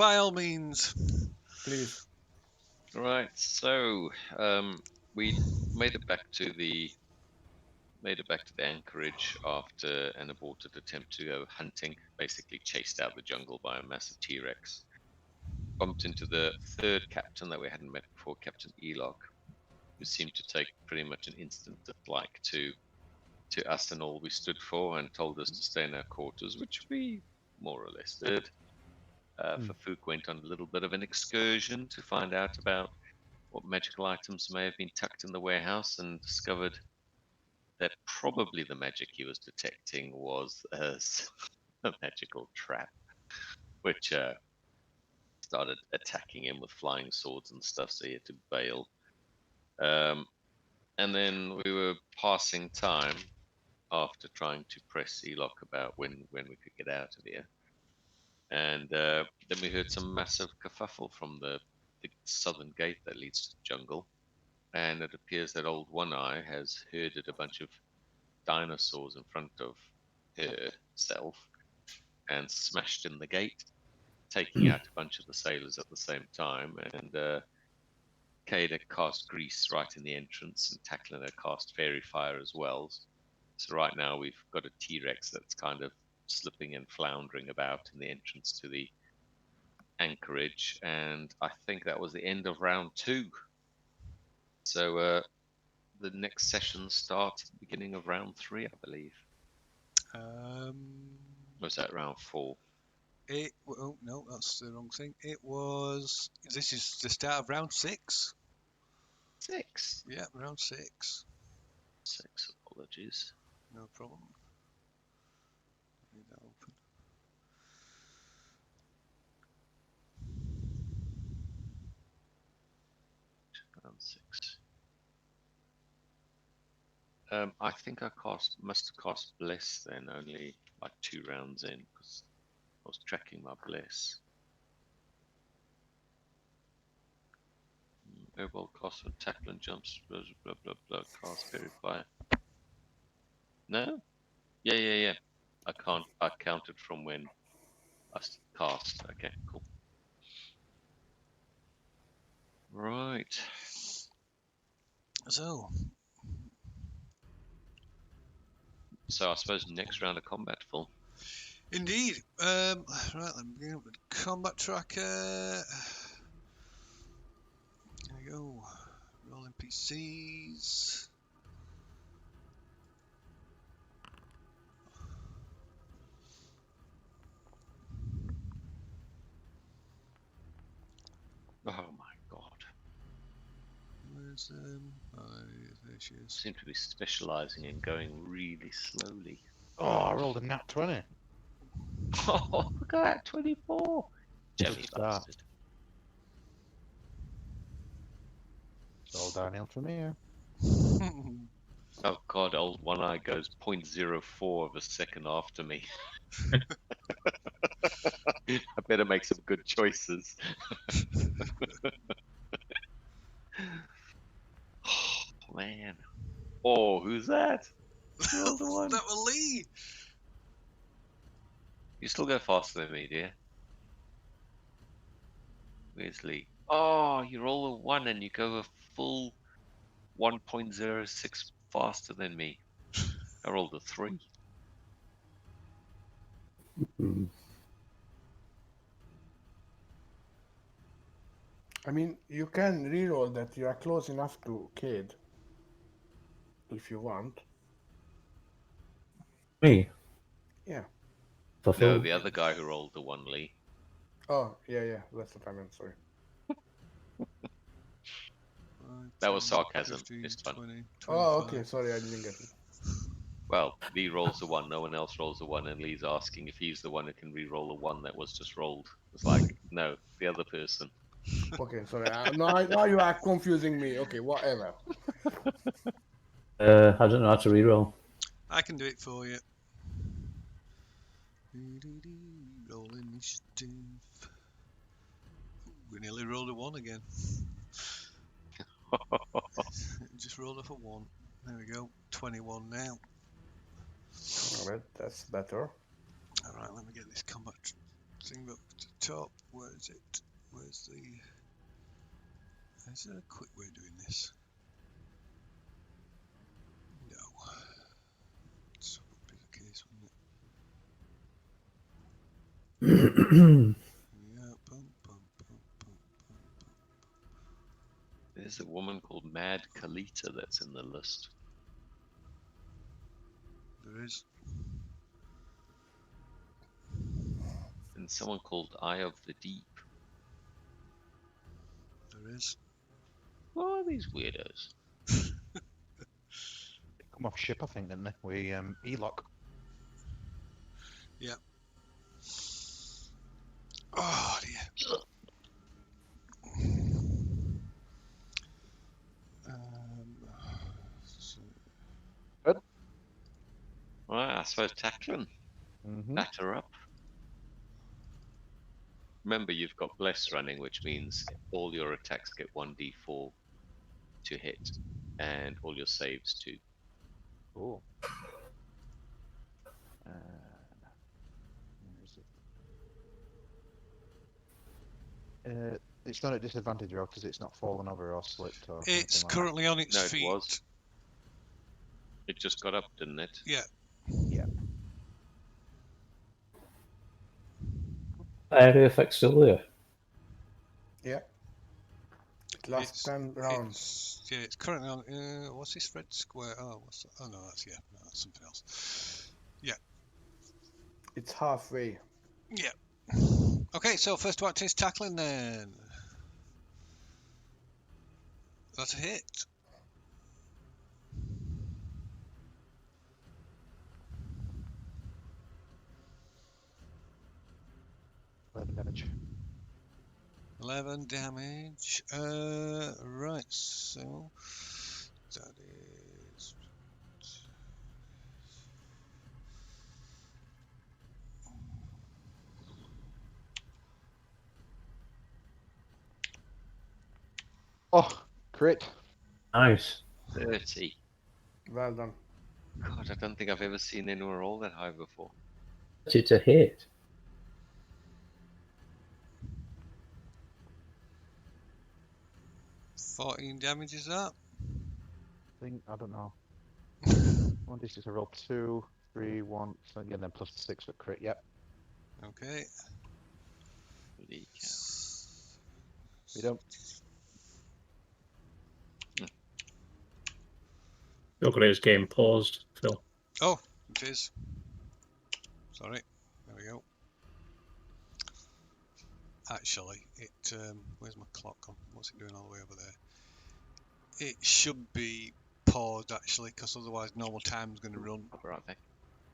by all means. Please. Right, so we made it back to the anchorage after an aborted attempt to go hunting. Basically, chased out of the jungle by a massive T-Rex. Bumped into the third captain that we hadn't met before, Captain Eloch, who seemed to take pretty much an instant dislike to us and all we stood for, and told us to stay in our quarters, which we more or less did. Fafuk went on a little bit of an excursion to find out about what magical items may have been tucked in the warehouse, and discovered that probably the magic he was detecting was a magical trap, which started attacking him with flying swords and stuff, so he had to bail. And then we were passing time after trying to press Eloch about when we could get out of here. And then we heard some massive kerfuffle from the southern gate that leads to the jungle. And it appears that Old One Eye has herded a bunch of dinosaurs in front of herself and smashed in the gate, taking out a bunch of the sailors at the same time. And Cade had cast grease right in the entrance, and Takklin had cast fairy fire as well. So right now we've got a T-Rex that's kind of slipping and floundering about in the entrance to the anchorage, and I think that was the end of round 2. So the next session starts at the beginning of round 3, I believe. Or was that round 4? Oh no, that's the wrong thing. This is the start of round 6. 6? Yeah, round 6. 6, apologies. No problem. Leave that open. Round 6. I think I must have cast Bless then, only like 2 rounds in, because I was tracking my Bless. Airbolt cast when Takklin jumps, blah blah blah blah. Cast fairy fire. No? Yeah. I counted from when I cast. Okay, cool. Right. So I suppose next round of combat, full. indeed. Right, let me begin with the combat tracker. There we go. Rolling PCs. Oh my god. Where's there she is. Seem to be specialising in going really slowly. Oh, I rolled a nat 20. Oh, look at that, 24. Jelly Start. bastard. It's all downhill from here. Oh god, Old One Eye goes 0.04 of a second after me. I better make some good choices. Oh man. Oh, who's that? You're the one. That was Lee. You still go faster than me, dear. Where's Lee? Oh, you roll a 1 and you go a full 1.06 faster than me. I rolled a 3. I mean, you can reroll that you are close enough to Cade. If you want. Me? Yeah. No, the other guy who rolled the 1, Lee. Oh, yeah. That's what I meant, sorry. That was sarcasm. 15, It's fun. 20, Oh, 25. okay, sorry, I didn't get it. Well, Lee rolls a 1, no one else rolls a 1, and Lee's asking if he's the one who can re-roll a 1 that was just rolled. It's like, no, the other person. Okay, sorry. Now you are confusing me. Okay, whatever. I don't know how to reroll. I can do it for you. Roll initiative. We nearly rolled a 1 again. Just rolled off a 1. There we go. 21 now. Alright, that's better. Alright, let me get this combat thing up to the top. where is it? Where's the? Is there a quick way of doing this? No. That would be the case, wouldn't it? Yeah. Bum, bum, bum, bum, bum. There's a woman called Mad Kalita that's in the list. There is. And someone called Eye of the Deep. There is. What are these weirdos? They come off ship, I think, didn't they? We E-lock. Yeah. Oh dear. So, Well, I suppose Takklin. Mm-hmm. Batter up. Remember, you've got Bless running, which means all your attacks get 1d4 to hit, and all your saves too. Cool. Where is it? It's not at disadvantage, or because it's not fallen over or slipped or it's anything like currently on its No, it feet. was. It just got up, didn't it? Yeah. that. Yeah. Area effect still there. Yeah. It lasts 10 rounds. It's currently on. What's this red square? Oh, what's that? Oh no, that's no, that's something else. It's halfway. Yeah. Okay, so first to act is Takklin then. That's a hit. Damage. 11 damage. Right, so that is. Oh, crit. Nice. 30. Well done. God, I don't think I've ever seen anywhere roll that high before. It's a hit. $14 damage, is that? I don't know. 1d6 I roll 2, 3, 1, so again then plus 6 for crit, yep. Okay. Holy cow. We don't. Look at his game paused, Phil. Oh, it is. Sorry. There we go. Actually, it. Where's my clock gone? What's it doing all the way over there? It should be paused actually, because otherwise normal time's going to run. I'll be right back.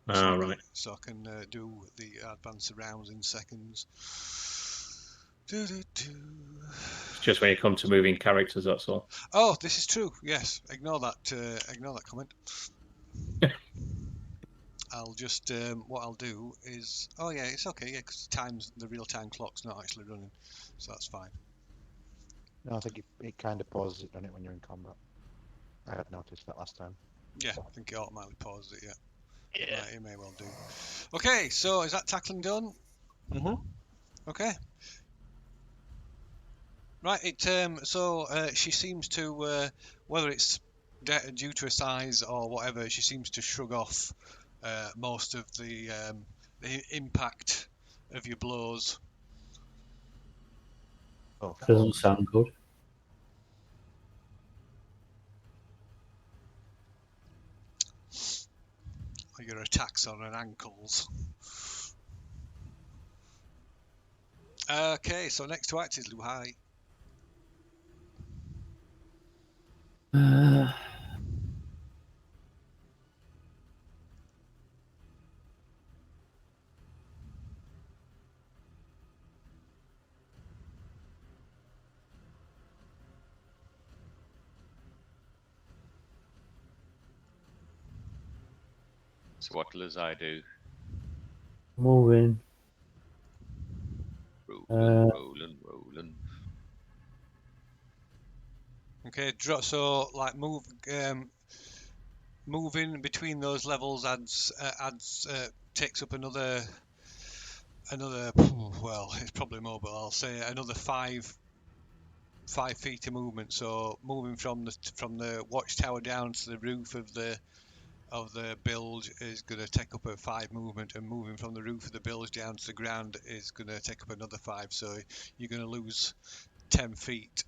Ah, right. So I can do the advance of rounds in seconds. Do-do-do. It's just when you come to moving characters, that's all. Oh, this is true. Yes, ignore that. Ignore that comment. I'll just what I'll do is. Oh yeah, it's okay. Yeah, because the real time clock's not actually running, so that's fine. No, I think it kind of pauses it, doesn't it, when you're in combat? I had noticed that last time. Yeah, I think it automatically pauses it. Yeah. Right, it may well do. Okay, so is that tackling done? Mm-hmm. Okay. Right. So she seems to, whether it's due to her size or whatever, she seems to shrug off most of the impact of your blows. Oh, Doesn't sound good. Or your attacks on her ankles. Okay, so next to act is Luhai. So what does I do? Moving. Rolling. Okay, so like moving between those levels takes up another another. Well, it's probably more, but I'll say another 5 feet of movement. So moving from the watchtower down to the roof of the bilge is going to take up a 5 movement, and moving from the roof of the bilge down to the ground is going to take up another 5. So you're going to lose 10 feet,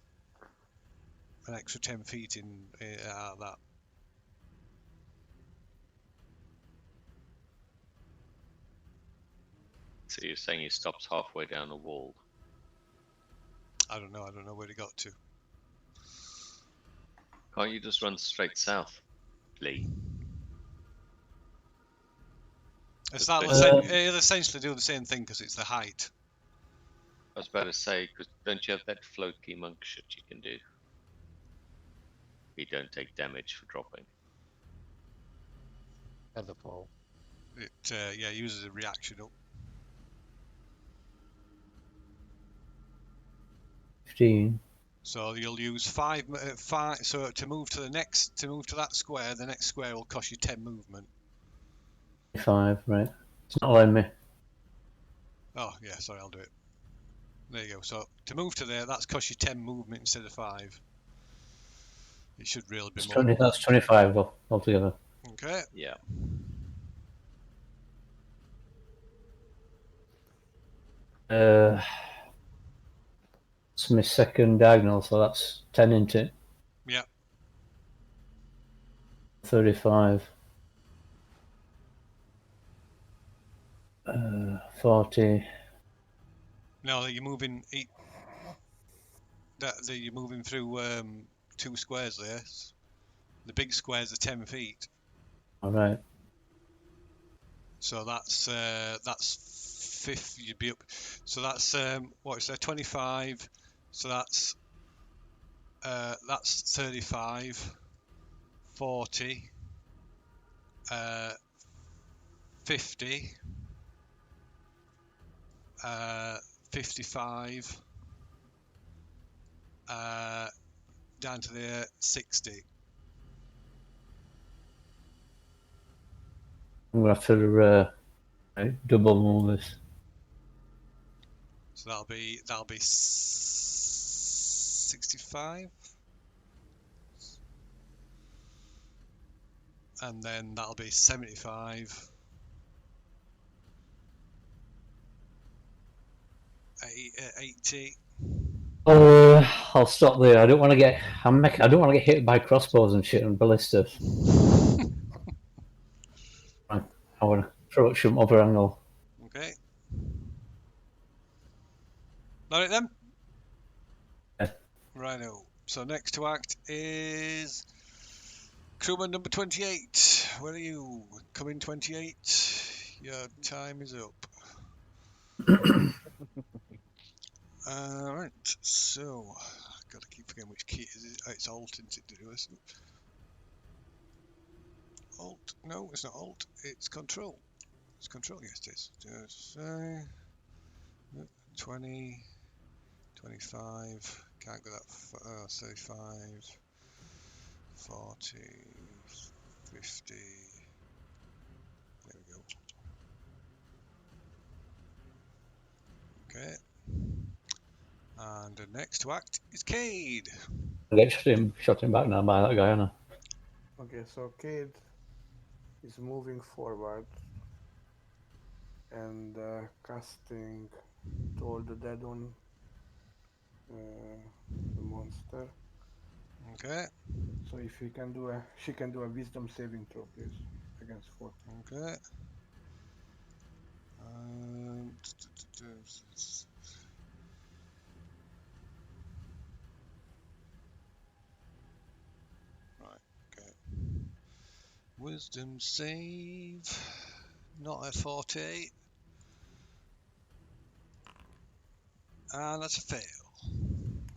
an extra 10 feet in out of that. So you're saying he stops halfway down a wall? I don't know where he got to. Can't you just run straight south, Lee? It's that it'll essentially do the same thing because it's the height. I was about to say, because don't you have that floaty monk shit you can do? You don't take damage for dropping. Featherfall. It uses a reaction up. 15. So you'll use 5. So to move to that square, the next square will cost you 10 movement. 5, right. It's not letting me. Oh yeah, sorry, I'll do it. There you go. So to move to there, that's cost you 10 movement instead of 5. It should really be It's more. 20, that's 25 altogether. Okay. Yeah. It's my second diagonal, so that's 10 into it. Yeah. 35. 40. No, you're moving. You're moving through 2 squares there. The big squares are 10 feet. All right. So that's 50. You'd be up. So that's what is that? 25. So that's 35, 40, 50, 55, down to the 60. I'm going to have to double move this. So that'll be 65, and then that'll be 75, 80. I'll stop there. I don't want to get. I don't want to get hit by crossbows and shit and ballistas. I want to approach from other angle. Okay. Got it then? Yeah. Righto. So next to act is crewman number 28. Where are you? Coming 28. Your time is up. Alright, so I've got to keep forgetting which key it is. It's Alt, isn't it, to do this? Alt? No, it's not Alt, it's Control. It's Control, yes it is. Just 20, 25, can't go that far, 35, 40, 50, there we go. Okay. And the next to act is Cade. I get shot him back now by that guy, Anna. Okay, so Cade is moving forward and casting Toll the Dead on the monster. Okay. So if she can do a wisdom saving throw, please, against 4. Okay. Right, okay. Wisdom save. Not a 48. And that's a fail.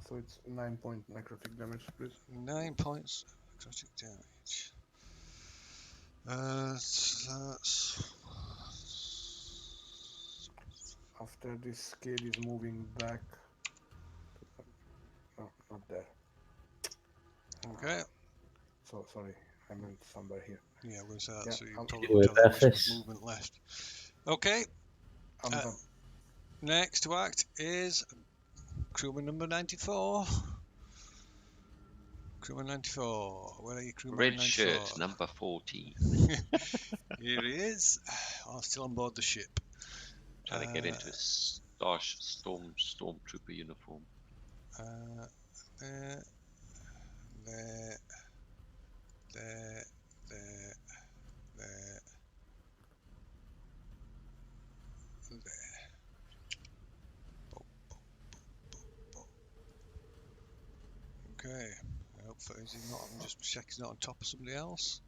So it's 9-point necrotic damage, please. 9 points necrotic damage. So that's... After this, Cade is moving back. No, not there. Okay. So sorry, I meant somewhere here. Yeah, was that? Yeah, So you I'm- probably Do it tell me which Memphis. movement left. Okay. I'm done. next to act is crewman number 94. Crewman 94. Where are you, crewman Red 94? shirt, number 14. Here he is. Oh, still on board the ship. Trying to get into a stormtrooper uniform. There, there, there, there, there, there. Boop, boop, boop, boop, boop. Okay. I hope that is he not. I'm just checking he's not on top of somebody else.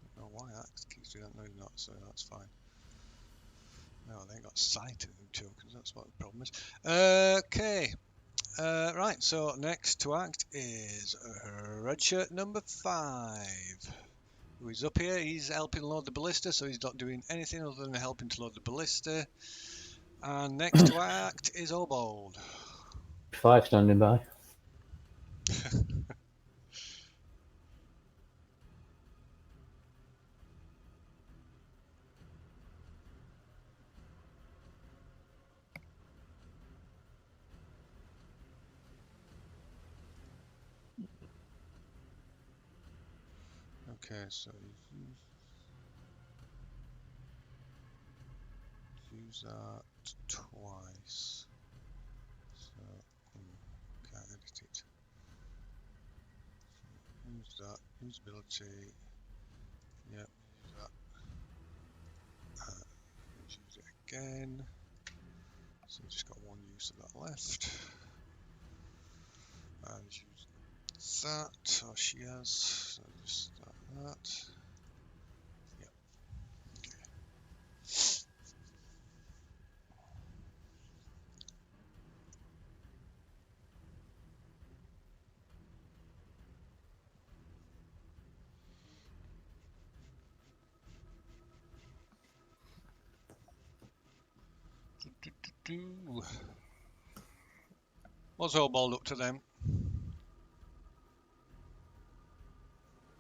I don't know why that keeps doing that. No, he's not. So that's fine. No, they ain't got sight of them tokens. That's what the problem is. Okay. Right, so next to act is red shirt number 5. Who is up here? He's helping load the ballista, so he's not doing anything other than helping to load the ballista. And next to act is Obold. 5 standing by. Okay, so use that twice. So can't edit it. Use that. Usability. Yep. Use that. Use it again. So we've just got one use of that left. And use that. Or she has. So just start that. Yep. Okay. What's Obold up to them?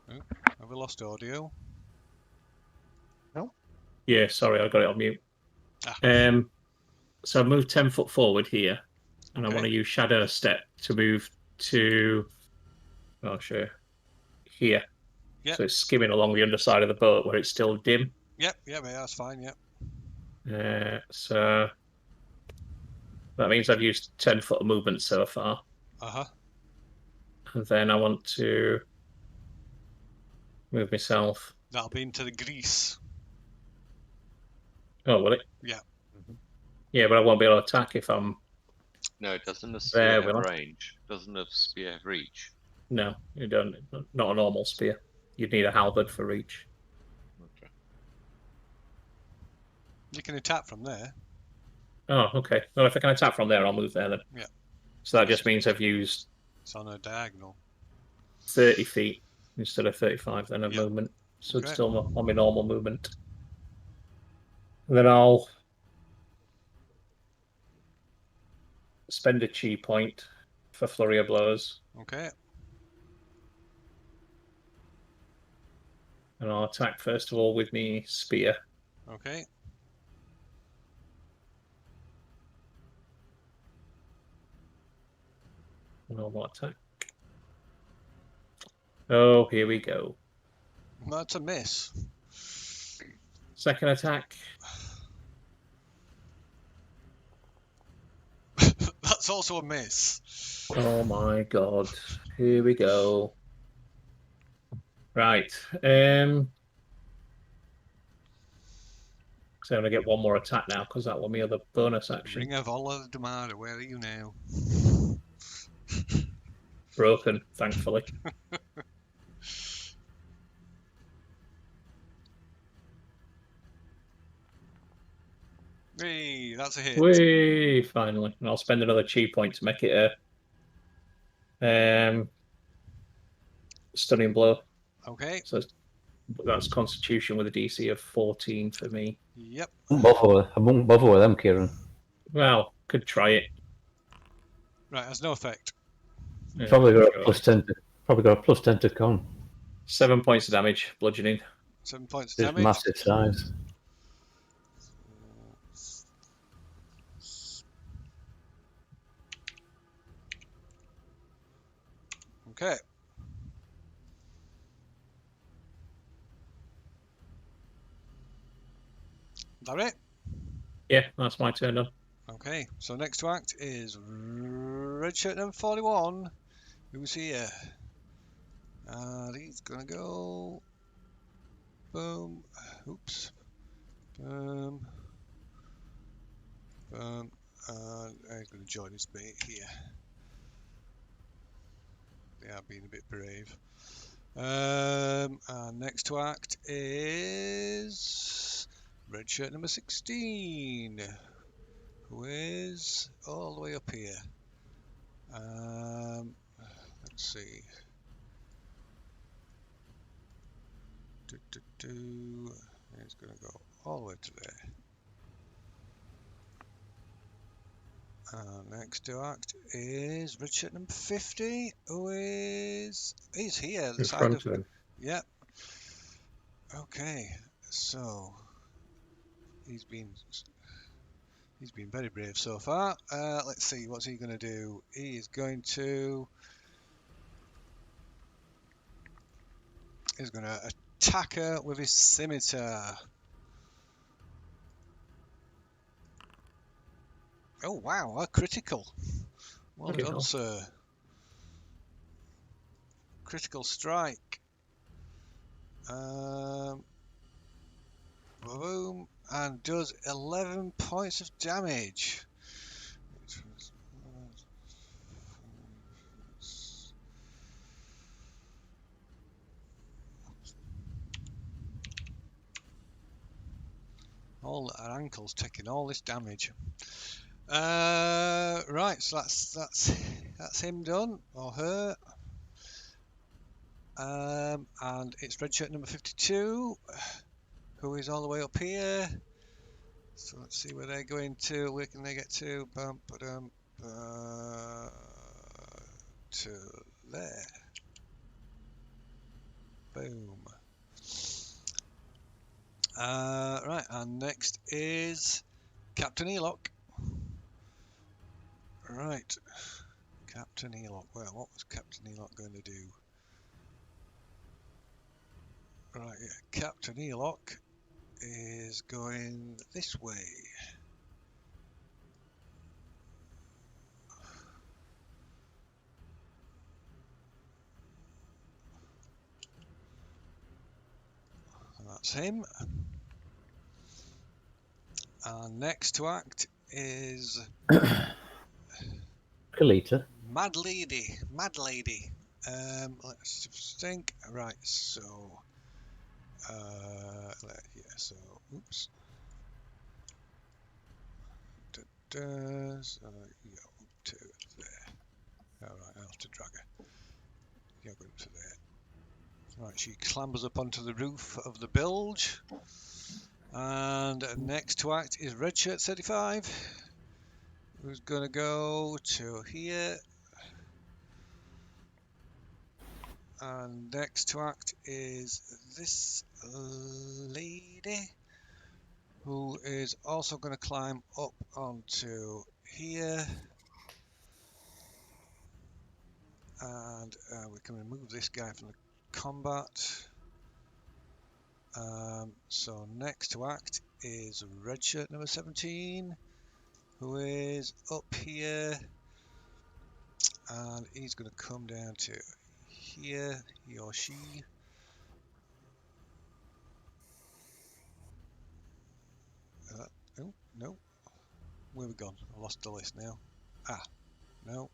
Oh, have we lost audio? Yeah, sorry, I got it on mute. Ah. So I've moved 10 foot forward here, and I Okay. want to use shadow step to move to, oh sure, here. Yep. So it's skimming along the underside of the boat where it's still dim. Yep, yeah, that's fine, yep. So that means I've used 10 foot of movement so far. Uh-huh. And then I want to move myself. That'll be into the grease. Oh, will it? Yeah. Yeah, but I won't be able to attack if I'm... No, doesn't a spear have will I? range? Doesn't a spear have reach? No, you don't. Not a normal spear. You'd need a halberd for reach. Okay. You can attack from there. Oh, okay. Well, if I can attack from there, I'll move there then. Yeah. So that just means I've used It's on a diagonal. 30 feet instead of 35 then of Yeah. movement. So Okay. it's still not on my normal movement. And then I'll spend a chi point for flurry of blows. Okay. And I'll attack first of all with me spear. Okay. Normal attack. Oh, here we go. That's a miss. Second attack. That's also a miss. Oh my god. Here we go. Right. So I'm gonna get one more attack now because that will be other bonus action. Ring of Ola Damara, where are you now? Broken, thankfully. Hey, that's a hit. Whee! Finally, and I'll spend another chi point to make it a stunning blow. Okay. So that's Constitution with a DC of 14 for me. Yep. I won't bother with them, Kieran. Well, could try it. Right, has no effect. Yeah, Probably got sure. a plus 10. Probably got a plus 10 to con. 7 points of damage, bludgeoning. 7 points It's damage. massive size. Okay. That it? Yeah, that's my turn done. Okay, so next to act is red shirt number 41. Who's here? And he's gonna go. Boom. Oops. Boom. Boom. And he's gonna join his mate here. They are being a bit brave. And next to act is red shirt number 16, who is all the way up here. Let's see. It's going to go all the way to there. Next to act is red shirt number 50, who is he's here at the In side front of. of him. Yep. Okay, so he's been very brave so far. Let's see, what's he going to do? He is going to attack her with his scimitar. Oh wow, a critical. Well Okay, done, cool. sir. Critical strike. Boom, and does 11 points of damage. All our ankles taking all this damage. Right, so that's him done, or her. And it's red shirt number 52, who is all the way up here. So let's see where they're going to. Where can they get to? To there. Boom. Right, and next is Captain Elock. Right, Captain Elock. Well, what was Captain Elock going to do? Right, yeah, Captain Elock is going this way. That's him. And next to act is Kalita. Mad Lady. Let's just think. Right, so so oops. So yeah, up to there. Alright, I'll have to drag her. Yeah, go up to there. Right, she clambers up onto the roof of the bilge. And next to act is red shirt 35, who's going to go to here. And next to act is this lady, who is also going to climb up onto here. And we can remove this guy from the combat. So next to act is red shirt number 17, who is up here, and he's going to come down to here, he or she. Oh no, where have we gone? I lost the list now. No.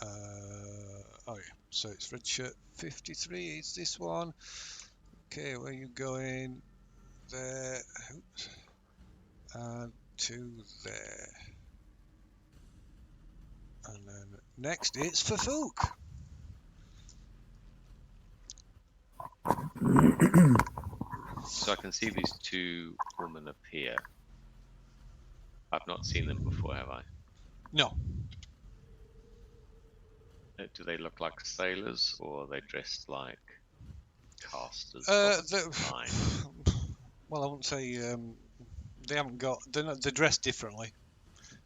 Oh yeah, so it's red shirt 53, it's this one. Okay, where are you going? There. Oops. And to there. And then next it's Fafouk. So I can see these two women appear. I've not seen them before, have I? No. Do they look like sailors, or are they dressed like casters of the line? Well, I wouldn't say they haven't got. They're dressed differently.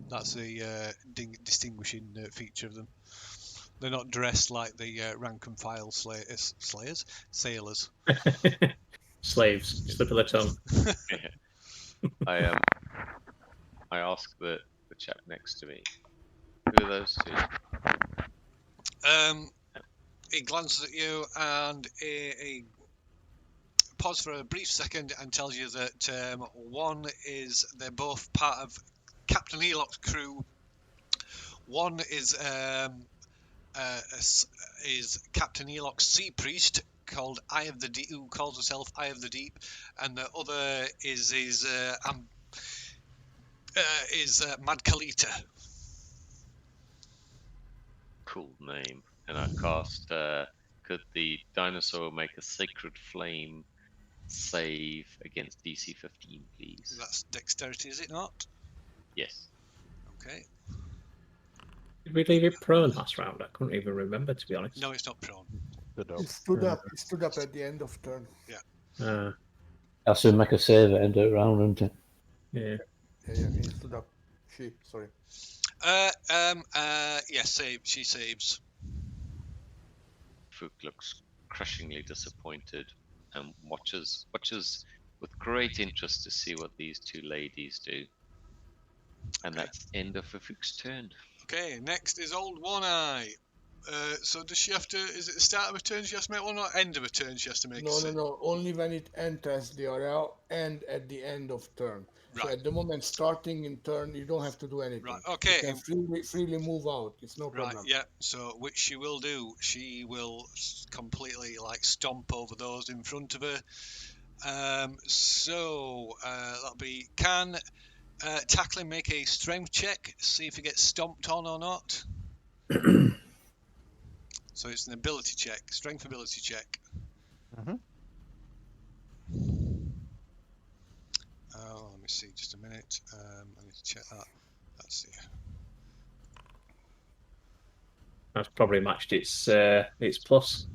That's the distinguishing feature of them. They're not dressed like the rank and file sailors. Slaves, slip of the tongue. I ask the chap next to me, who are those two? He glances at you and he pauses for a brief second and tells you that one is they're both part of Captain Eloc's crew. One is Captain Eloc's sea priest called Eye of the Deep, who calls herself Eye of the Deep, and the other is Mad Kalita. Cool name. And I cast, could the dinosaur make a sacred flame save against DC 15, please? That's dexterity, is it not? Yes. Okay. Did we leave it prone last round? I couldn't even remember, to be honest. No, it's not prone. Stood up. He stood up. He stood up at the end of turn. Has to make a save at end of round, isn't it? Yeah. Yeah, he stood up. Sorry. Yes, save. She saves. Fook looks crushingly disappointed and watches with great interest to see what these two ladies do. And that's end of Fook's turn. Okay, next is Old One Eye. So does she have to? Is it the start of a turn she has to make one, or end of a turn she has to make? No. Only when it enters the area and at the end of turn. So Right. at the moment, starting in turn, you don't have to do anything. Right. Okay. You can freely move out. It's no problem. Right. Yeah. So which she will do. She will completely stomp over those in front of her. So that'll be Takklin make a strength check, see if he gets stomped on or not. So it's an ability check, strength ability check. Mhm. Let me see, just a minute. I need to check that. Let's see. That's probably matched its plus.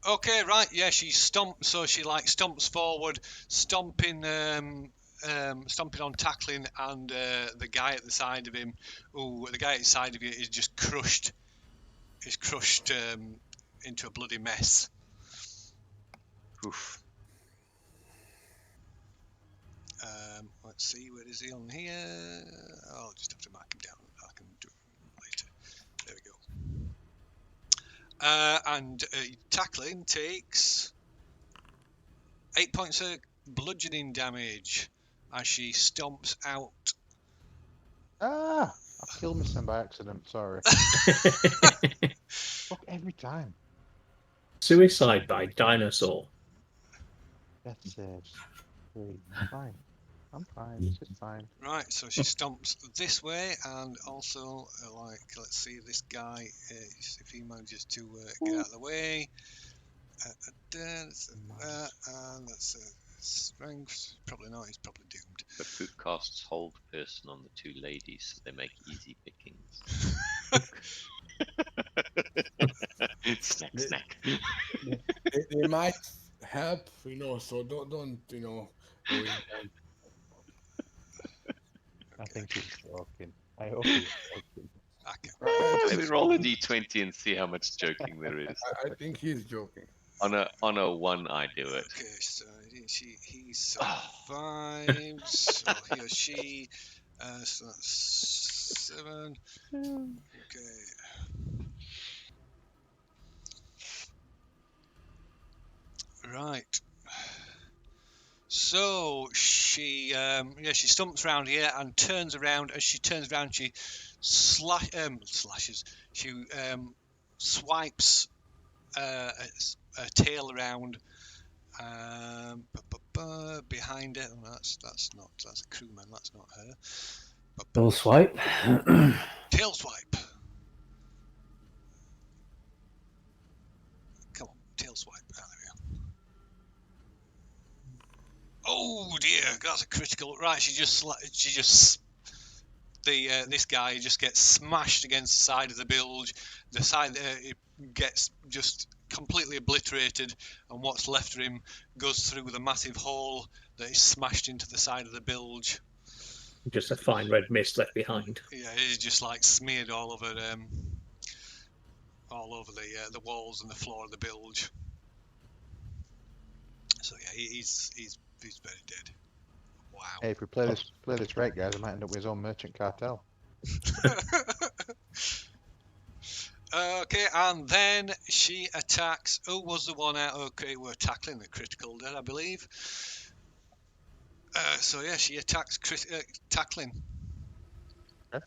Okay, right, yeah, she stomps, so she stomps forward, stomping on Takklin, and the guy at the side of him, the guy at the side of you is just crushed. Is crushed into a bloody mess. Oof. Let's see, where is he on here? I'll just have to mark him down. I can do it later. There we go. And Takklin takes 8 points of bludgeoning damage as she stomps out. I killed my son by accident. Sorry. Fuck, every time. Suicide by dinosaur. Death saves. 3. I'm fine. I'm fine. It's just fine. Right, so she stomps this way, and also let's see this guy if he manages to get out of the way. And that's strength. Probably not. He's probably doomed. But Fook casts hold person on the two ladies, so they make easy pickings. Snack. They might help, so don't. I think he's joking. I hope he's joking. Maybe roll a d20 and see how much joking there is. I think he's joking. On a 1, I do it. Okay, so he survives. So he or she. So that's 7. Okay. Right. So she stumps around here and turns around. As she turns around, she slashes. She swipes a tail around behind it. Oh, that's a crewman. That's not her. Double swipe. Tail swipe. Come on, tail swipe. There we go. Oh dear, that's a critical. Right, this guy just gets smashed against the side of the bilge. The side it gets just completely obliterated, and what's left of him goes through the massive hole that is smashed into the side of the bilge. Just a fine red mist left behind. Yeah, it's just like smeared all over the walls and the floor of the bilge. So yeah, he's very dead. Wow. Hey, if we play this right, guys, I might end up with his own merchant cartel. Okay, and then she attacks. Who was the one out? Okay, we're tackling the critical dead, I believe. So yeah, she attacks Takklin. Okay.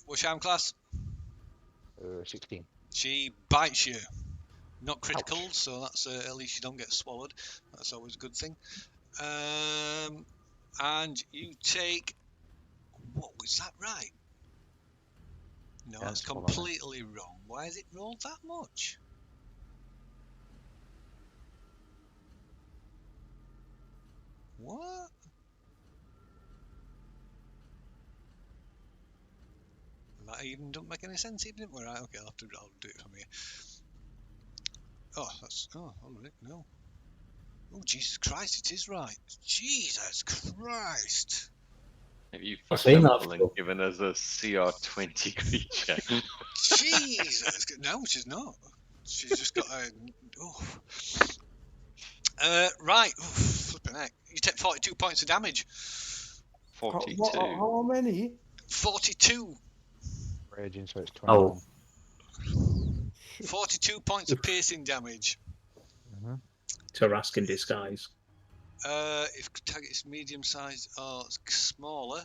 What's your arm class? 16. She bites you. Not critical, Ouch. so that's at least you don't get swallowed. That's always a good thing. And you take. What was that right? No, Yeah, that's swallow it. completely wrong. Why has it rolled that much? What? That even don't make any sense, even. Right, okay, I'll do it from here. Oh, alright, no. Oh, Jesus Christ, it is right. Jesus Christ. Have you I've fucked seen up that and before. given us a CR20 creature? Jesus. No, she's not. She's just got a. Oh. Right. Oh, flipping heck. You take 42 points of damage. 42. How many? 42. Raging, so it's 21. 42 points of piercing damage. Tarask in disguise. If target is medium sized or smaller.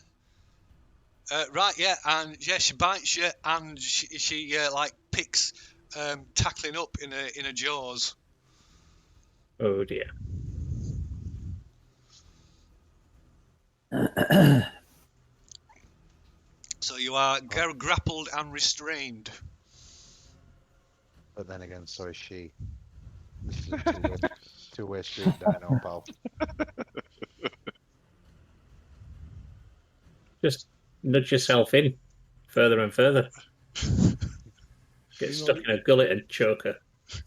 Right, yeah, and yeah, she bites you, and she like picks Takklin up in her jaws. Oh dear. So you are grappled and restrained. But then again, so is she. This is a two-way street, Dino, pal. Just nudge yourself in further and further. Get You know, stuck in a gullet and choke her.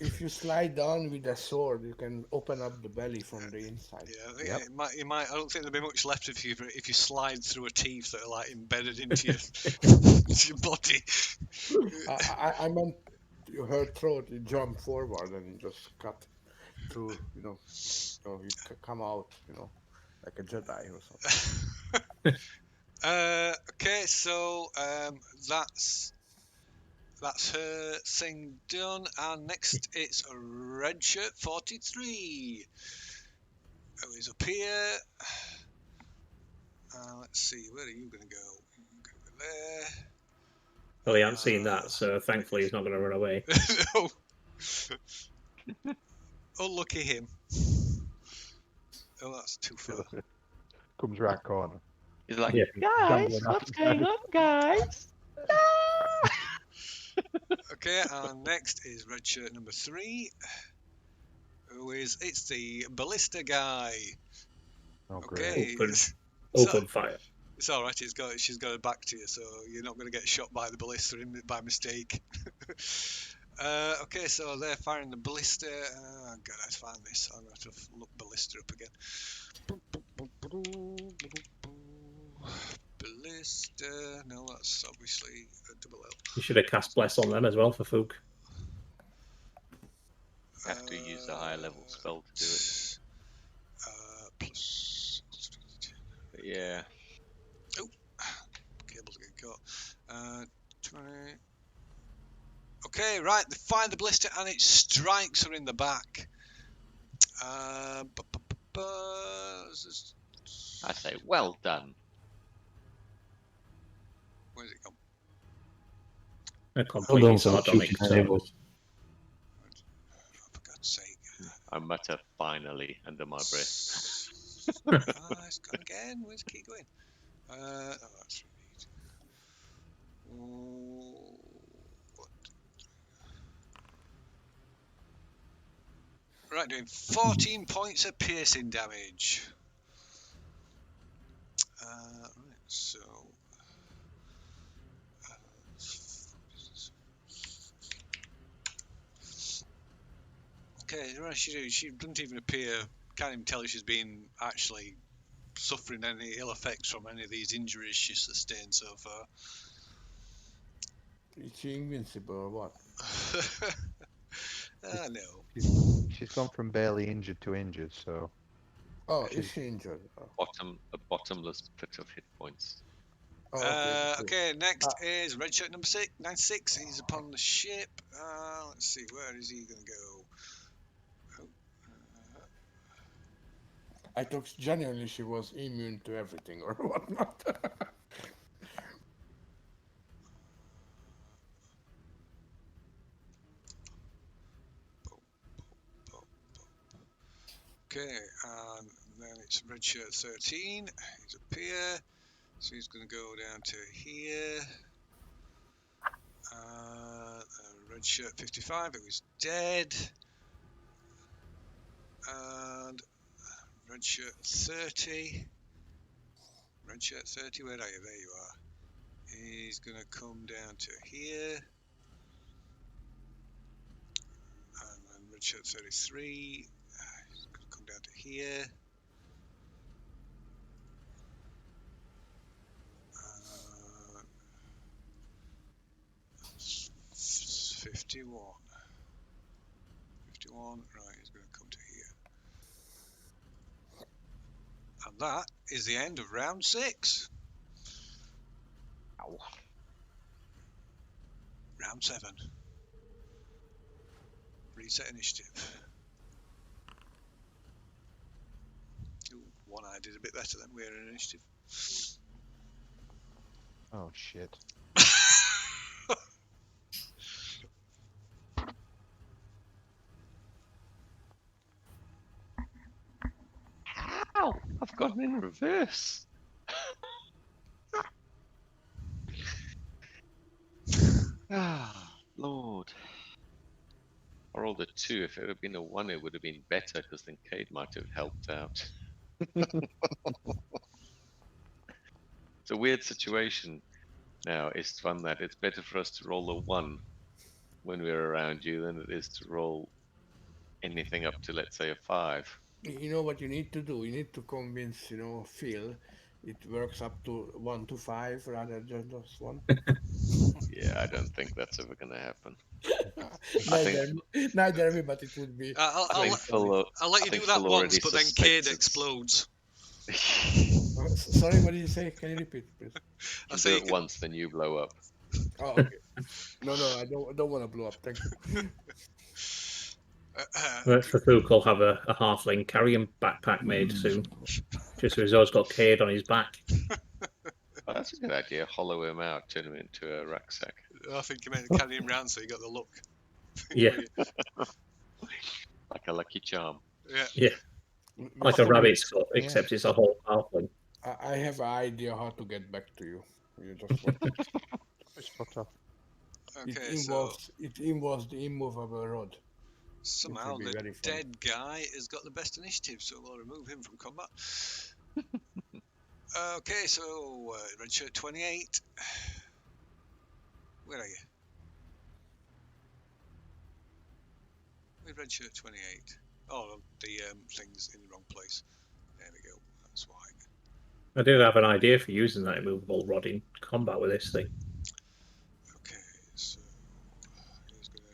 If you slide down with a sword, you can open up the belly from the inside. Yeah, I think Yep. it might. I don't think there'll be much left of you if you slide through her teeth that are like embedded into your, your body. I meant her throat, you jump forward and just cut through, you come out, like a Jedi or something. Okay, so that's her thing done, and next it's a red shirt 43. Who is up here? Let's see, where are you gonna go? You're gonna go there. Well, he hasn't seen that, so thankfully he's not going to run away. No. Oh, lucky him. Oh, that's too far. Comes right corner. He's like, Yeah. guys, what's going on, guys? Okay, and next is red shirt number 3. It's the ballista guy. Oh, great. Okay. Open fire. It's all right. She's got her back to you, so you're not going to get shot by the ballista by mistake. Okay, so they're firing the ballista. Oh God, I find this. I'm going to have to look ballista up again. Ballista. No, that's obviously a double L. You should have cast Bless on them as well for Fook. Have to use a higher level spell to do it. Plus. But yeah. Cables get caught. 20. Okay, right. They fire the ballista and it strikes her in the back. I say, well done. Where's it gone? A Hold completely on, so sardonic. cheating So enabled. For God's sake. I mutter finally under my breath. It's gone again. Where's the key going? Oh, that's right. What? Right, doing 14 points of piercing damage. Right, so. Okay, right, she doesn't even appear. Can't even tell if she's been actually suffering any ill effects from any of these injuries she's sustained so far. Is she invincible or what? Ah, no. She's gone from barely injured to injured, so Oh, is She's- she injured? Oh, A bottomless pit of hit points. okay. Cool. Okay, next is red shirt number 96. He's upon the ship. Let's see, where is he going to go? Oh, I thought genuinely she was immune to everything or whatnot. okay, and then it's red shirt 13. He's up here. So he's going to go down to here. Red shirt 55, who is dead. And red shirt 30. Red shirt 30, where are you? There you are. He's going to come down to here. And then red shirt 33. He's going to come down to here. 51. 51, right, he's going to come to here. And that is the end of round 6. Ow. Round 7. Reset initiative. Ooh, one eye did a bit better than we're in initiative. oh shit. How? I've gotten in reverse. Ah, Lord. I rolled a 2. If it had been a 1, it would have been better because then Cade might have helped out. It's a weird situation now. It's fun that it's better for us to roll a 1 when we're around you than it is to roll anything up to, let's say, a 5. You know what you need to do? You need to convince, Phil it works up to 1 to 5 rather than just 1. Yeah, I don't think that's ever going to happen. Neither me, but it would be. I'll I think Phil, I'll let you do that once, but then Cade explodes. Sorry, what did you say? Can you repeat, please? I do say it once, then you blow up. Oh, okay. No, I don't want to blow up. Thank you. Let's for Fook will have a halfling carrying backpack made soon. Just so he's always got Cade on his back. Oh, that's a good idea. Hollow him out, turn him into a rucksack. I think you meant to carry him round so you got the look. Yeah. Like a lucky charm. Yeah. Like a rabbit's foot, except it's a whole halfling. I have an idea how to get back to you. You just want It's fucked off. Okay, it involves the immovable rod. somehow be the very fun. dead guy has got the best initiative, so we'll remove him from combat. Okay, so red shirt 28. Where are you? Where's red shirt 28? Oh, the thing's in the wrong place. There we go. That's why. I do have an idea for using that immovable rod in combat with this thing. Okay, so he's gonna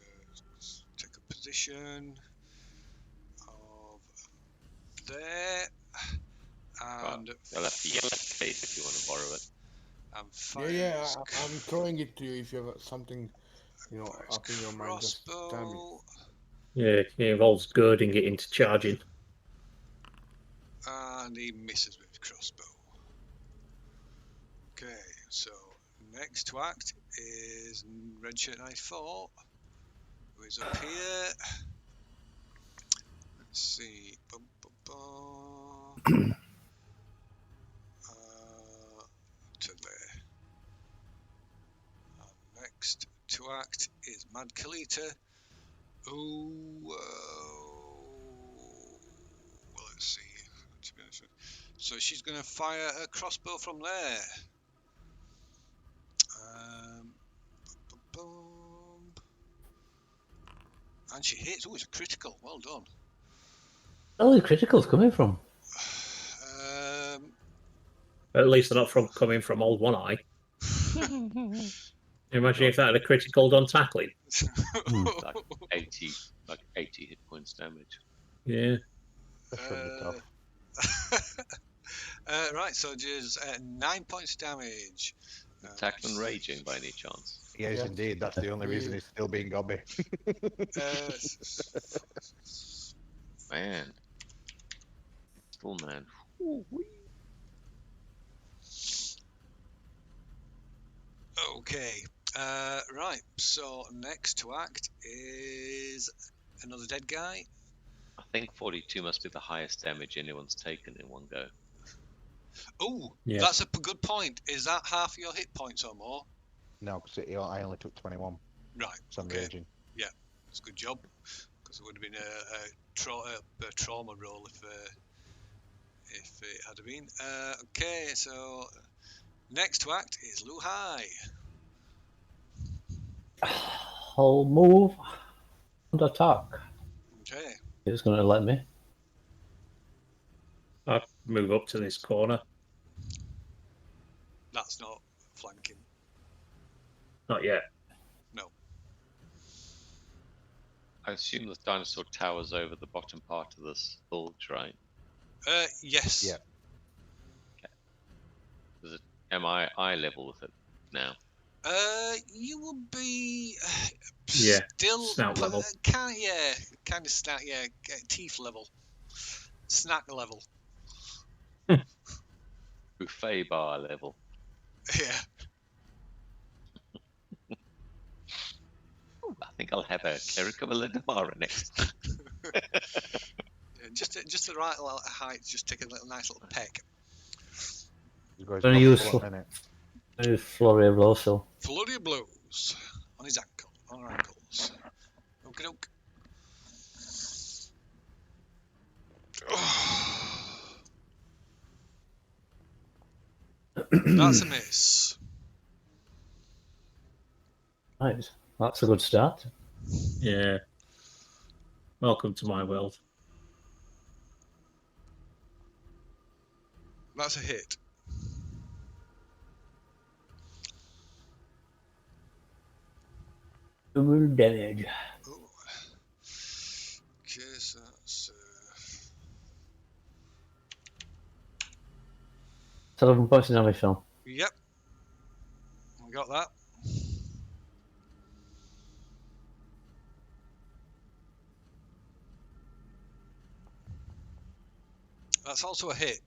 take a position of there, and You'll have to yell at Cade if you want to borrow it. and fire I'm throwing it to you if you have something, up in your mind. Just tell me. crossbow, Yeah, it involves girding it into charging. and he misses with crossbow. Okay, so next to act is red shirt 94, who is up here. Let's see. Bum, bum, bum. To there. And next to act is Mad Kalita. Well, let's see. To be honest, so she's going to fire a crossbow from there. Bum, bum, bum. And she hits. Oh, it's a critical. Well done. Where are the criticals coming from? At least they're not coming from old One Eye. Imagine if that had a critical on Takklin. Like 80 hit points damage. Yeah. That should be tough. Right, so just 9 points damage. Takklin raging by any chance? He is indeed. That's the only reason he's still being gobby. Man. Still man. Okay. Right, so next to act is another dead guy. I think 42 must be the highest damage anyone's taken in one go. Oh, Yeah. that's a good point. Is that half your hit points or more? No, because I only took 21. Right, So I'm okay. raging. It's a good job. Because it would have been a trauma roll if it had been. Okay, so next to act is Lu Hai. I'll move and attack. Okay. It's going to let me. I'll move up to this corner. That's not flanking. Not yet. I assume the dinosaur towers over the bottom part of this bulge, right? Yes. Yeah. Is it, am I eye level with it now? You will be Yeah, still snout level. kind of snack, teeth level, snack level. Buffet bar level. Yeah. I think I'll have a Cleric of a Ledamara next. Just the right height. Just take a nice little peck. You guys Gonna got use one minute. flurry of blows, so. Flurry of blows on his ankle, on her ankles. Okie doke. That's a miss. Right, that's a good start. Yeah. Welcome to my world. That's a hit. Double damage. Ooh. Okay, so that's 7 points of damage, Phil. yep. We got that. That's also a hit.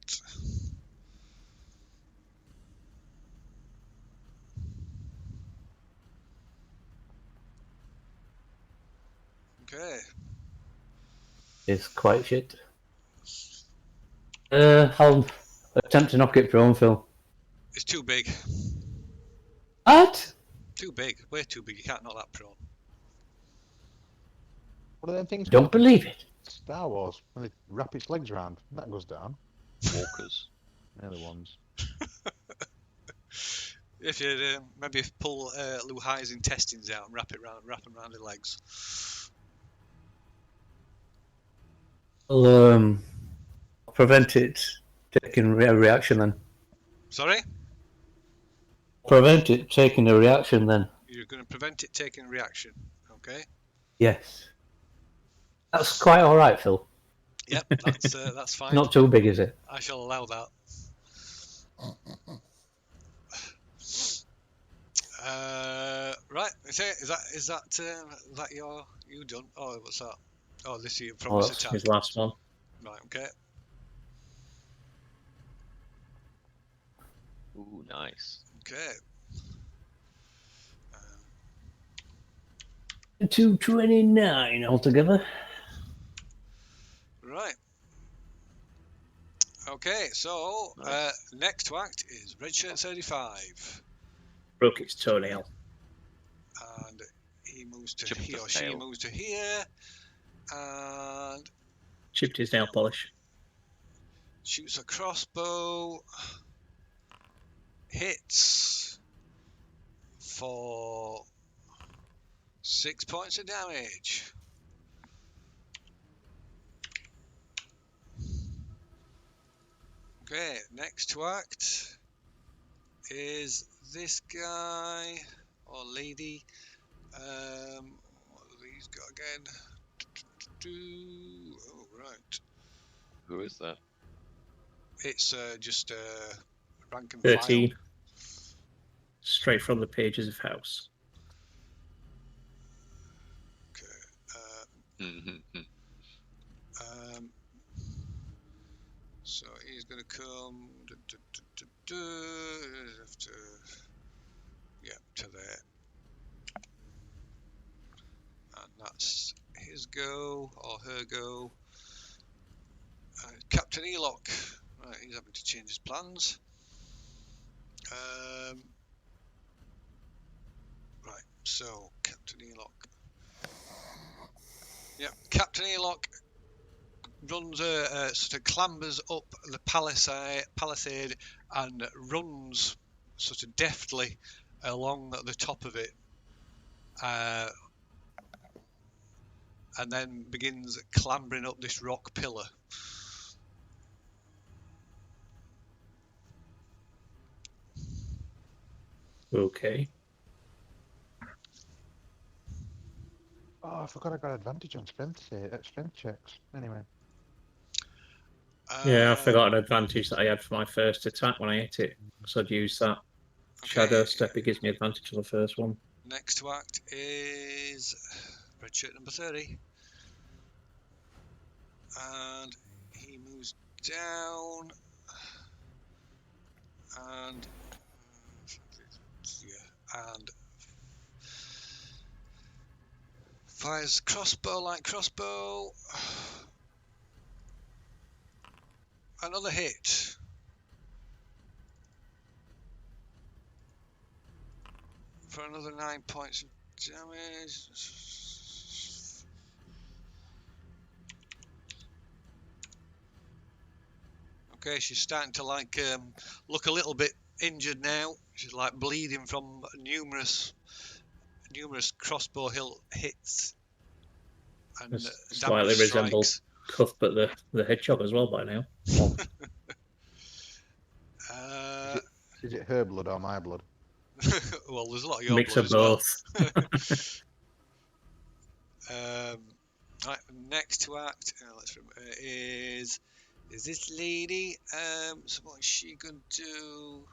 Okay. It's quite shit. I'll attempt to knock it prone, Phil. It's too big. What? Too big. Way too big. You can't knock that prone. What are them things Don't called? believe it. Star Wars. When they wrap its legs around, that goes down. Walkers. They're the ones. If you maybe pull Lu Hai's intestines out and wrap them around the legs. I'll prevent it taking a reaction then. Sorry? Prevent it taking a reaction then. You're going to prevent it taking a reaction. Okay? Yes. That's quite alright, Phil. Yep, that's fine. Not too big, is it? I shall allow that. Right. Is that you done? Oh, what's that? Oh, this is your promise that's attack. His last one. Right. Okay. Ooh, nice. Okay. 229 altogether. Right. Okay. So Nice. next to act is Redshirt 35, Broke its toenail. and he Chipped or his she tail. moves to here, and Chipped his nail polish. shoots a crossbow. Hits for 6 points of damage. Okay, next to act is this guy or lady. What have these got again? Oh, right. Who is that? It's just rank and file. 13. Straight from the pages of House. So he's going to come to there, and that's his go or her go. Captain Elock, right? He's having to change his plans. Right, so Captain Elock. Yeah, Captain Elock runs sort of clambers up the palisade and runs sort of deftly along the top of it, and then begins clambering up this rock pillar. Okay. Oh, I forgot I got advantage on strength checks. Anyway. Yeah, I forgot an advantage that I had for my first attack when I hit it. So I'd use that. Shadow Step, it gives me advantage on the first one. Next to act is redshirt number 30. And he moves down and fires light crossbow. Another hit. For another 9 points of damage. Okay, she's starting to look a little bit injured now. She's like bleeding from numerous crossbow hits and Slightly damage resembles strikes. Cuthbert the Hedgehog as well by now. Is it her blood or my blood? Well, there's a lot of your Mix blood of as well. both. Right, next to act is this lady. So what is she gonna do?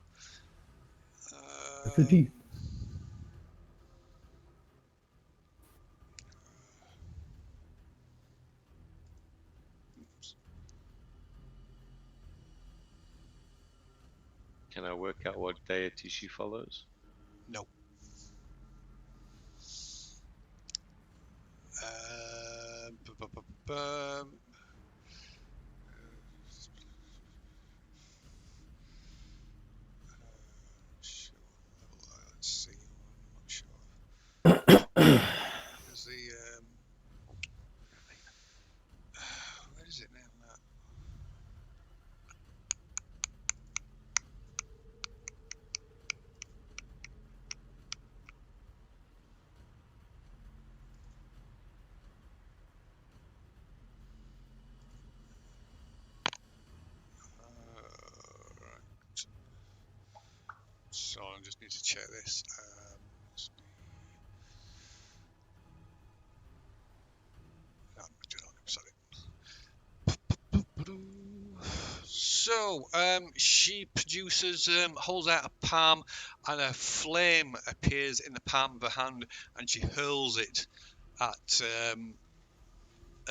Can I work out what deity she follows? No. Let's see. I'm not sure. There's the where is it now, Matt? Right. So I just need to check this. So she produces, holds out a palm, and a flame appears in the palm of her hand, and she hurls it at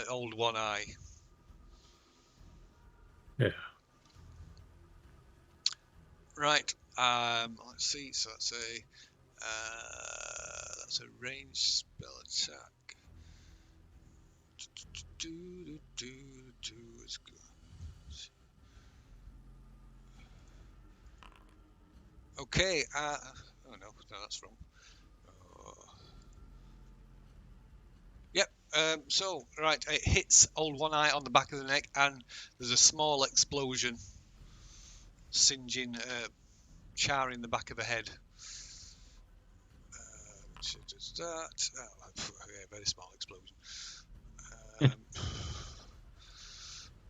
Old One Eye. Yeah. Right. Let's see. So that's a ranged spell attack. It's good. Okay. Oh no, that's wrong. Yep. So right, it hits Old One Eye on the back of the neck, and there's a small explosion, singeing, charring the back of the head. She does that. Yeah, very small explosion.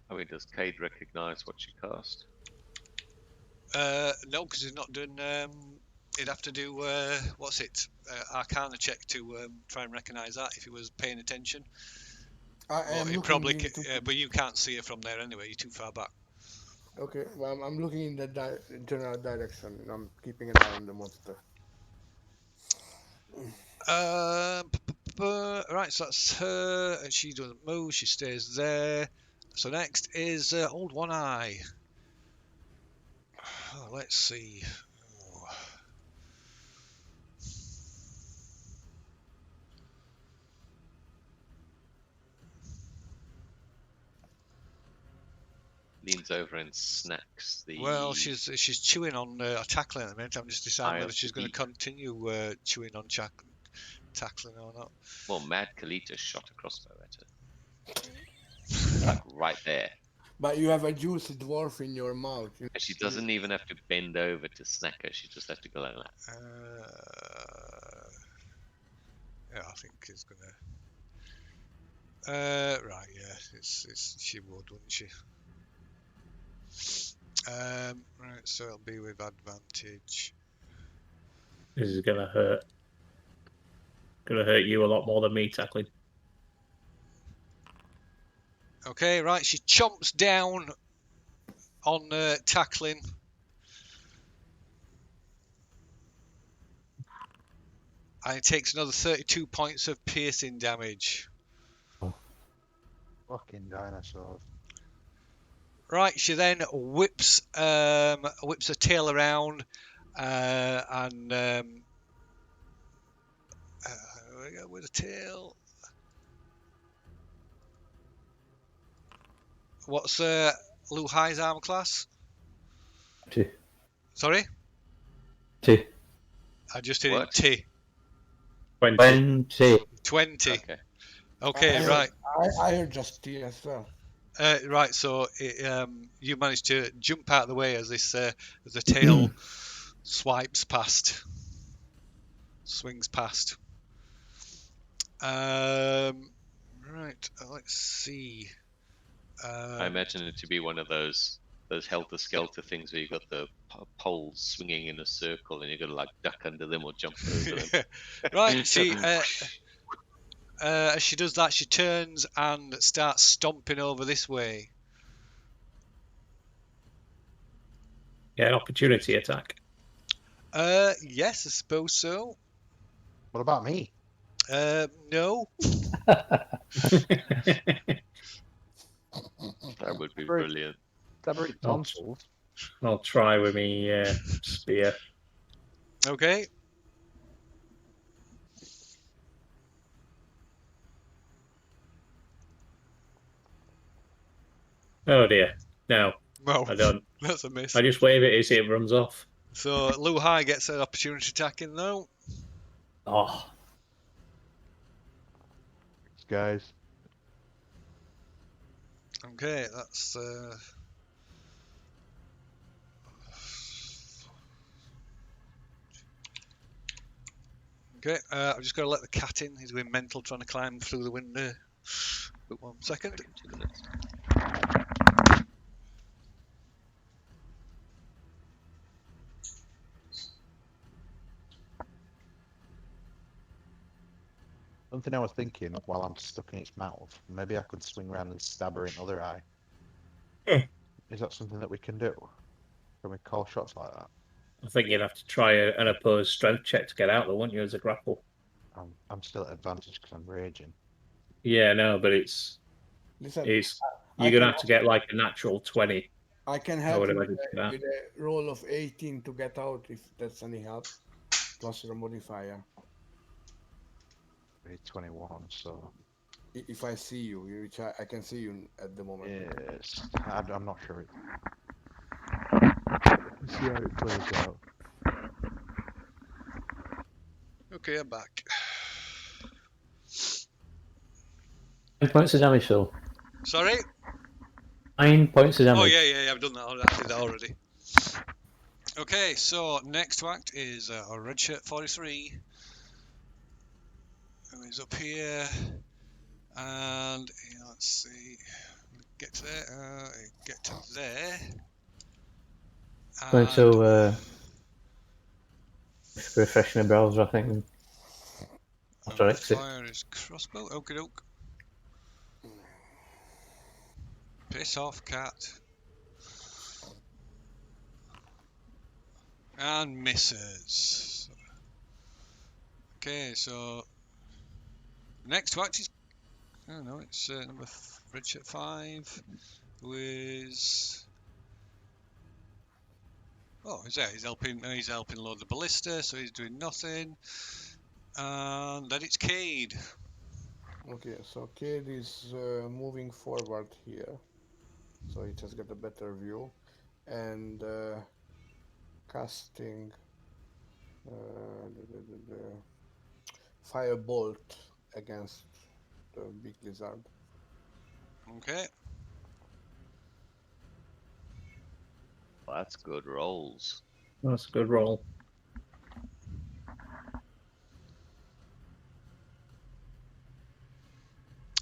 I mean, does Cade recognise what she cast? No, because he's not done. He'd have to do what's it? Arcana check to try and recognise that if he was paying attention. I But am he looking probably, into. but you can't see it from there anyway. You're too far back. Okay, well, I'm looking in the general direction, and I'm keeping an eye on the monster. Right, so that's her, and she doesn't move. She stays there. So next is Old One Eye. Oh, let's see. Oh. Leans over and snacks the. Well, she's chewing on Takklin at the minute. I'm just deciding eye whether of she's the going to beast. continue chewing on Takklin or not. Well, Mad Kalita shot a crossbow at her. Like right there. But you have a juicy dwarf in your mouth. And she doesn't even have to bend over to snack her. She just has to go like that. Yeah, I think it's gonna. Right, yeah, it's she would, wouldn't she? Right, so it'll be with advantage. This is gonna hurt. Gonna hurt you a lot more than me tackling. Okay, right, she chomps down on Takklin. And it takes another 32 points of piercing damage. Fucking dinosaurs. Right, she then whips her tail around and with a tail. What's Lu Hai's armor class? 2. Sorry? 2. I just did What? it T. 20. 20. 20. Okay. Okay, right. I heard just T as well. Right, so you managed to jump out of the way as this as the tail swipes past, swings past. Right, let's see. I imagine it to be one of those helter-skelter things where you got the poles swinging in a circle and you got to like duck under them or jump over them. Right, she as she does that, she turns and starts stomping over this way. Yeah, an opportunity attack. Yes, I suppose so. What about me? No. That would be brilliant. Separate tonsils. I'll try with me spear. Okay. Oh dear. No, Well, I don't. that's a miss. I just wave it as it runs off. So Lu Hai gets an opportunity attack in though. Oh, Thanks, guys. Okay, that's okay. I've just got to let the cat in. He's going mental trying to climb through the window. But 1 second. Back in 2 minutes. Something I was thinking while I'm stuck in its mouth, maybe I could swing around and stab her in the other eye. Is that something that we can do? Can we call shots like that? I think you'd have to try an opposed strength check to get out, though, wouldn't you, as a grapple? I'm still at advantage because I'm raging. Yeah, no, but it's Listen, you're I gonna can have to get like a natural 20. I can I help would you imagine with that. a roll of 18 to get out if that's any help. Plus your modifier. 21, so If I see you, which I can see you at the moment. yes, I'm not sure. Let's see how it plays out. Okay, I'm back. 9 points of damage, Phil. Sorry? 9 points of damage. Oh yeah, I've done that. I did that already. Okay, so next to act is red shirt 43. Who is up here? And let's see. Get to there. Get to there. Going And to refresh my browser, I think. After exit. fire his crossbow. Okie doke. Piss off, cat. And misses. Okay, so next to act is, I don't know, it's number red shirt 5, who is, oh, he's there, he's helping load the ballista, so he's doing nothing. And then it's Cade. Okay, so Cade is moving forward here, so he just got a better view, and casting the firebolt against the big lizard. Okay. Well, that's good rolls. That's a good roll.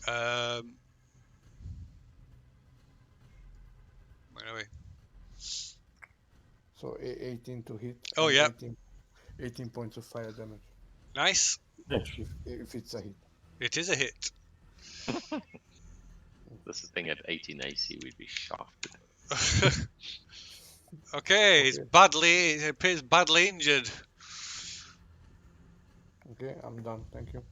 Where are we? So 18 to hit. Oh, and yeah. 18 points of fire damage Nice. if it's a hit. It is a hit. This is thing at 18 AC, we'd be shafted. Okay, he appears badly injured. Okay, I'm done. Thank you.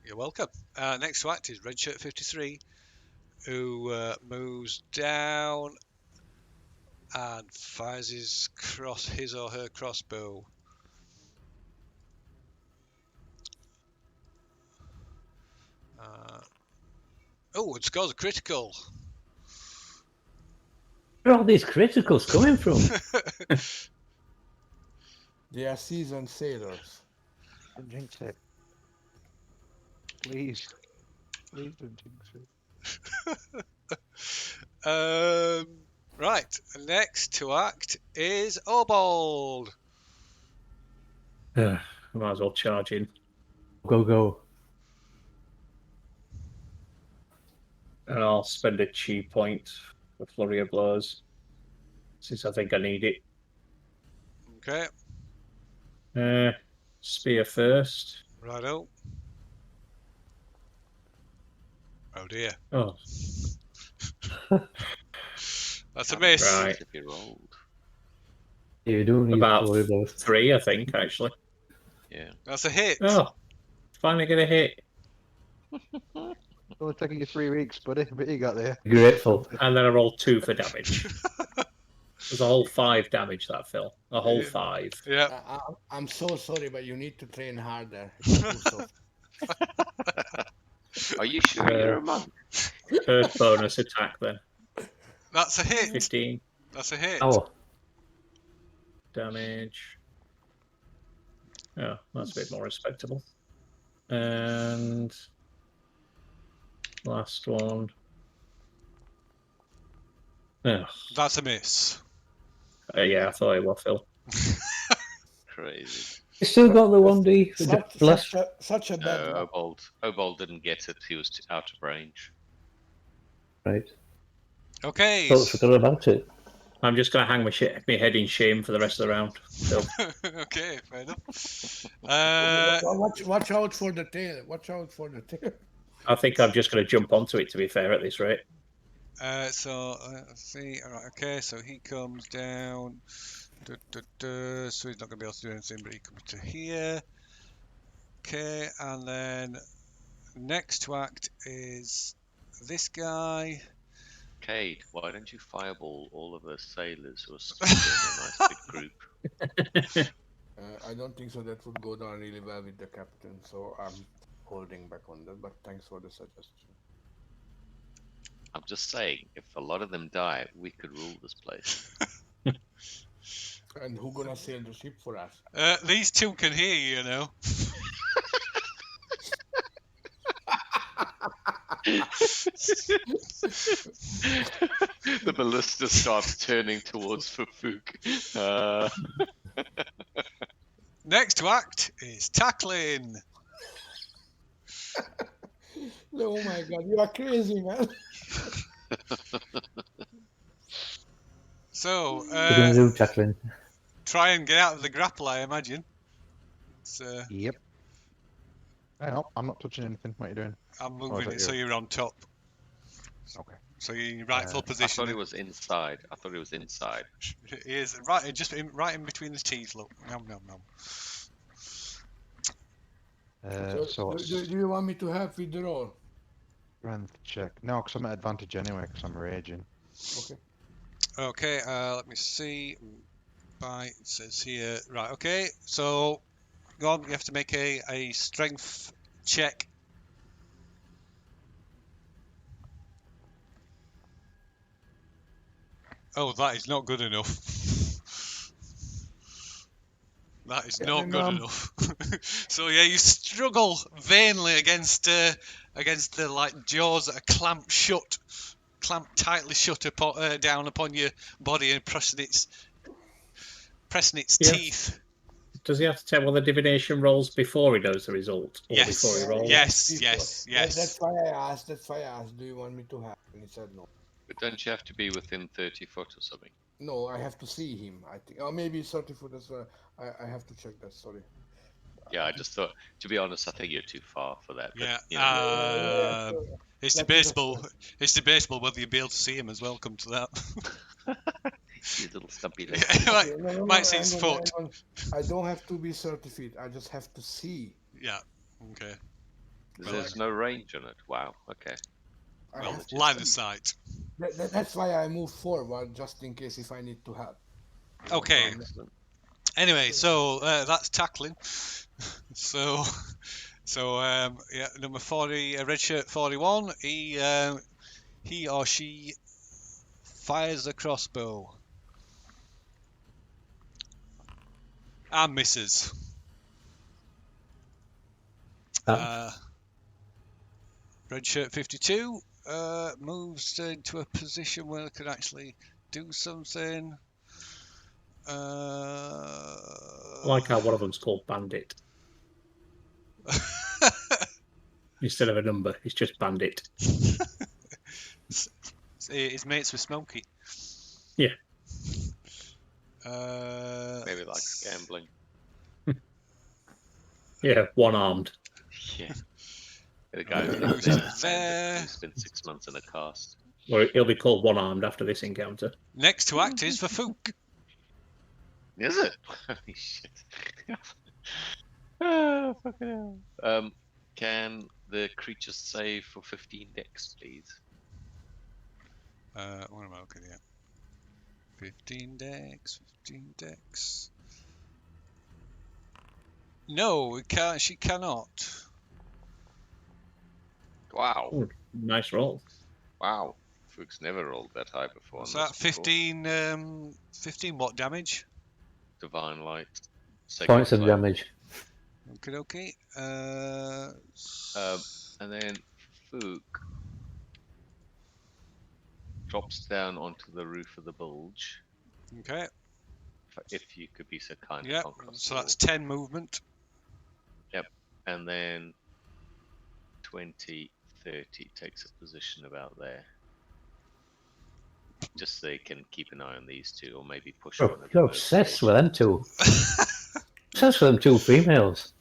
You're welcome. Next to act is red shirt 53, who moves down and fires his or her crossbow. Oh, it scores a critical. Where are all these criticals coming from? They are seasoned sailors. Don't jinx it. Please. Please don't jinx it. Right, next to act is Obald. Might as well charge in. Go. And I'll spend a chi point for flurry of blows, since I think I need it. Okay, Spear first. righto. Oh dear, Oh, that's a miss. Right. To be rolled. You don't need About to worry about it. 3, I think, actually. Yeah. That's a hit. Oh, finally get a hit. It's only taking you 3 weeks, buddy, but you got there. Grateful. And then I rolled 2 for damage. There's a whole 5 damage, that Phil. A whole 5. Yeah. I'm so sorry, but you need to train harder. You're too soft. Are you sure you're a monk? First bonus attack then. That's a hit. 15 That's a hit. Oh, damage. Oh, that's a bit more respectable. And last one. Oh, That's a miss. yeah, I thought it was Phil. Crazy. you still got the 1D for the bless. Such a bad No, luck. Obald didn't get it. He was out of range. Right. Okay. Totally forgot about it. I'm just going to hang my head in shame for the rest of the round. Phil. Okay, fair enough. Watch out for the tail. Watch out for the tail. I think I'm just going to jump onto it, to be fair, at this rate. So let's see. All right, okay, so he comes down. So he's not going to be able to do anything, but he comes to here. Okay, and then next to act is this guy. Cade, why don't you fireball all of the sailors who are stood in a nice big group? I don't think so. That would go down really well with the captain. So I'm holding back on that. But thanks for the suggestion. I'm just saying, if a lot of them die, we could rule this place. And who gonna sail the ship for us? These two can hear you, you know. The ballista starts turning towards Fafuk. Next to act is Takklin. Oh my god, you are crazy, man. So, What are you going to do, Takklin? try and get out of the grapple, I imagine. So, Yep. Hang on, I'm not touching anything. What are you doing? I'm is moving that it so you? you're on top. Okay. So you're in your rightful I position. thought it was inside. I thought it was inside. It is right, right in between the teeth. Look, nom nom nom. So, do you want me to have withdraw? Strength check. No, because I'm at advantage anyway, because I'm raging. Okay. Okay, let me see. It says here. Right. Okay. So, go on. You have to make a strength check. Oh, that is not good enough. That is not good enough. So yeah, you struggle vainly against the like jaws that are clamped tightly shut down upon your body and pressing its Yeah. teeth. Does he have to tell what the divination rolls before he knows the result? Or Yes. before he rolls? Yes. That's why I asked. Do you want me to have? And he said no. But don't you have to be within 30 foot or something? No, I have to see him. I think, or maybe 30 foot as well. I have to check that. Sorry. Yeah, I just thought. To be honest, I think you're too far for that. But, Yeah. you know, It's debatable. It's debatable whether you'll be able to see him as well. Come to that. you little stumpy leg. Might see his foot. I don't have to be 30 feet. I just have to see. Yeah. Okay. There's no range on it. Wow. Okay. Well, line of sight. That's why I moved forward, just in case if I need to help. Okay. Excellent. Anyway, so that's Takklin. So yeah, number 40, red shirt 41. He or she fires the crossbow and misses. Red shirt 52 moves into a position where it could actually do something. I like how one of them's called Bandit. Instead of a number, it's just Bandit. His mates with Smokey. Yeah. Maybe like gambling. Yeah, one-armed. Yeah. The guy who's been 6 months in a cast. Or he'll be called one-armed after this encounter. Next to act is for Fook. Is it? Holy shit. Oh, fucking hell. Can the creature save for 15 dex, please? What am I looking at? 15 dex. No, it can't. She cannot. Wow. Ooh, nice roll. Wow. Fook's never rolled that high before. What's that? 15. 15 what damage? Divine light. Points of damage. Okay. And then Fook drops down onto the roof of the bulge. Okay. If you could be so kind. Yep. So that's 10 movement. Yep. And then 20, 30 takes a position about there. Just so they can keep an eye on these two, or maybe push one of them. You're obsessed with them two. Obsessed with them two females.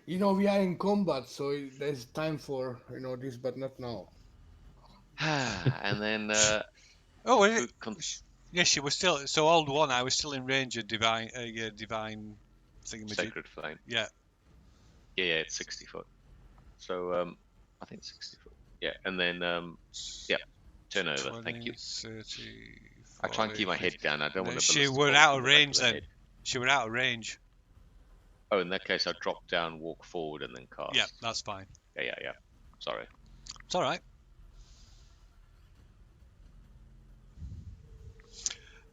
You know, we are in combat, so there's time for, this, but not now. And then Oh, wait. Yes, she was still. So old one, I was still in range of divine thingamajig. Sacred Flame. Yeah. Yeah, it's 60 foot. So I think 60 foot. Yeah, and then yeah, turn over. 20, Thank you. 30, 40, I try and keep my head down. I don't want to. She were out of range then. She were out of range. Oh, in that case, I drop down, walk forward, and then cast. Yeah, that's fine. Yeah. Sorry. It's all right.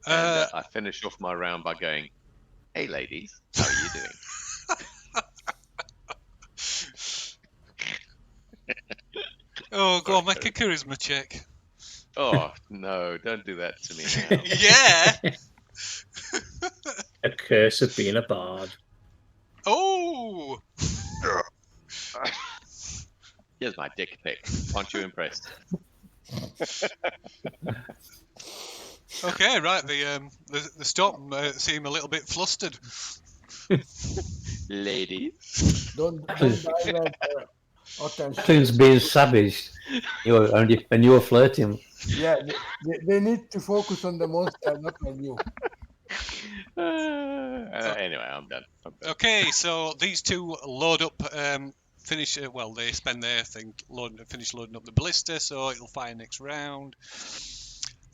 And I finish off my round by going, "Hey, ladies, how are you doing?" Oh, go on, make a charisma check. Oh no! Don't do that to me now. Yeah. A curse of being a bard. Oh. Here's my dick pic. Aren't you impressed? Okay, right. The storm seem a little bit flustered. Ladies. Don't Tacklin's, divert attention. Tacklin's being savage. And you were flirting. Yeah, they need to focus on the monster, not on you. Anyway, I'm done. Okay, so these two load up. Finish. Well, they spend their thing finish loading up the ballista, so it'll fire next round.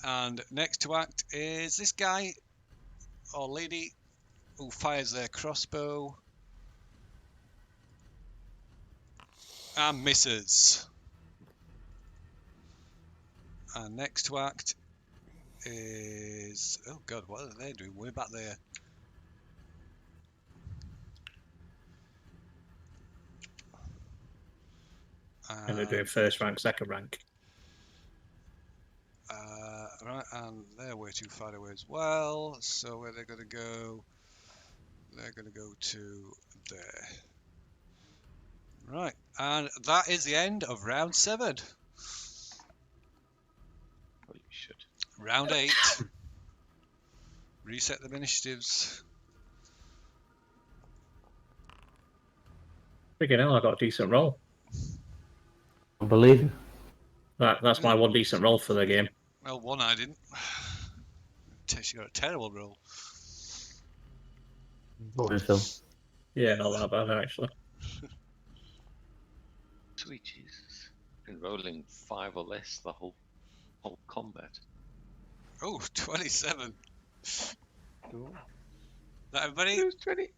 And next to act is this guy or lady who fires their crossbow and misses. And next to act is, oh god, what are they doing? Way back there. And they're doing first rank, second rank. Right, and they're way too far away as well. So where they're going to go? They're going to go to there. Right, and that is the end of round 7. Holy shit. Round 8. Reset the initiatives. Freaking hell, I got a decent roll. I believe you. That's my one decent roll for the game. Well, one I didn't. She got a terrible roll. Phil. Yeah, not that bad actually. Sweet Jesus. Been rolling 5 or less the whole combat. Oh, 27. That everybody? 20.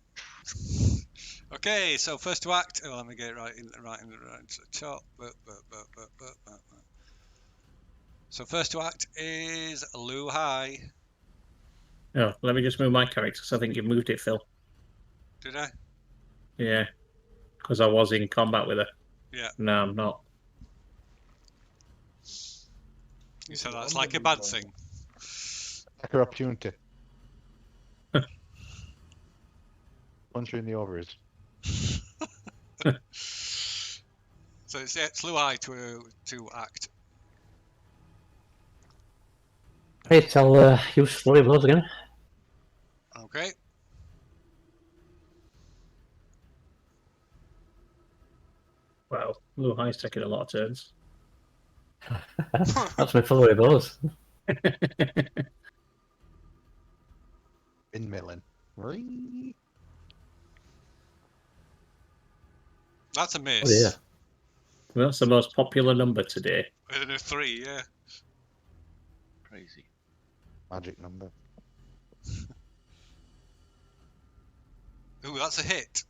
Okay, so first to act. Oh, let me get it right to the top. So first to act is Lu Hai. Oh, let me just move my character because I think you moved it, Phil. Did I? Yeah, because I was in combat with her. Yeah. No, I'm not. You said that's like a bad thing. Take her opportunity. Punch her in the ovaries. So it's Lu Hai to act. Hey, I'll use flurry blows again. Okay. Wow, Lu Hai's taking a lot of turns. That's my flurry blows. Windmilling. Whee! That's a miss. Oh yeah. That's the most popular number today. And a 3, yeah. Crazy. Magic number. Ooh, that's a hit.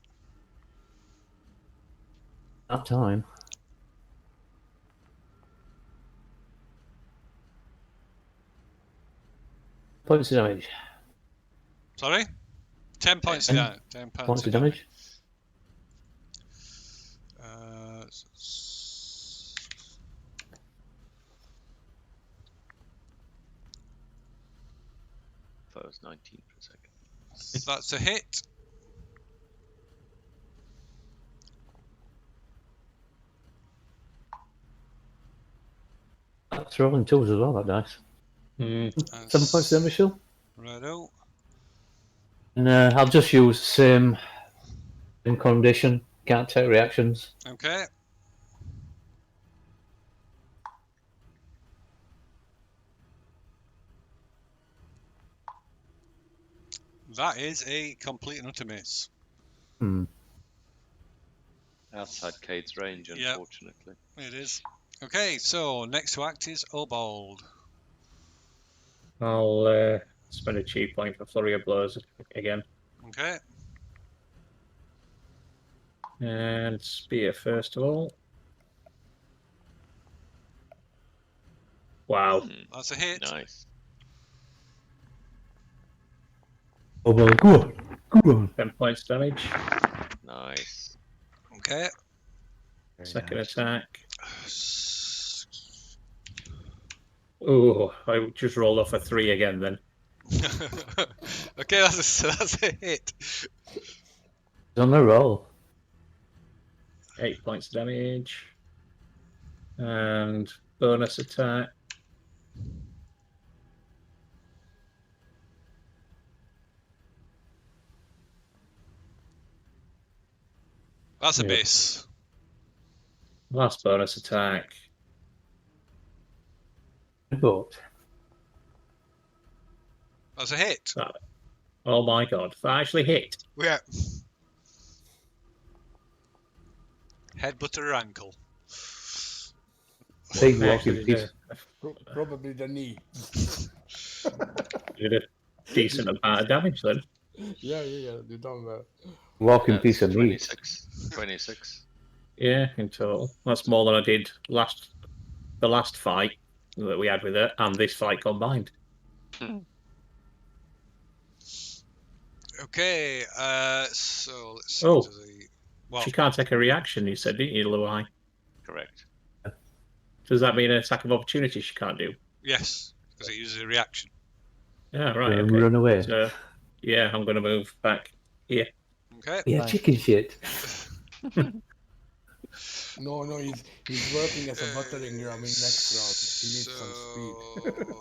That time. Points of damage. Sorry? 10 points of damage. 10 Points of damage. Thought it was 19 for a second. That's a hit. That's rolling 2s as well, that dice. Mm. 7 points of damage, Phil. Righto. And I'll just use same in condition. Can't take reactions. Okay. That is a complete and utter miss. Hmm. Outside Cade's range, Yep. unfortunately. It is. Okay, so next to act is Obald. I'll spend a cheap point for flurry of blows again. Okay. And spear first of all. Wow. That's a hit. Nice. Oh well, go on. Go on. 10 points damage. Nice. Okay. Very Second nice. attack. Oh, I just rolled off a 3 again then. Okay, that's a hit. He's on the roll. 8 points damage. And bonus attack. That's a Yeah. miss. Last bonus attack. But That's a hit. Oh my god, that actually hit. Yeah. Headbutt her ankle. big I walking actually piece. Probably the knee. Did a decent amount of damage then. Yeah, you done well. Walking That's piece of meat. 26. Yeah, in total. That's more than I did the last fight that we had with her and this fight combined. Okay, so let's see. Oh. To the, well, She can't take a reaction, you said, didn't you, Luai? Correct. Does that mean an attack of opportunity she can't do? yes, because it uses a reaction. Yeah, right. Okay. Run away. So, yeah, I'm going to move back here. Okay. Yeah, Nice. chicken shit. No, he's working as a buttering ram in next round. He needs some speed.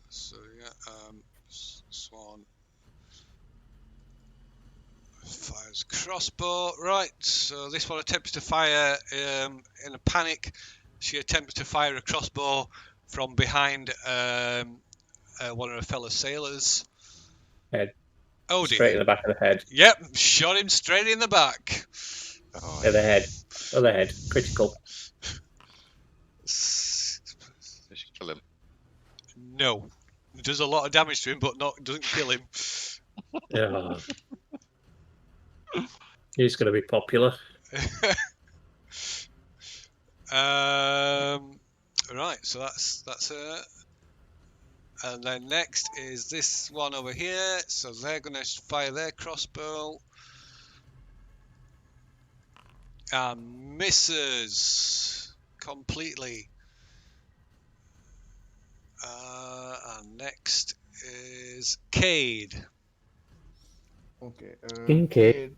So yeah, Swan fires crossbow. Right, so this one attempts to fire in a panic. She attempts to fire a crossbow from behind one of her fellow sailors. Head. Oh Straight in dear. the back of the head. Yep, shot him straight in the back. Oh, Other head. Other head. Critical. Does she kill him? No. It does a lot of damage to him, but doesn't kill him. Yeah. He's going to be popular. Right, so that's her. And then next is this one over here. So they're going to fire their crossbow. And misses completely. And next is Cade. Okay. Kincaid.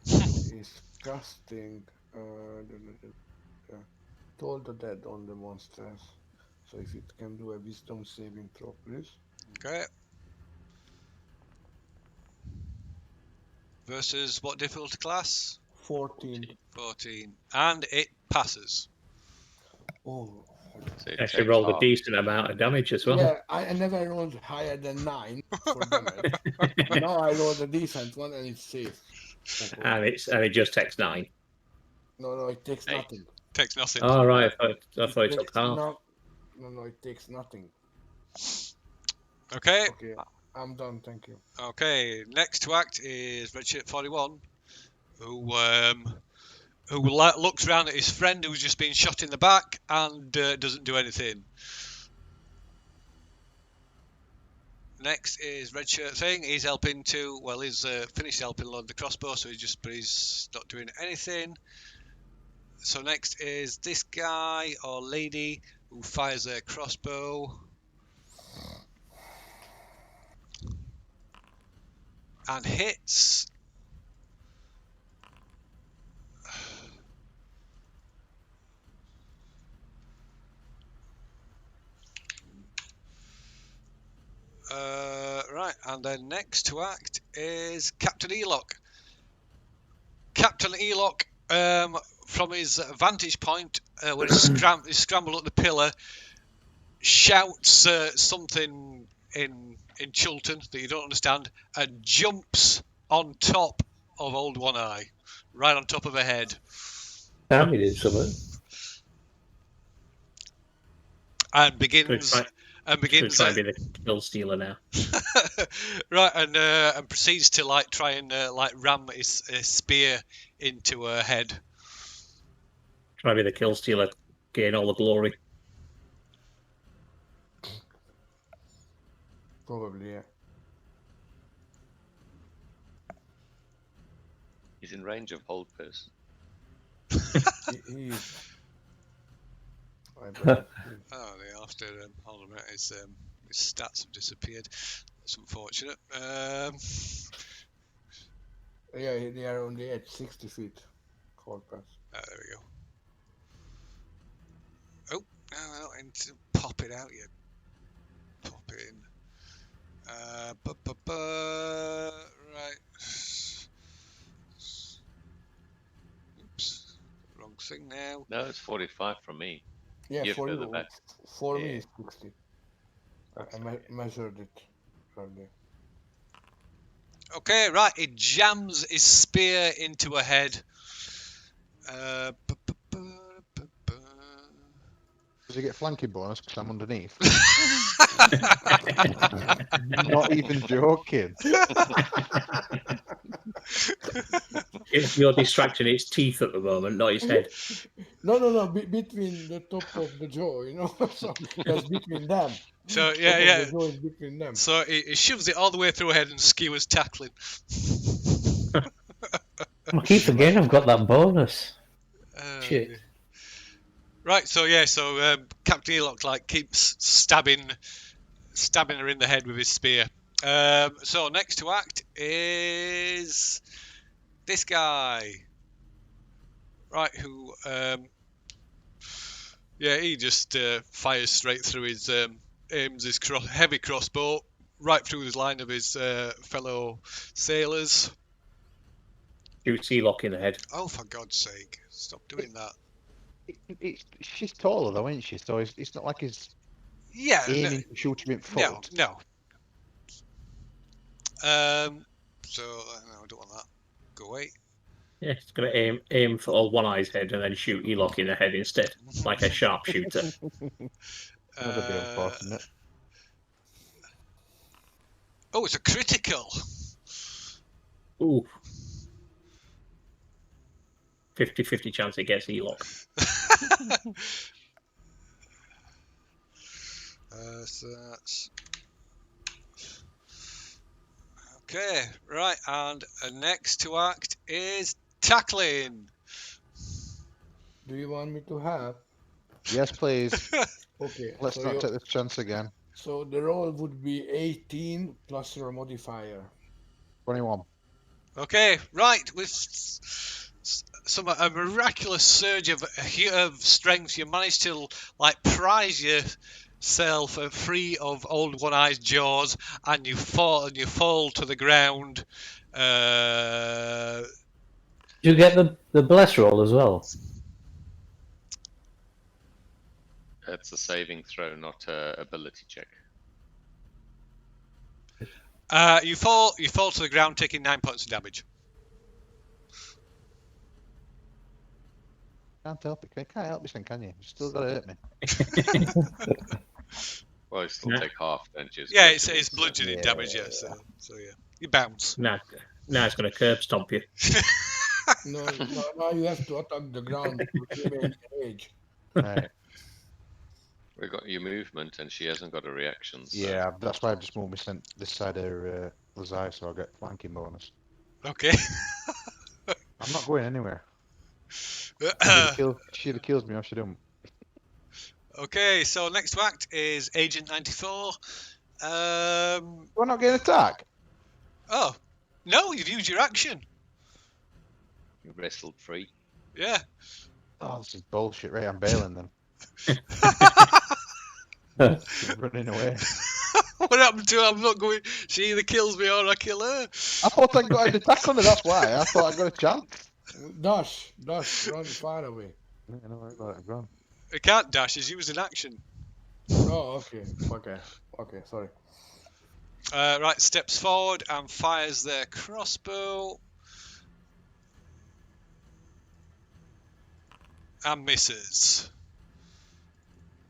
Cade is casting Toll the Dead on the monsters. So if it can do a wisdom saving throw, please. Okay. Versus what difficulty class? 14. 14. And it passes. Oh. So it Actually takes rolled a half. decent amount of damage as well. Yeah, I never rolled higher than 9 for damage. Now I rolled a decent one and it's safe. And it just takes 9. No, it takes 8. nothing. Takes nothing. Oh right, I thought it took takes half. No, it takes nothing. Okay. Okay, I'm done, thank you. Okay. Next to act is Redshirt 41, who looks around at his friend who's just been shot in the back and doesn't do anything. Next is Redshirt Thing. He's helping to, well, he's finished helping load the crossbow, so he's not doing anything. So next is this guy or lady who fires their crossbow. And hits. Right, and then next to act is Captain Elock. Captain Elock, from his vantage point, when he's scrambled up the pillar, shouts something in Chilton that you don't understand, and jumps on top of Old One Eye, right on top of her head. Time he did something. And begins Try and be the kill stealer now. right, and proceeds to try and ram his spear into her head. Try and be the kill stealer, gain all the glory. Probably, yeah. He's in range of hold person. He is. Oh, they after hold on a minute. His stats have disappeared. That's unfortunate. Yeah, they are on the edge, 60 feet. Cold pass. There we go. Oh, no, I need to pop it out. You pop it in. Right. Checking now. No, it's 45 from me. Yeah, You're for further you. back. For me, Yeah. it's 60. That's I okay. measured it from there. Okay, right. It jams his spear into her head. Does he get flanking bonus because I'm underneath? Not even joking. If you're distracting its teeth at the moment, not his head. No. Between the top of the jaw, you know. So that's between them. So Top yeah, of yeah. the jaw is between them. So he shoves it all the way through her head and skewers Takklin. I keep forgetting I've got that bonus. Shit. Right, so yeah, Captain Elock keeps stabbing her in the head with his spear. So next to act is this guy, right? Who, he just fires straight through his, aims his heavy crossbow right through his line of his fellow sailors. Shoots Elock in the head. Oh, for God's sake! Stop doing that. She's taller though, isn't she? So it's not like he's Yeah, aiming to shoot him in foot. no. So no, I don't want that. Go away. Yeah, he's going to aim for all One Eye's head and then shoot Elock in the head instead, like a sharpshooter. That'd be unfortunate. Oh, it's a critical. Ooh. 50-50 chance it gets Elock. So that's okay, right, and next to act is Takklin. Do you want me to have? Yes, please. Okay. Let's so not take this chance again. So the roll would be 18 plus your modifier. 21. Okay, right, with a miraculous surge of strength, you manage to prise yourself free of old One Eye's jaws, and you fall to the ground. Did you get the bless roll as well? It's a saving throw, not a ability check. You fall to the ground, taking 9 points of damage. Can't help it. Can't help this thing, can you? You still got to hit me. Well, you still take half, don't you? Yeah, it's bludgeoning damage. Yeah, so yeah, you bounce. Now it's going to curb stomp you. No, now you have to attack the ground to remain engaged. Right. We got your movement, and she hasn't got a reaction. So. Yeah, that's why I've just moved me this side of Lazai, so I'll get flanking bonus. Okay. I'm not going anywhere. She either kills me or she don't. Okay, so next to act is Agent 94. We're not getting attacked. Oh, no, you've used your action. You wrestled free. Yeah. Oh, this is bullshit. Right, I'm bailing then. Running away. What happened to her? I'm not going. She either kills me or I kill her. I thought I got an attack on her, that's why. I thought I got a chance. Dash, run far away. Yeah, no worry about it, go on. It can't dash, it's used in action. Oh, okay, sorry. Right, steps forward and fires their crossbow. And misses.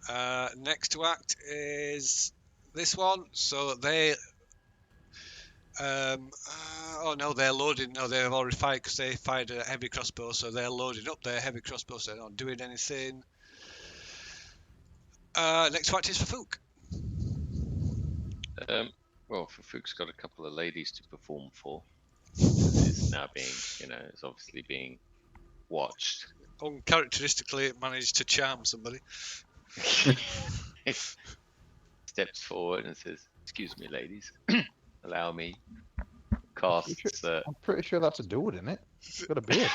Next to act is this one. So they... oh no, they're loading. No, they've already fired because they fired a heavy crossbow, so they're loading up their heavy crossbow, so they're not doing anything. Next to act is for Fook. Well, Fook's got a couple of ladies to perform for. It's now being, it's obviously being watched. Uncharacteristically, it managed to charm somebody. Steps forward and says, "Excuse me, ladies. Allow me." Casts. I'm pretty sure that's a dude, isn't it? It's got a beard.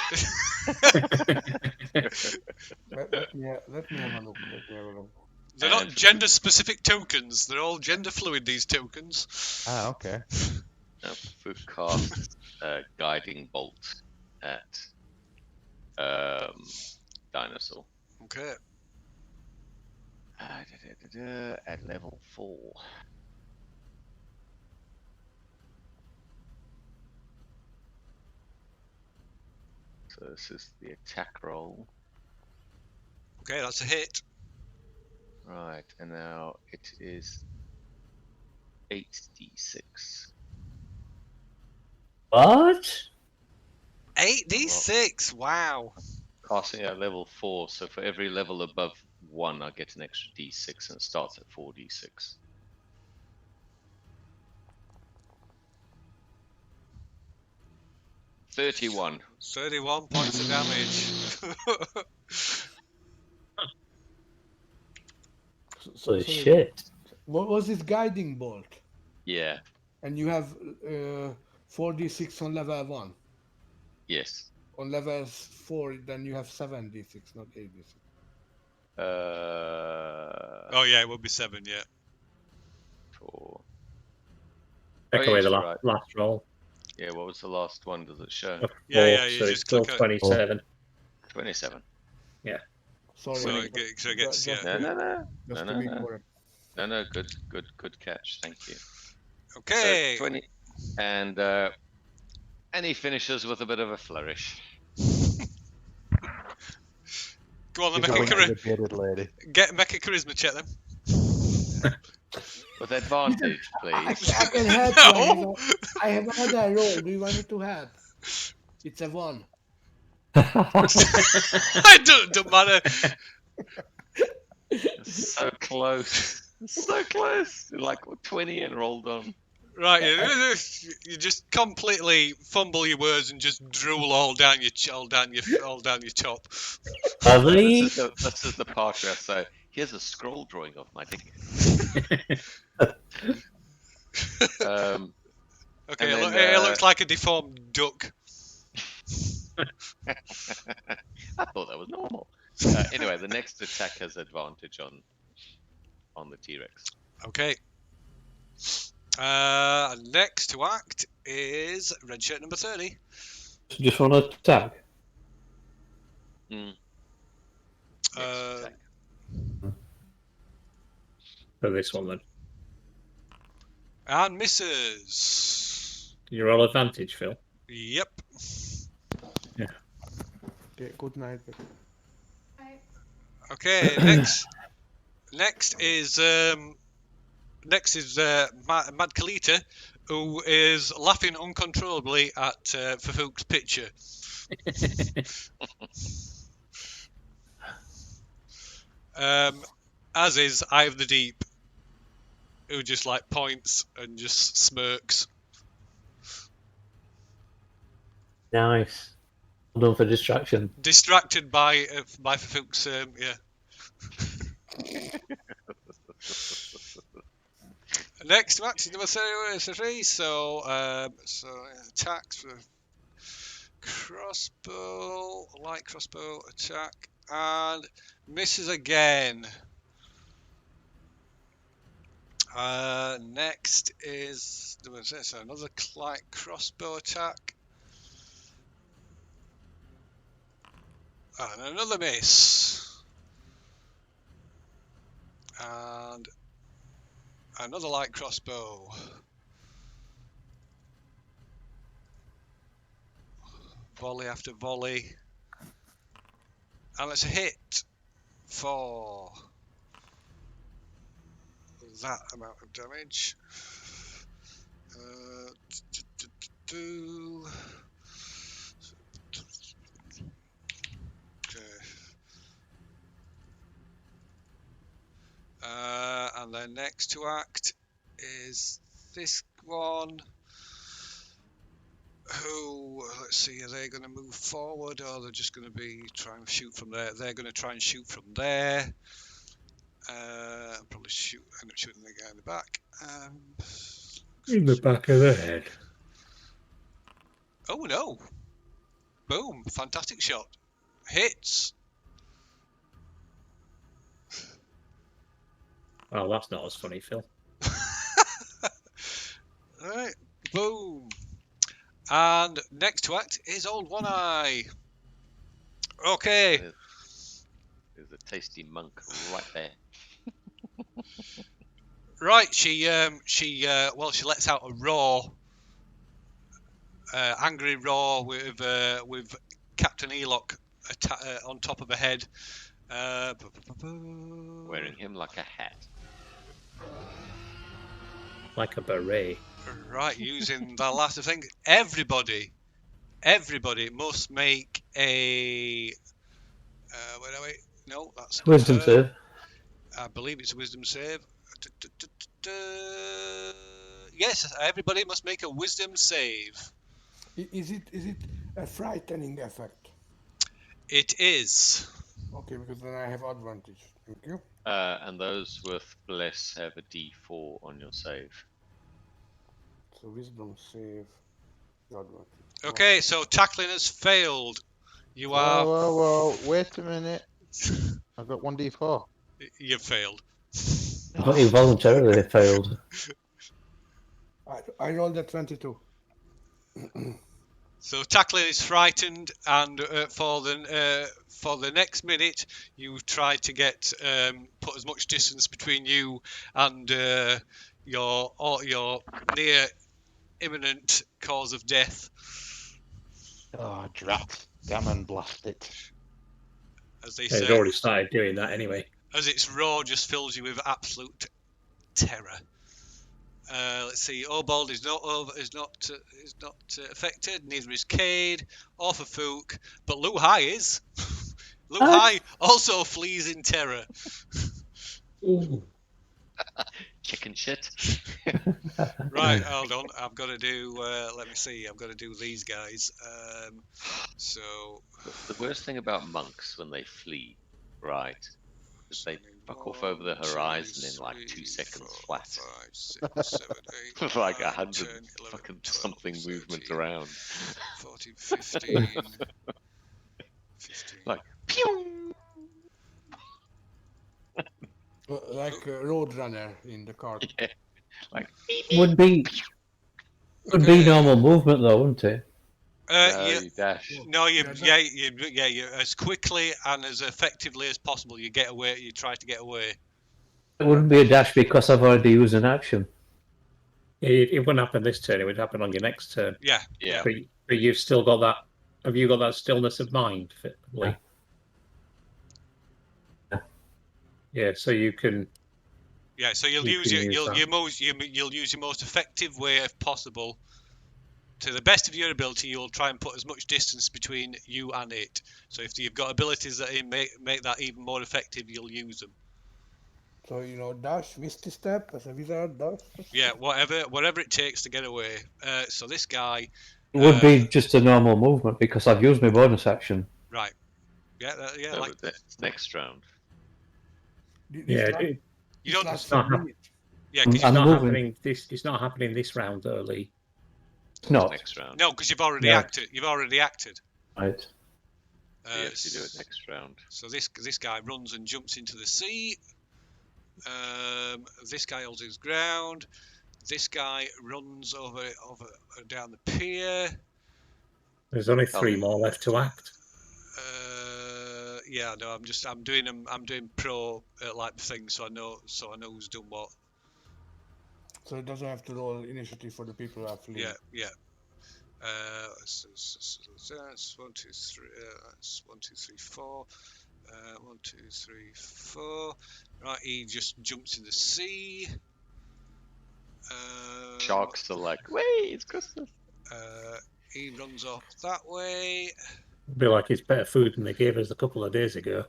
Let me have a look. They're not gender-specific tokens. They're all gender-fluid, these tokens. Ah, okay. Fook casts a guiding bolt at dinosaur. Okay. At level 4. So this is the attack roll. Okay, that's a hit. Right, and now it is 8d6. What? 8d6. Wow. Passing at level 4, so for every level above 1, I get an extra d6, and it starts at 4d6. $31. 31 points of damage. Holy sorry, shit. what was this guiding bolt? Yeah, And you have 4d6 on level 1. yes. On level 4, then you have 7d6, not 8d6. Oh yeah, it would be 7, yeah. 4. Take Oh, away yes, the right. last roll. Yeah, what was the last one? Does it show? Yeah, you So just it's still click on- 27. 27. Sorry, So it gets, yeah. just No, to be no. correct. No, good catch. Thank you. Okay. So 20, and he finishes with a bit of a flourish. Go on, then, Give a make wink a, to the bearded lady. make a charisma check then. With advantage, I please. can help No. you. I have another roll. Do you want me to help? It's a 1. It don't matter. So close. So close. Like 20 and rolled on. Right, you just completely fumble your words and just drool all down your top. Lovely. This is the part where I say, here's a scroll drawing of my dick. Okay, And then, it looks like a deformed duck. I thought that was normal. Anyway, the next attack has advantage on the T-Rex. Okay. Next to act is red shirt number 30. Just want to attack. Next Uh, attack. For this one then. And misses. You roll advantage, Phil. Yep. Okay, good night. Okay, next is Mad Kalita, who is laughing uncontrollably at Fafuk's picture. As is Eye of the Deep, who just like points and just smirks. Nice. Well done for distraction. Distracted by Fafuk's yeah. Next match is number 33, so attacks with crossbow, light crossbow attack, and misses again. Next is another light crossbow attack, and another miss, and another light crossbow. Volley after volley. And it's a hit for that amount of damage. Okay. And then next to act is this one. Who, let's see, are they going to move forward or they're just going to be trying to shoot from there? They're going to try and shoot from there. Probably end up shooting the guy in the back. In the back of the head. Oh no! Boom! Fantastic shot. Hits. Well, that's not as funny, Phil. Alright, boom. And next to act is Old One Eye. Okay. tasty monk right there. Right, she lets out a roar, angry roar with Captain Elock on top of her head, Wearing him like a hat. Like a beret. Right, using the latter thing. Everybody must make a. Wait, wait. No, that's not Wisdom her. save. I believe it's a wisdom save. Yes, everybody must make a wisdom save. Is it a frightening effect? It is. Okay, because then I have advantage. Thank you. And those with bless have a D4 on your save. So wisdom save. Advantage. Okay, so Takklin has failed. You Whoa, are. whoa, whoa! Wait a minute. I've got 1d4. You've failed. I thought you voluntarily failed. I rolled a 22. So Takklin is frightened, and for the next minute, you try to get put as much distance between you and your near imminent cause of death. Oh, drat. Gammon blast it. As they He's say, already started doing that anyway. as its roar just fills you with absolute terror. Let's see. Obald is not affected. Neither is Cade or Fafook, but Luhai is. Luhai also flees in terror. Chicken shit. Right, hold on. I've got to do. Let me see. I've got to do these guys. So The worst thing about monks when they flee, right, is they fuck off over the horizon in like 2 seconds flat. 5, 6, 7, 8, Like 9, 100 10, 11, fucking 12, something 13, movement around. 14, 15. 15. Like, pew! Like a roadrunner in the car. Yeah. Like, Would be normal movement though, wouldn't it? no, Yeah, you dash. no, you Yeah, you as quickly and as effectively as possible. You get away. You try to get away. It wouldn't be a dash because I've already used an action. It wouldn't happen this turn. It would happen on your next turn. Yeah, Yeah. But you've still got that. Have you got that stillness of mind, Lee? Yeah. So you can. yeah. So you'll You use can your use you'll that. you'll use your most effective way if possible. To the best of your ability, you'll try and put as much distance between you and it. So if you've got abilities that make that even more effective, you'll use them. So, dash, misty step as a wizard does. Yeah, whatever it takes to get away. So this guy. It would be just a normal movement because I've used my bonus action. Right. Yeah, No, like but that's next round. Yeah. you don't. It's not not Yeah, I'm because It's not moving. happening. It's not happening this round, Lee. It's not. Next round. no, because you've already No. acted. You've already acted. Right. So you have to do it next round. So this guy runs and jumps into the sea. This guy holds his ground. This guy runs over down the pier. There's only 3 more left to act. Yeah, no, I'm doing pro like things, so I know who's done what. So it doesn't have to roll initiative for the people who are fleeing. Yeah. That's 1, 2, 3. That's 1, 2, 3, 4. 1, 2, 3, 4. Right, he just jumps in the sea. Sharks are like, wait, it's Christmas. He runs off that way. It'd be like it's better food than they gave us a couple of days ago.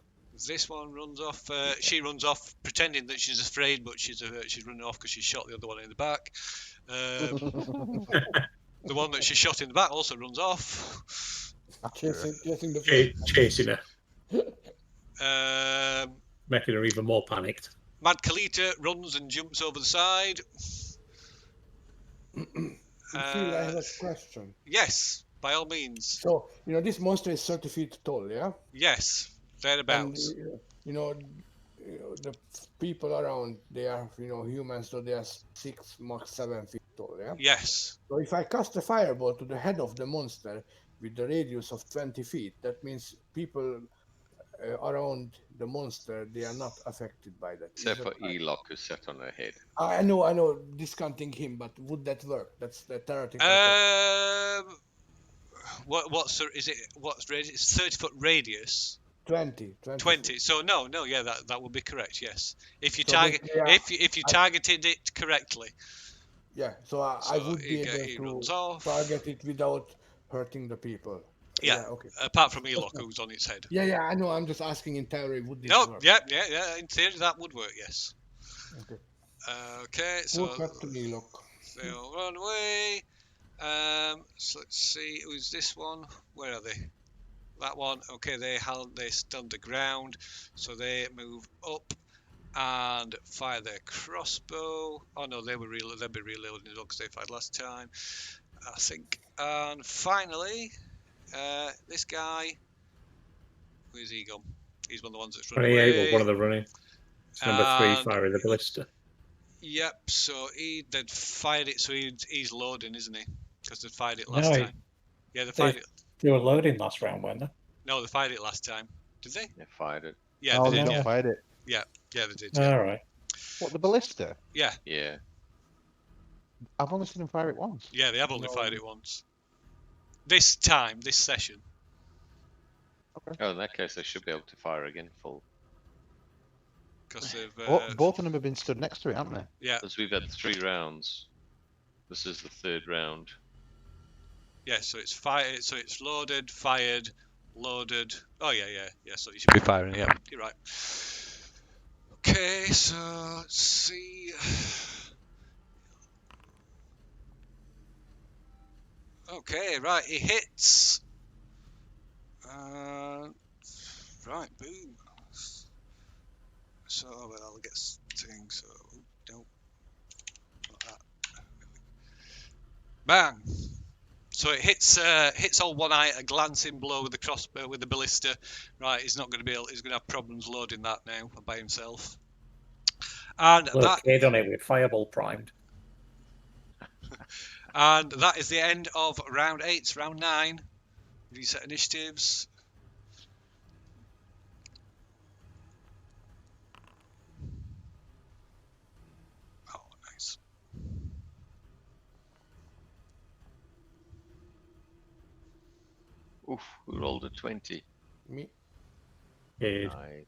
This one runs off. She runs off, pretending that she's afraid, but she's running off because she shot the other one in the back. The one that she shot in the back also runs off. Chasing the Chasing her, Um, making her even more panicked. Mad Kalita runs and jumps over the side. Phil, I have a question. Yes, by all means. So, this monster is 30 feet tall, yeah? Yes, thereabouts. And, the people around, they are, humans, so they are 6, max 7 feet tall, yeah? Yes. So if I cast a fireball to the head of the monster with the radius of 20 feet, that means people around the monster, they are not affected by that. Is Except that for right? Elock, who's sat on her head. I know, discounting him, but would that work? That's the theoretical question. What's is it? What's radius? It's 30-foot radius. 20 20. So no, yeah, that would be correct. Yes, if you So target, basically, if you I- targeted it correctly, yeah, so I so would be able he runs to off. target it without hurting the people. Yeah, Okay. apart from Elock, who's on its head. Yeah, I know. I'm just asking in theory, would this No, work? yeah. In theory, that would work. Yes. Okay. Okay, Poor so Captain Elock. they'll run away. So let's see, who's this one? Where are they? That one. Okay, they stand the ground, so they move up and fire their crossbow. Oh no, they'll be reloading it because they fired last time, I think. And finally, this guy, where's he gone? He's one of the ones that's running away. One of the running. It's number 3 And- firing the ballista. Yep. So they'd fired it. So he's loading, isn't he? Because they fired it last No, time. Yeah, they fired it. They were loading last round, weren't they? No, they fired it last time. Did they? They fired it. Yeah, Oh, they they've did. not Yeah, fired it. yeah, they did. Yeah. All right. What, the ballista? Yeah. I've only seen them fire it once. Yeah, they have only No. fired it once. This time, this session. Oh, in that case, they should be able to fire again full. Because they've. Both of them have been stood next to it, haven't they? Yeah, Because we've had 3 rounds. This is the 3rd round. yeah. So it's fired. So it's loaded, fired, loaded. Oh yeah. So you should be firing. Yeah, you're right. Okay, so let's see. Okay, right. He hits. Right, boom. So I'll get things. So don't. Not that. Bang! So it hits old One Eye, a glancing blow with the crossbow with the ballista. Right, he's not going to be able. He's going to have problems loading that now by himself. And Look, Cade on it with fireball primed. that is the end of round 8. It's round 9. Reset initiatives. Oh, nice. Oof, who rolled a 20? Me. Cade. Nice.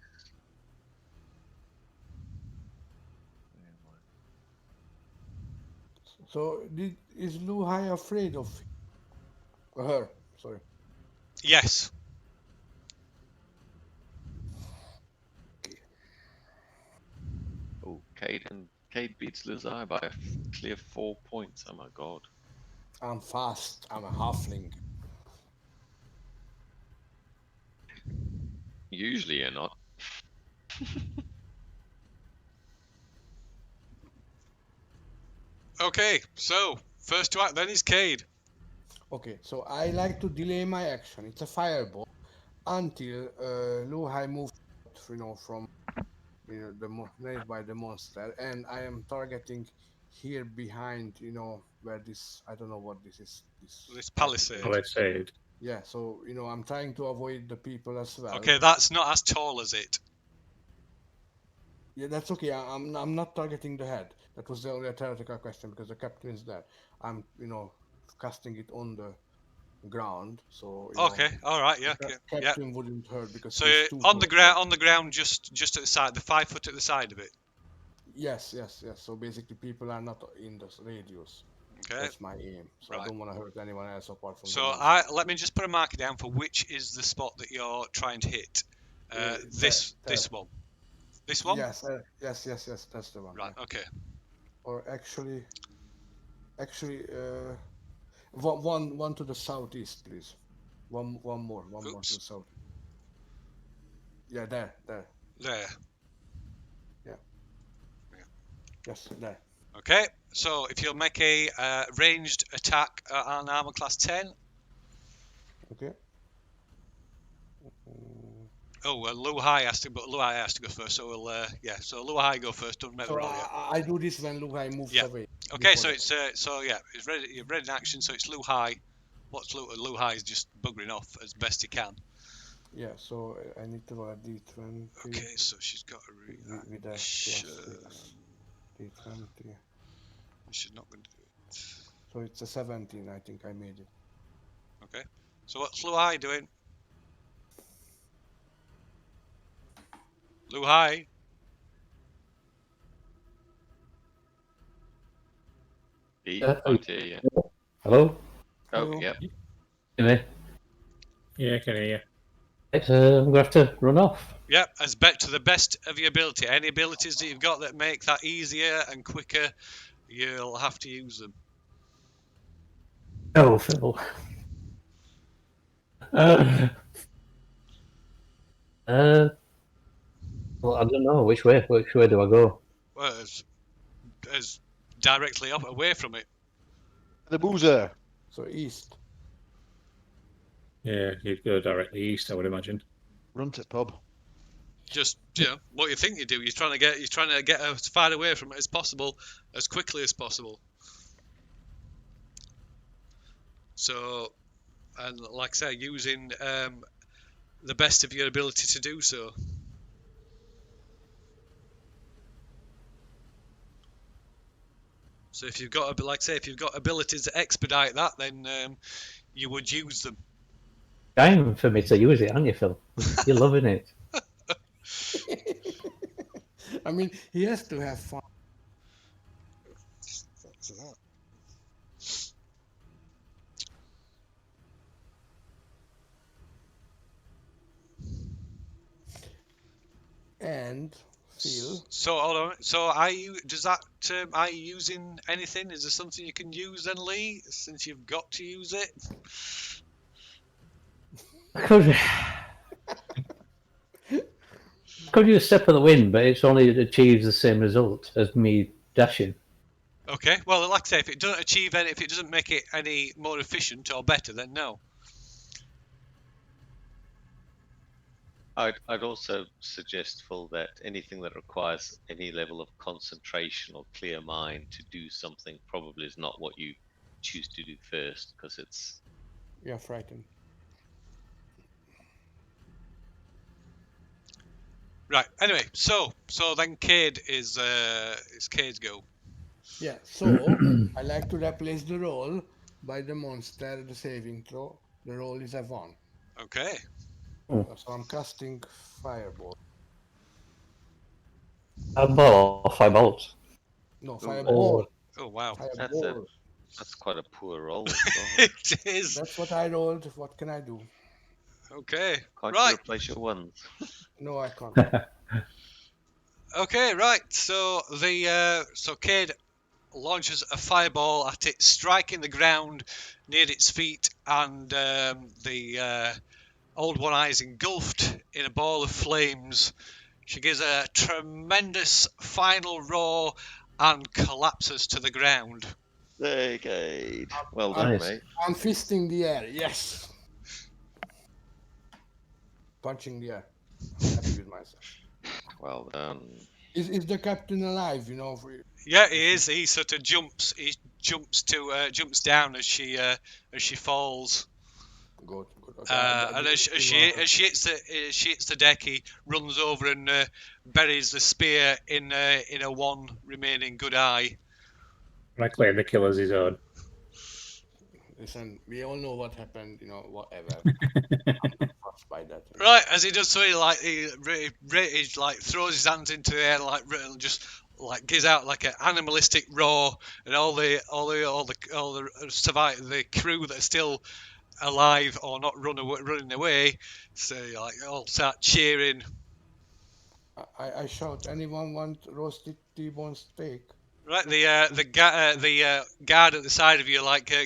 So is Lu Hai afraid of her? Sorry. Yes. Oh, Cade beats Lizai by a clear 4 points. Oh my god. I'm fast. I'm a halfling. Usually you're not. Okay, so first to act then is Cade. Okay, so I like to delay my action. It's a fireball until Lu Hai moves, from named by the monster, and I am targeting here behind, where this. I don't know what this is. This palisade. Palisade. Yeah, so I'm trying to avoid the people as well. Okay, that's not as tall as it. Yeah, that's okay. I'm not targeting the head. That was the only theoretical question because the captain is there. I'm casting it on the ground, so Okay, all right, yeah, the yeah. captain wouldn't hurt because So he's too on the close. ground, just at the side, the 5 foot at the side of it. Yes. So basically, people are not in the radius. Okay. That's my aim. So I Right. don't want to hurt anyone else apart from. So the monster. let me just put a marker down for which is the spot that you're trying to hit. This one. This one. Yes. Yes. That's the one. Right. yeah. Okay. Or actually, one to the southeast, please. One more to Oops. the south. Yeah, there. There. Yes, there. Okay. So if you'll make a ranged attack on armor class 10. Okay. Oh, well, Lu Hai has to go first. So we'll So Lu Hai go first. Don't make the So roll yet. I do this when Lu Hai moves Yeah. away. Okay. before So that. it's it's ready. You're ready in action. So it's Lu Hai. What's Lu Hai is just buggering off as best he can. Yeah, so I need to roll a d20 Okay, so she's got a with a reaction. +6. D20. She's not going to do it. So it's a 17. I think I made it. Okay. So what's Luhai doing? Luhai? Pete, Uh, can't hear you. Hello? Oh, Hello. yeah. Anyway, Yeah, I can hear you. I'm gonna have to run off. Yep, as bet to the best of your ability. Any abilities that you've got that make that easier and quicker, you'll have to use them. Oh, Phil. Well, I don't know which way. Which way do I go? Well, as directly away from it. The boozer. So east. Yeah, you'd go directly east, I would imagine. Run to the pub. Just what you think you do. You're trying to get as far away from it as possible, as quickly as possible. So, and like I say, using the best of your ability to do so. So if you've got, like I say, if you've got abilities to expedite that, then you would use them. Time for me to use it, aren't you, Phil? You're loving it. I mean, he has to have fun. And Phil. So hold on. So are you using anything? Is there something you can use then, Lee? Since you've got to use it. Could use Step of the Wind, but it's only achieves the same result as me dashing. Okay. Well, like I say, if it doesn't achieve any, if it doesn't make it any more efficient or better, then no. I'd also suggest, Phil, that anything that requires any level of concentration or clear mind to do something probably is not what you choose to do first, because it's... You're frightened. Right. Anyway, so then Cade is Cade's go. Yeah, so I like to replace the roll by the monster, the saving throw. The roll is a 1. Okay. So I'm casting Fireball. Fireball or firebolts? No, Fireball. Oh wow. Fireball. That's quite a poor roll as well. It is. That's what I rolled. What can I do? Okay. Can't Right. you replace your ones? No, I can't. Okay. Right. So so Cade launches a fireball at it, striking the ground near its feet, and the Old One Eye is engulfed in a ball of flames. She gives a tremendous final roar and collapses to the ground. There, Cade. Well done, Nice. mate. I'm fisting the air. Yes. Punching the air. Happy with myself. Well done. Is the captain alive? Yeah, he is. He sort of jumps. He jumps down as she falls. Good. Okay, And as she hits the deck, he runs over and buries the spear in a one remaining good eye. I claim the killer's his own. Listen, we all know what happened. Whatever. I'm not fussed by that. Right, as he does so, he throws his hands into the air, just gives out like an animalistic roar, and all the crew that are still alive or not running away, so all start cheering. I shout, anyone want roasted T-bone steak? Right, the guard at the side of you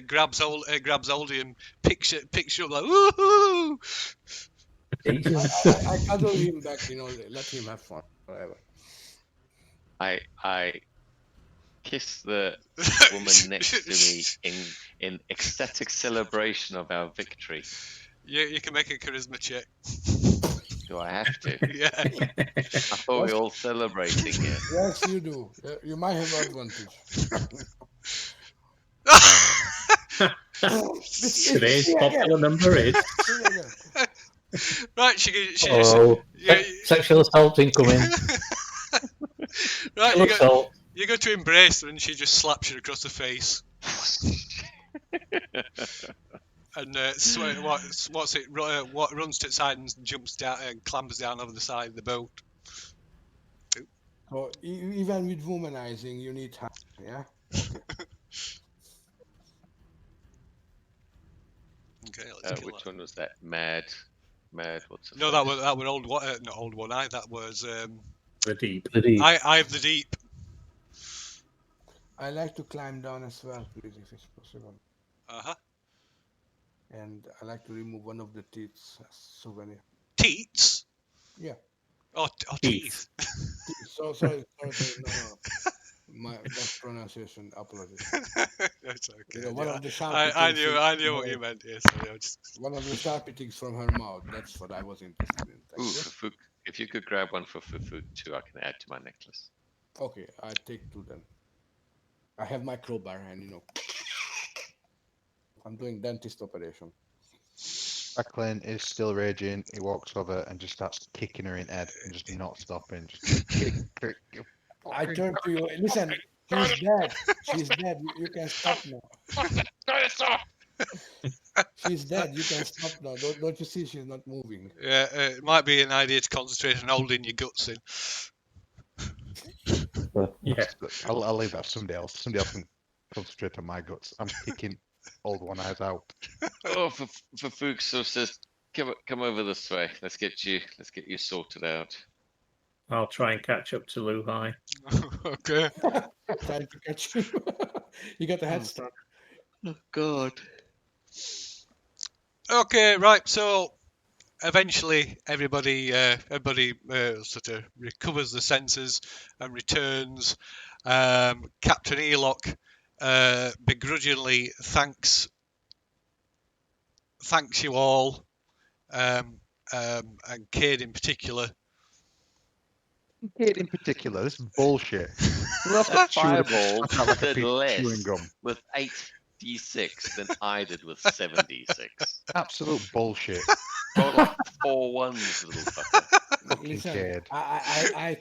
grabs Oldie and picks you up like woohoo. I cuddle him back, let him have fun, whatever. I kiss the woman next to me in ecstatic celebration of our victory. You can make a charisma check. Do I have to? Yeah. I thought we were all celebrating here. Yes, you do. You might have advantage. Today's popular number is. Right, she just Oh, yeah, sexual assault incoming. right. Sexual assault. You go to embrace her, and she just slaps you across the face. And what runs to its side and jumps down and clambers down over the side of the boat. So even with womanizing, you need time. Yeah. Okay. Okay, let's kill Which that. one was that? Mad. What's the No, face? that was old one. Not old one. Eye. That was The deep. The deep. Eye of the Deep. I like to climb down as well, please, if it's possible. Uh-huh. And I like to remove one of the teeth as souvenir. Teats. Yeah. Oh, Teeth. Teeth. Sorry. No. My bad pronunciation. Apologies. That's okay. You know, one of the sharpy I things. knew what you meant. Yes. One of the sharpy things from her mouth. That's what I was interested in. Thank Ooh, you. Fufuk. If you could grab one for Fufuk too, I can add to my necklace. Okay, I take two then. I have my crowbar and I'm doing dentist operation. Takklin is still raging. He walks over and just starts kicking her in the head and just not stopping. Just kick. You I fucking turn to you. Listen, she's dead. She's dead. You can stop now. She's dead. You can stop now. Don't you see she's not moving? Yeah, it might be an idea to concentrate on holding your guts in. Yeah. I'll leave that to somebody else. Somebody else can concentrate on my guts. I'm kicking old one eyes out. Oh, Fufuk so says, come over this way. Let's get you sorted out. I'll try and catch up to Luhai. Okay. Trying to catch you. You got a head start. Oh God. Okay, right. So eventually, everybody sort of recovers the senses and returns. Captain Elock begrudgingly thanks you all, and Cade in particular. Kid in particular, this is bullshit. That Chewing up- fireball I sound like a did piece of less chewing gum. with 8d6 than I did with 7d6. Absolute bullshit. Rolled like 4 ones, little fucker. Fucking Listen, kid. I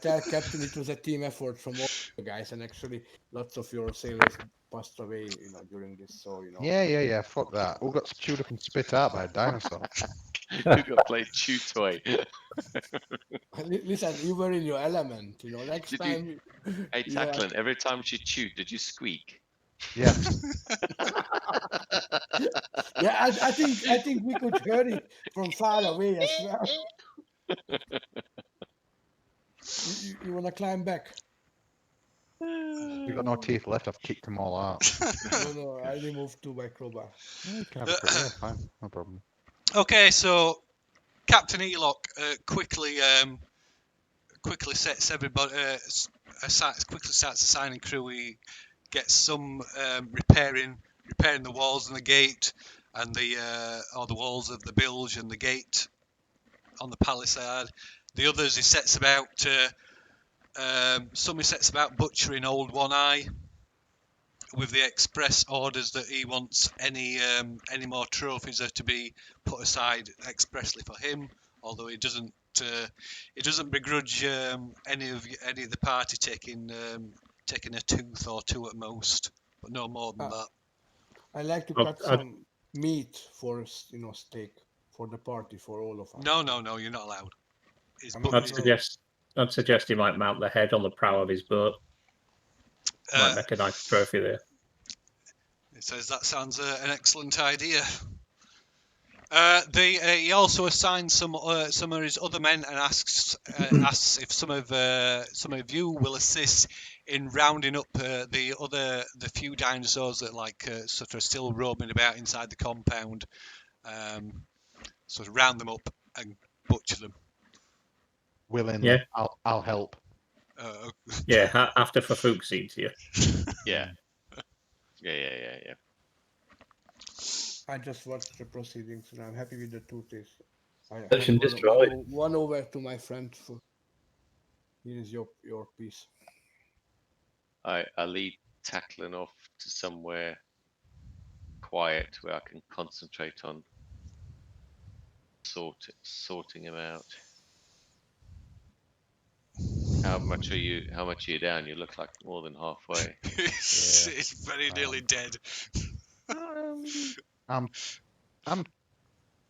tell Captain it was a team effort from all the guys, and actually lots of your sailors passed away, during this. So Yeah. Fuck that. All got chewed up and spit out by a dinosaur. You got played chew toy. Listen, you were in your element. Next Did you- time. Hey, you know, Takklin, every time she chewed, did you squeak? Yeah. Yeah, I think we could hear it from far away as well. You wanna climb back? You've got no teeth left. I've kicked them all out. No, I removed two by crowbar. Yeah, you can have a quick. Yeah, fine. No problem. Okay, so Captain Elock quickly sets everybody quickly starts assigning crew. He gets some repairing the walls and the gate and the walls of the bilge and the gate on the palisade. The others he sets about butchering Old One Eye with the express orders that he wants any more trophies are to be put aside expressly for him. Although he doesn't begrudge any of the party taking a tooth or two at most, but no more than that. I like to Oh, cut some meat for steak for the party for all of us. No, you're not allowed. I'd suggest he might mount the head on the prow of his boat. Might make a nice trophy there. It says that sounds an excellent idea. He also assigns some of his other men and asks if some of you will assist in rounding up the few dinosaurs that sort of still roaming about inside the compound. Sort of round them up and butcher them. Willingly. Yeah. I'll help. Yeah, after Fufuk's eats you. Yeah. Yeah. I just watched the proceedings and I'm happy with the two teeth. Search and destroy. One over to my friend. Here is your piece. I lead Takklin off to somewhere quiet where I can concentrate on sorting him out. How much are you down? You look like more than halfway. It's very nearly dead. I'm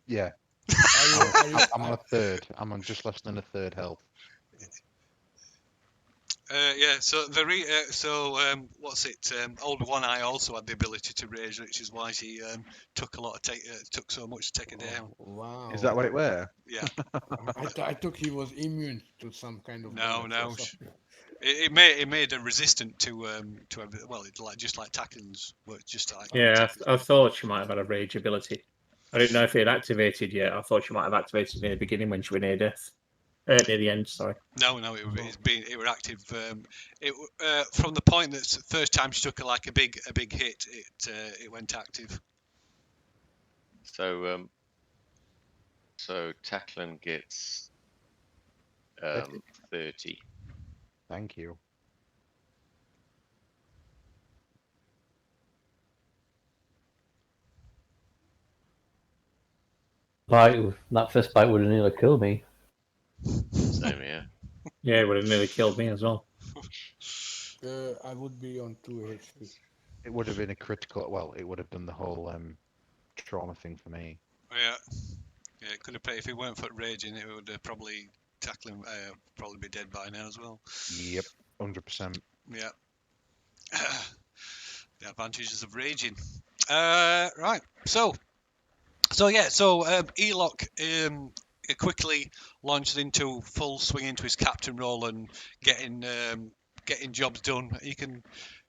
yeah. Are you, I'm on a third. I'm on just less than a third health. Yeah, so what's it? Old One Eye also had the ability to rage, which is why she took took so much to take her down. wow. Is that what it were? Yeah. I took he was immune to some kind of No, damage or no. something. It made her resistant to well, it's like just like Tacklin's work, just like Yeah, Tacklin's I thought she might have had a rage ability. I didn't know if it had activated yet. I thought she might have activated near the beginning when she was near death. Near the end, sorry. No, it were active. From the point that the first time she took a big hit, it went active. So Takklin gets 30. Thank you. That first bite would have nearly killed me. Same here. Yeah, it would have nearly killed me as well. I would be on 2 HP. It would have been a critical. Well, it would have done the whole trauma thing for me. Yeah, it could have. If it weren't for raging, it would have probably Takklin probably be dead by now as well. Yep, 100%. Yeah. The advantages of raging. Right. So Eloc quickly launched into full swing into his captain role and getting jobs done. You can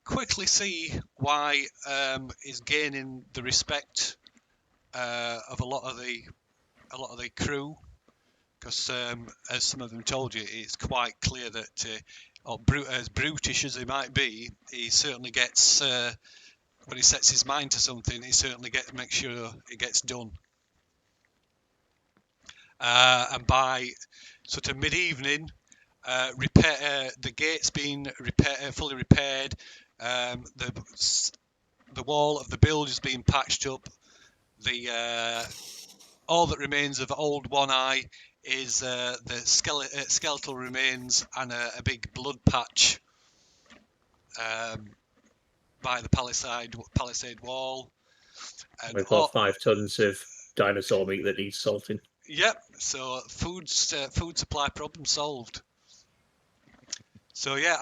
quickly see why he's gaining the respect of a lot of the crew, because as some of them told you, it's quite clear that as brutish as he might be, he certainly gets when he sets his mind to something, he certainly makes sure it gets done. And by sort of mid-evening, the gates being fully repaired, the wall of the bilge is being patched up. All that remains of Old One Eye is the skeletal remains and a big blood patch by the palisade wall. And We've got 5 tons of dinosaur meat that needs salting. Yep. So food supply problem solved. So yeah,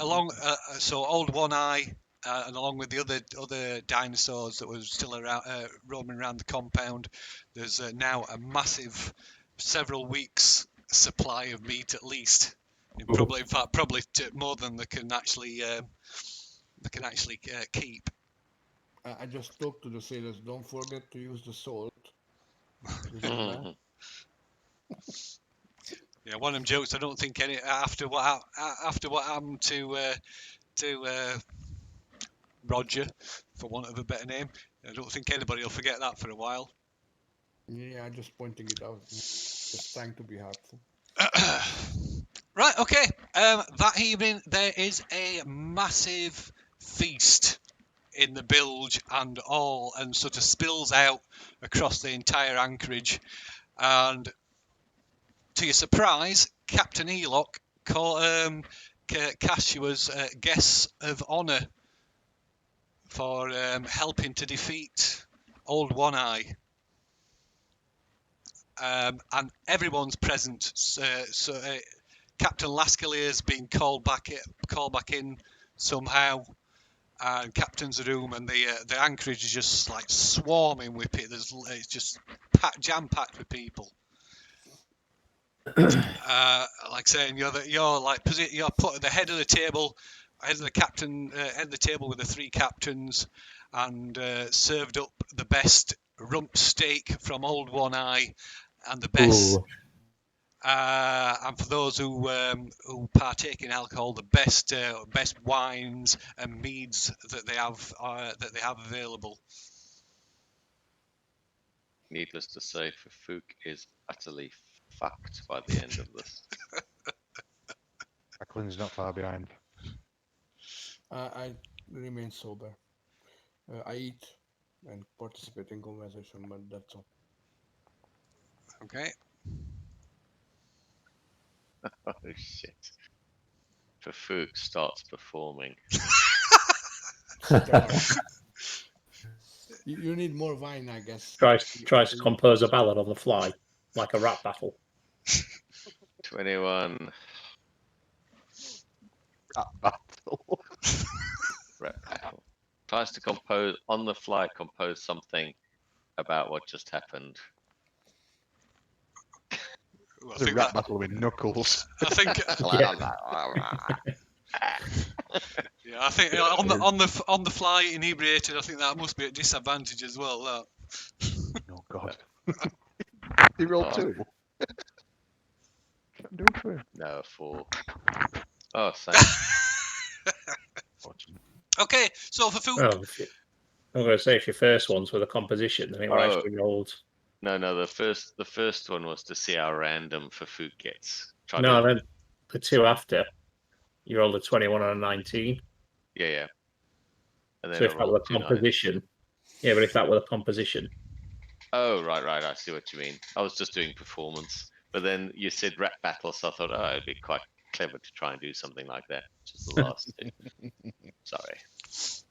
so Old One Eye, and along with the other dinosaurs that were still around, roaming around the compound, there's now a massive, several weeks supply of meat at least. Probably more than they can actually keep. I just talked to the sailors. Don't forget to use the salt. Yeah, one of them jokes. I don't think any after what happened to Roger, for want of a better name, I don't think anybody will forget that for a while. Yeah, I'm just pointing it out. Just trying to be helpful. Right, okay. That evening there is a massive feast in the bilge and sort of spills out across the entire anchorage. And to your surprise, Captain Eloc cast you as guests of honour for helping to defeat Old One Eye. And everyone's present. Captain Lascalier has been called back in somehow. And Captain's room and the anchorage is just like swarming with people. It's just jam packed with people. Like saying you're put at the head of the table, head of the table with the 3 captains, and served up the best rump steak from Old One Eye, and the best. Ooh. And for those who partake in alcohol, the best wines and meads that they have available. Needless to say, Fook is utterly fucked by the end of this. Tacklin's not far behind. I remain sober. I eat and participate in conversation, but that's all. Okay. Oh shit! Fafuk starts performing. You need more wine, I guess. Tries to compose a ballad on the fly, like a rap battle. 21. That battle. Rep battle. Tries to compose on the fly. Compose something about what just happened. Well, I It's a think rap that, battle with knuckles. I think yeah, I think on the fly inebriated. I think that must be at disadvantage as well. That. Oh god. He rolled Oh. 2. Can't do it for him. No, 4. Oh, thanks. Fortunate. Okay, so for food, Oh, I'm going to say if your first one's with a composition, I think I Oh. actually rolled. No, the first one was to see how random Fafuk gets. No, then the two after, you rolled a 21 and a 19. Yeah. And then So I if that were a rolled 2 9s. composition, yeah, but if that were a composition, Oh, right. I see what you mean. I was just doing performance, but then you said rap battle, so I thought, oh, it'd be quite clever to try and do something like that. Just the last 2. Sorry,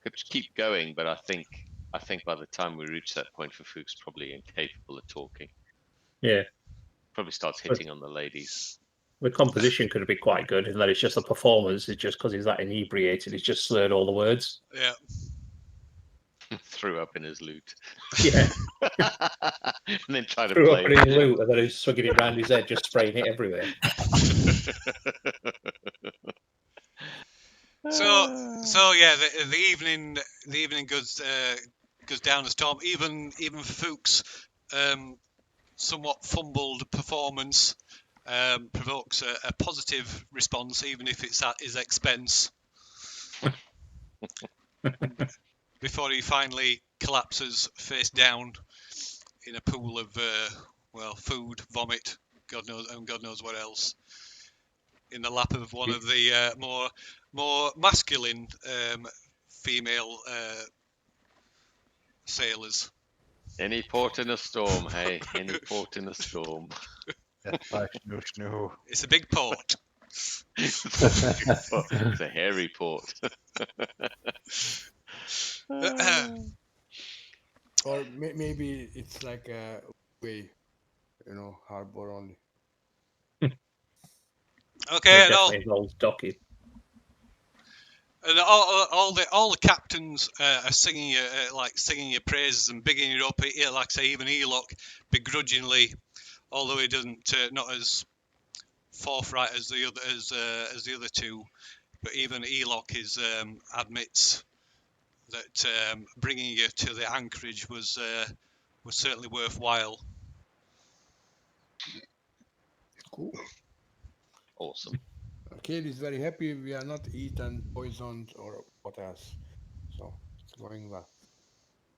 could keep going, but I think by the time we reach that point, Fafuk's probably incapable of talking. yeah, Probably starts hitting on the ladies. the composition could be quite good, and that it's just the performance. It's just because he's that inebriated, he's just slurred all the words. yeah. Threw up in his loot. Yeah, And then tried to threw play. up in his loot, and then he's swinging it round his head, just spraying it everywhere. So yeah, the evening goes down as Tom. Even for Fuchs, somewhat fumbled performance provokes a positive response, even if it's at his expense. Before he finally collapses face down in a pool of food, vomit, God knows what else, in the lap of one of the more masculine female sailors. Any port in a storm, hey? Any port in a storm. Death by Snoo. It's a big port. It's a hairy port. Or maybe it's like a way, harbor only. Okay, and Definitely involves docking. all the captains are singing your praises and bigging it up. Like I say, even Eloch begrudgingly, although he doesn't not as forthright as the other two, but even Eloch admits that bringing you to the anchorage was certainly worthwhile. Cool. Awesome. Kid is very happy we are not eaten, poisoned, or what else. So it's going well.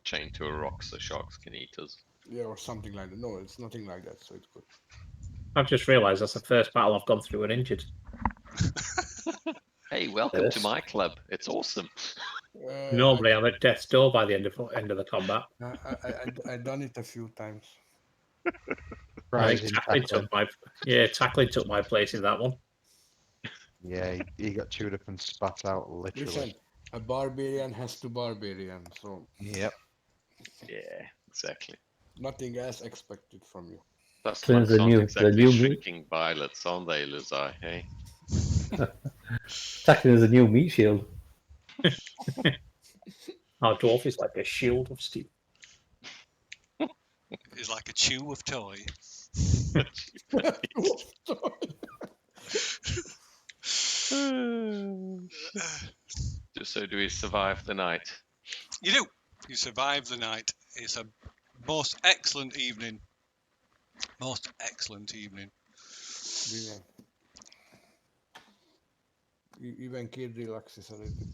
Chained to a rock so sharks can eat us. Yeah, or something like that. No, it's nothing like that, so it's good. I've just realised that's the first battle I've gone through uninjured. Hey, welcome to Yes. my club. It's awesome. Normally, I'm at death's door by the end of the combat. I done it a few times. I think Rising Takklin took my place in that one. Yeah, he got chewed up and spat out, literally. Listen, a barbarian has to barbarian, so Yep. Yeah, exactly. nothing else expected from you. Plus, Twins monks are aren't new- exactly the new- shrinking violets, aren't they, Luzai? Hey? Takklin is a new meat shield. Our dwarf is like a shield of steel. It's like a chew of toy. So do we survive the night? You do. You survive the night. It's a most excellent evening. Most excellent evening. Brilliant. Even Kid relaxes a little.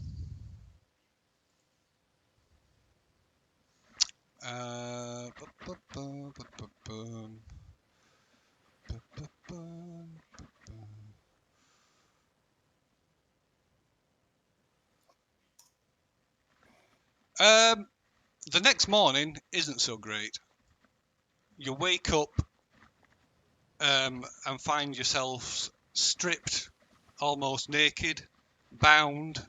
The next morning isn't so great. You wake up and find yourselves stripped, almost naked, bound,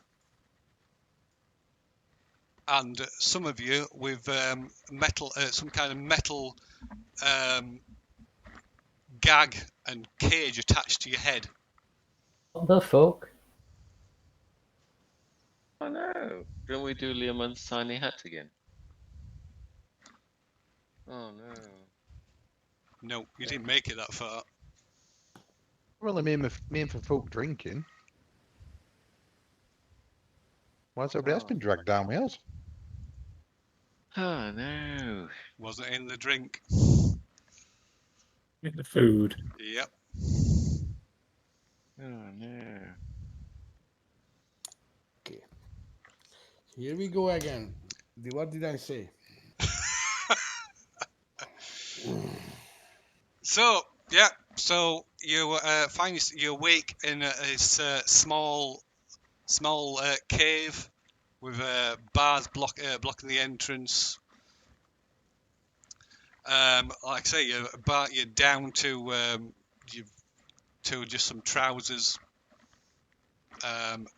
and some of you with metal, some kind of metal gag and cage attached to your head. What the fuck? Oh no! Don't we do Leomund's tiny hat again? Oh no! No, you didn't make it that far. Well, me and for folk drinking. Why's everybody else been dragged down with us? Oh no! Wasn't in the drink. In the food. Yep. Oh no! Okay. Here we go again. What did I say? So yeah, so you find you awake in this small cave with bars blocking the entrance. Like I say, you're down to to just some trousers.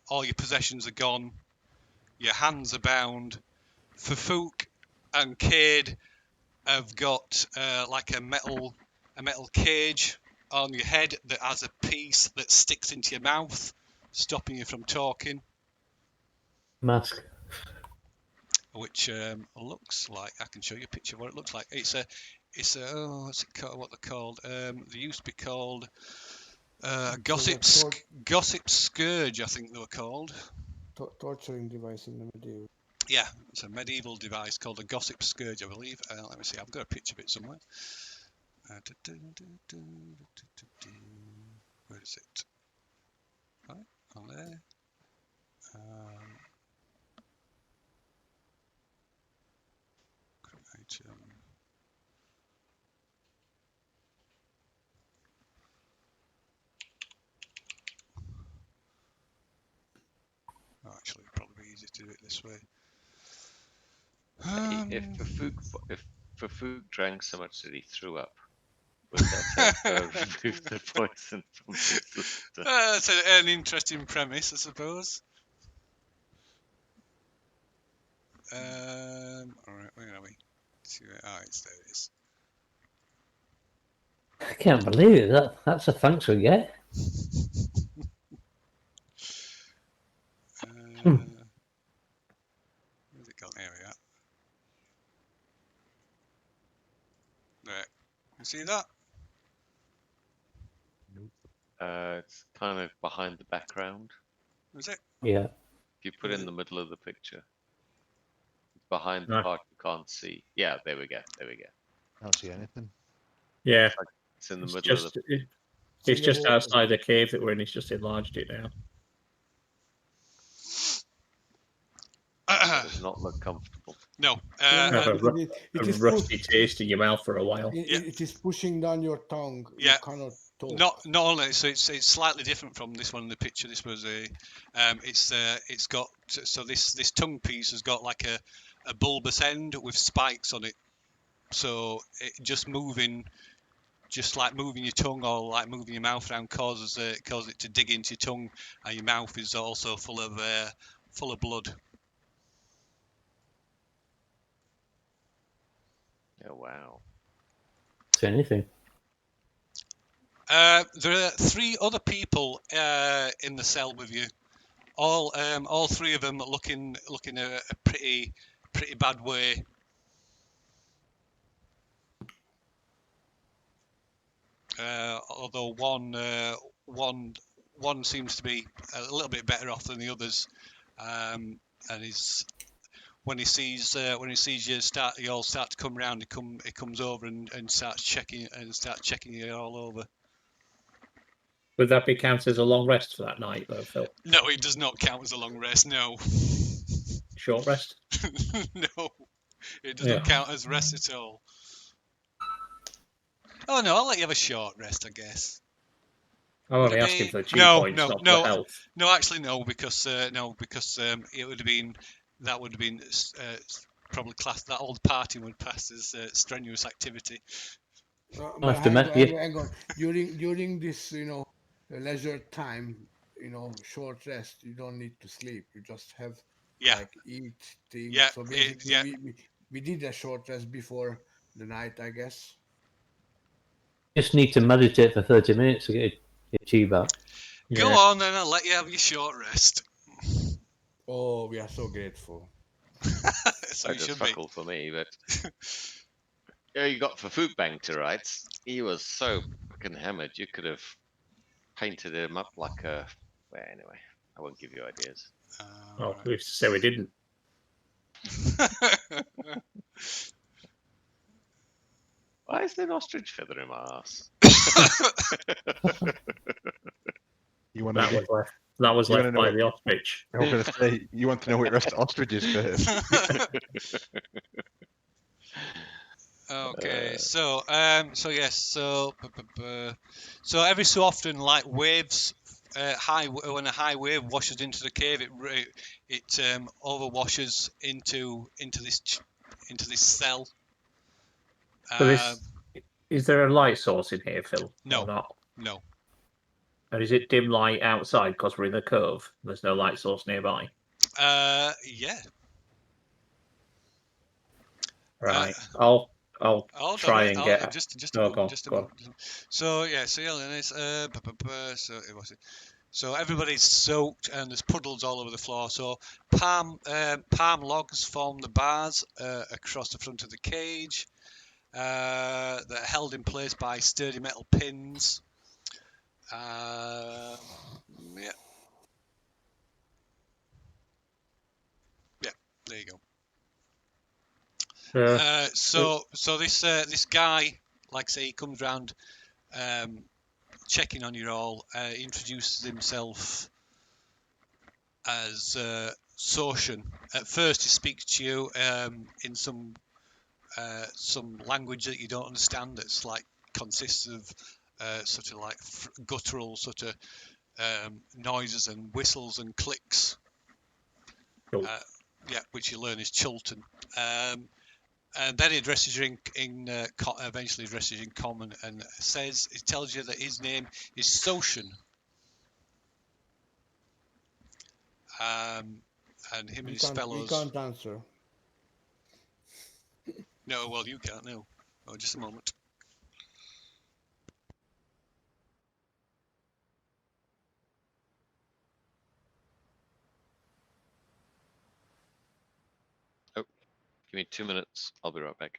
All your possessions are gone. Your hands are bound. Fafuk and Cade have got like a metal cage on your head that has a piece that sticks into your mouth, stopping you from talking. Mask. Which looks like, I can show you a picture of what it looks like. It's a oh, what's it called? What they're called? They used to be called gossip scourge, I think they were called. Torturing device in the medieval. Yeah, it's a medieval device called a gossip scourge, I believe. Let me see, I've got a picture of it somewhere. Where is it? Right, on there. Actually, it'd probably be easier to do it this way. If Fafuk drank so much that he threw up, would that help remove the poison from his system? That's an interesting premise, I suppose. Alright, where are we? It's there it is. I can't believe it. That's a thanks we get. Where's it gone? There we are. There. You see that? It's kind of behind the background. Was it? Yeah. If you put it in the middle of the picture, it's behind the part you can't see. Yeah, there we go. There we go. I don't see anything. Yeah. It's in the It's middle just, of the. it's just outside the cave that we're in. He's just enlarged it now. Does not look comfortable. No. Have a rusty taste in your mouth for a while. It is pushing down your tongue. Yeah. You cannot talk. Not only, so it's slightly different from this one in the picture. This was it's got, so this tongue piece has got like a bulbous end with spikes on it. So it just like moving your tongue or like moving your mouth around causes it to dig into your tongue, and your mouth is also full of blood. Oh wow. Say anything. There are 3 other people in the cell with you. All 3 of them looking a pretty bad way. Although one seems to be a little bit better off than the others, and when he sees you all start to come round, he comes over and starts checking you all over. Would that be counted as a long rest for that night, though, Phil? No, it does not count as a long rest. No. Short rest? No, it does not count as rest at all. Oh no, I'll let you have a short rest, I guess. I'm only asking for the 2 points, not for health. No, actually no, because it would have been probably classed, that old party would pass as strenuous activity. Hang on. During this, a leisure time, short rest. You don't need to sleep. You just have Yeah, like eat things. yeah, So basically, yeah. we did a short rest before the night, I guess. Just need to meditate for 30 minutes to get your chi back. Go Yeah. on, then I'll let you have your short rest. Oh, we are so grateful. So you Just should fuck be. all for me, but yeah, you got for food bank to rights. He was so fucking hammered. You could have painted him up like a. Well, anyway, I won't give you ideas. Oh, we used to say we didn't. Why is there an ostrich feather in my ass? You want That to? was left. That was You wanna left know by what- the ostrich. I was going to say you want to know what rest ostriches first. Okay, so yes, so every so often, like waves, when a high wave washes into the cave, it overwashes into this cell. So is there a light source in here, Phil? No. Or not? No, And is it dim light outside because we're in the cove? There's no light source nearby. yeah. Right. I'll Hold try on, and get. just a Oh, moment, go on, just a go on. moment. So yeah, so yeah, and it's so it was. So everybody's soaked and there's puddles all over the floor. So palm logs form the bars across the front of the cage. That are held in place by sturdy metal pins. Yeah. Yeah, there you go. So this guy, like I say, he comes round checking on you all, introduces himself as Soshan. At first he speaks to you in some language that you don't understand, that's like consists of sort of like guttural sort of noises and whistles and clicks. Cool. Yeah, which you learn is Chultan. And then he addresses you eventually addresses you in common and tells you that his name is Soshan. And him and his We fellows. can't answer. No, well, you can't. No. Oh, just a moment. Give me 2 minutes. I'll be right back.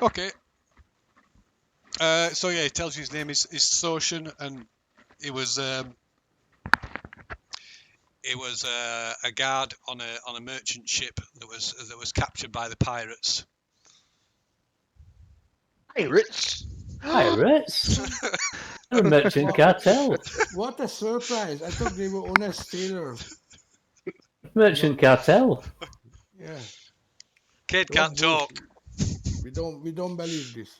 Okay. So yeah, he tells you his name is Soshan, and it was a guard on a merchant ship that was captured by the pirates. Pirates. Pirates? They're a merchant cartel. What a surprise! I thought they were honest sailors. Merchant cartel. Yeah, Kid Those can't talk. we don't believe this.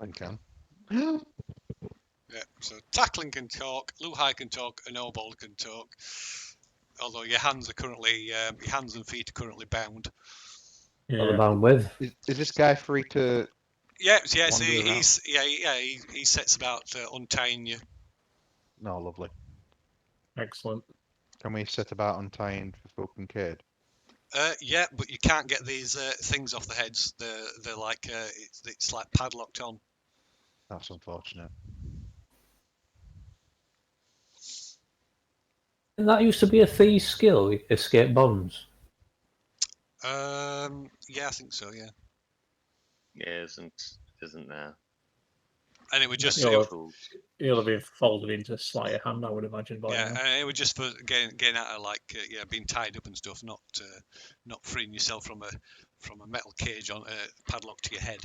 Takklin can. Yeah, so Takklin can talk, Luhai can talk, and Obold can talk. Although your hands and feet are currently bound. What Yeah. about with? Is this guy free to? Yes. Wander He sets about untying you. No, lovely. Excellent. Can we set about untying Folk and Cade? Yeah, but you can't get these things off the heads. They're like it's like padlocked on. That's unfortunate. And that used to be a thief's skill, escape bonds. Yeah, I think so. Yeah, Yeah, isn't now. and it would just He'll have been folded into sleight of hand, I would imagine, by yeah, now. and it would just for getting out of like being tied up and stuff, not freeing yourself from a metal cage on padlock to your head.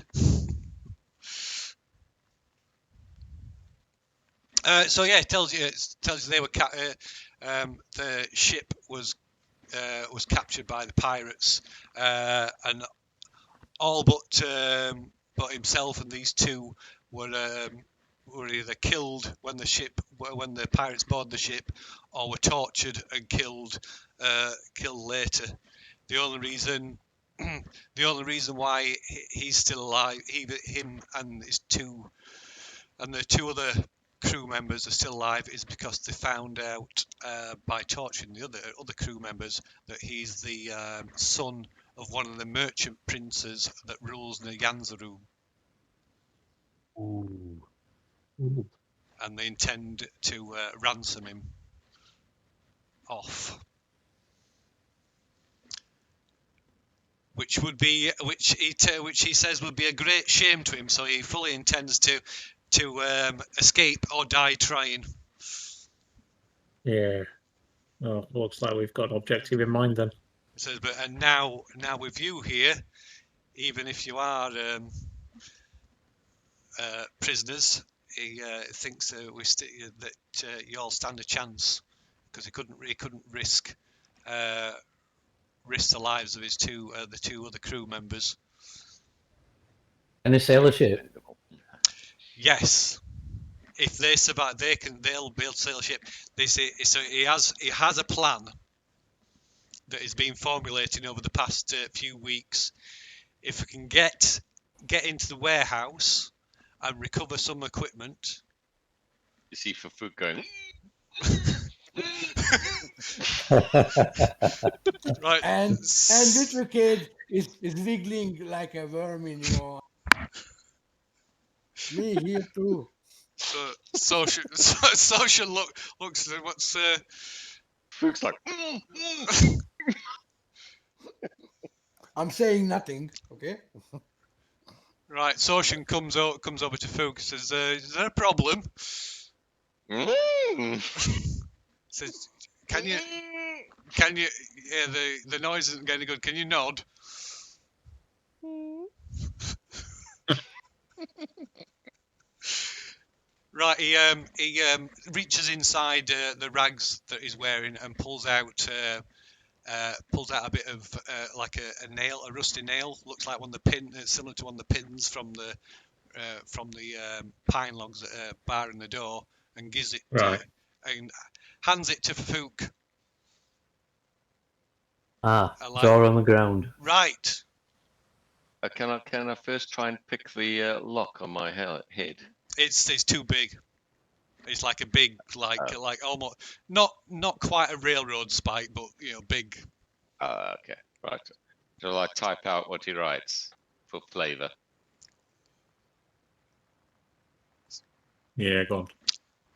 So yeah, it tells you they were the ship was captured by the pirates, and all but himself and these two were either killed when the pirates boarded the ship, or were tortured and killed later. The only reason why he's still alive, him and his two and the two other crew members are still alive, is because they found out by torturing the other crew members that he's the son of one of the merchant princes that rules Nyanzaru, Ooh. and they intend to ransom him off. Which he says would be a great shame to him, so he fully intends to escape or die trying. Yeah. Oh, looks like we've got an objective in mind then. He says, and now with you here, even if you are prisoners, he thinks that you all stand a chance, because he couldn't risk the lives of his the two other crew members. And a sailor ship. Yes, if they survive, they'll be able to sail a ship. They say so. He has a plan that is being formulated over the past few weeks. If we can get into the warehouse and recover some equipment. You see Fafuk going. Right. And little kid is wiggling like a worm, Me here too. So social looks what's Fafuk's like. I'm saying nothing, okay? Right, Soshin comes over to Fook, says, "Is there a problem?" Says, "Can you? Yeah, the noise isn't getting good. Can you nod?" Right, he reaches inside the rags that he's wearing and pulls out a bit of like a nail, a rusty nail. Looks like one of the similar to one of the pins from the pine logs that are barring the door, and gives it and hands it to Fook. Door on the ground. Right. Can I first try and pick the lock on my head? It's too big. It's like a big, like almost not quite a railroad spike, but big. Okay, right. Shall I type out what he writes for flavour? Yeah, go on.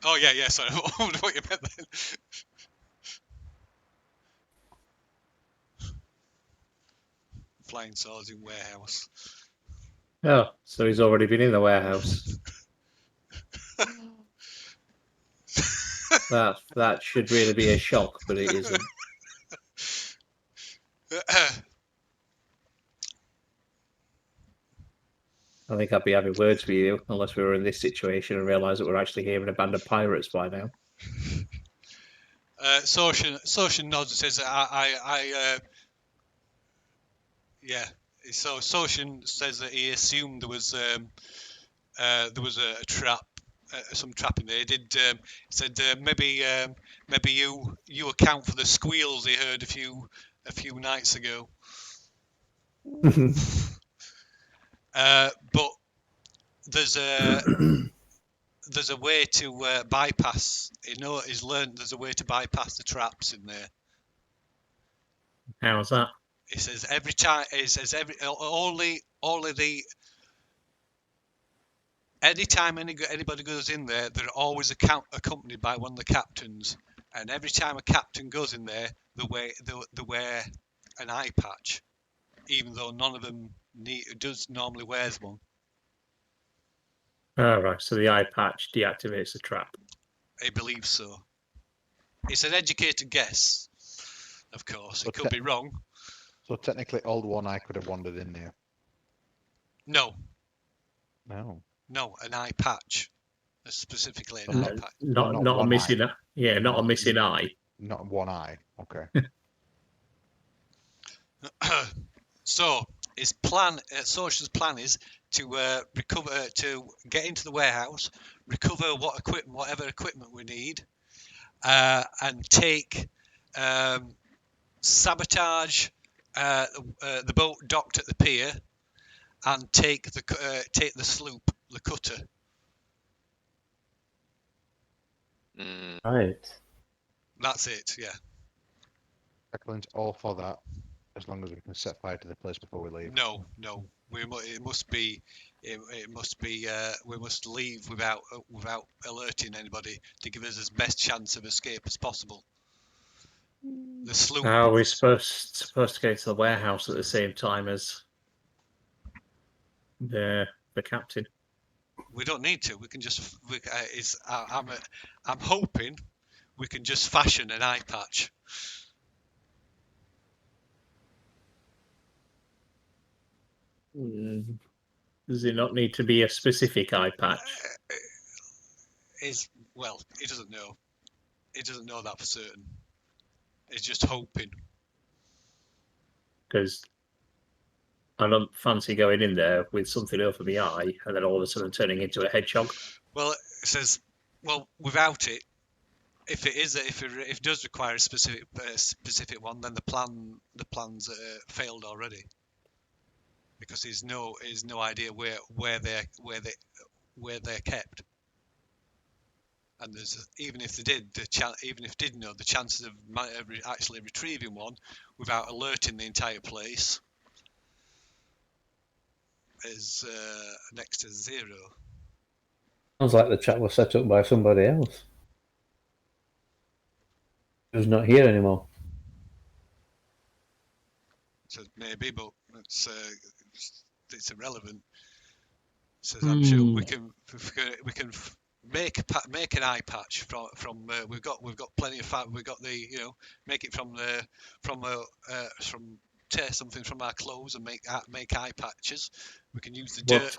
Oh yeah. Sorry, I wonder what you meant then. Flying swords in warehouse. Oh, so he's already been in the warehouse. That should really be a shock, but it isn't. I think I'd be having words with you unless we were in this situation and realised that we're actually hearing a band of pirates by now. Soshin nods and says, yeah. So Soshin says that he assumed there was a trap, some trap in there. He did said maybe you account for the squeals he heard a few nights ago. But there's a way to bypass. He's learned there's a way to bypass the traps in there. How's that? He says every time. He says only the. Anytime anybody goes in there, they're always accompanied by one of the captains. And every time a captain goes in there, they wear an eye patch, even though none of them normally wears one. Oh, right. So the eye patch deactivates the trap. I believe so. It's an educated guess, of course. It could be wrong. So technically, Old One Eye could have wandered in there. No. No. No, an eye patch. specifically an Not- eye patch. Not not not a one missing eye. yeah, not a missing eye. Not one eye. Okay. So his plan, Social's plan is to recover, to get into the warehouse, recover whatever equipment we need, and take sabotage the boat docked at the pier, and take the sloop, the cutter. Mm, Right. That's it. Yeah. Tacklin's all for that, as long as we can set fire to the place before we leave. No. It must be. It must be. We must leave without alerting anybody to give us as best chance of escape as possible. The sloop. How are we supposed to go to the warehouse at the same time as the captain? We don't need to. We can just. I'm hoping we can just fashion an eye patch. Does it not need to be a specific eye patch? Well, he doesn't know. He doesn't know that for certain. He's just hoping. Because I don't fancy going in there with something over my eye and then all of a sudden turning into a hedgehog. Well, it says, well, without it, if it does require a specific one, then the plan's failed already, because he's no idea where they're kept. And there's, even if did know, the chances of actually retrieving one without alerting the entire place is next to zero. Sounds like the chat was set up by somebody else who's not here anymore. So maybe, but it's irrelevant. So I'm sure we can make an eye patch from we've got plenty of we've got the make it from tear something from our clothes and make eye patches. We can use the dirt.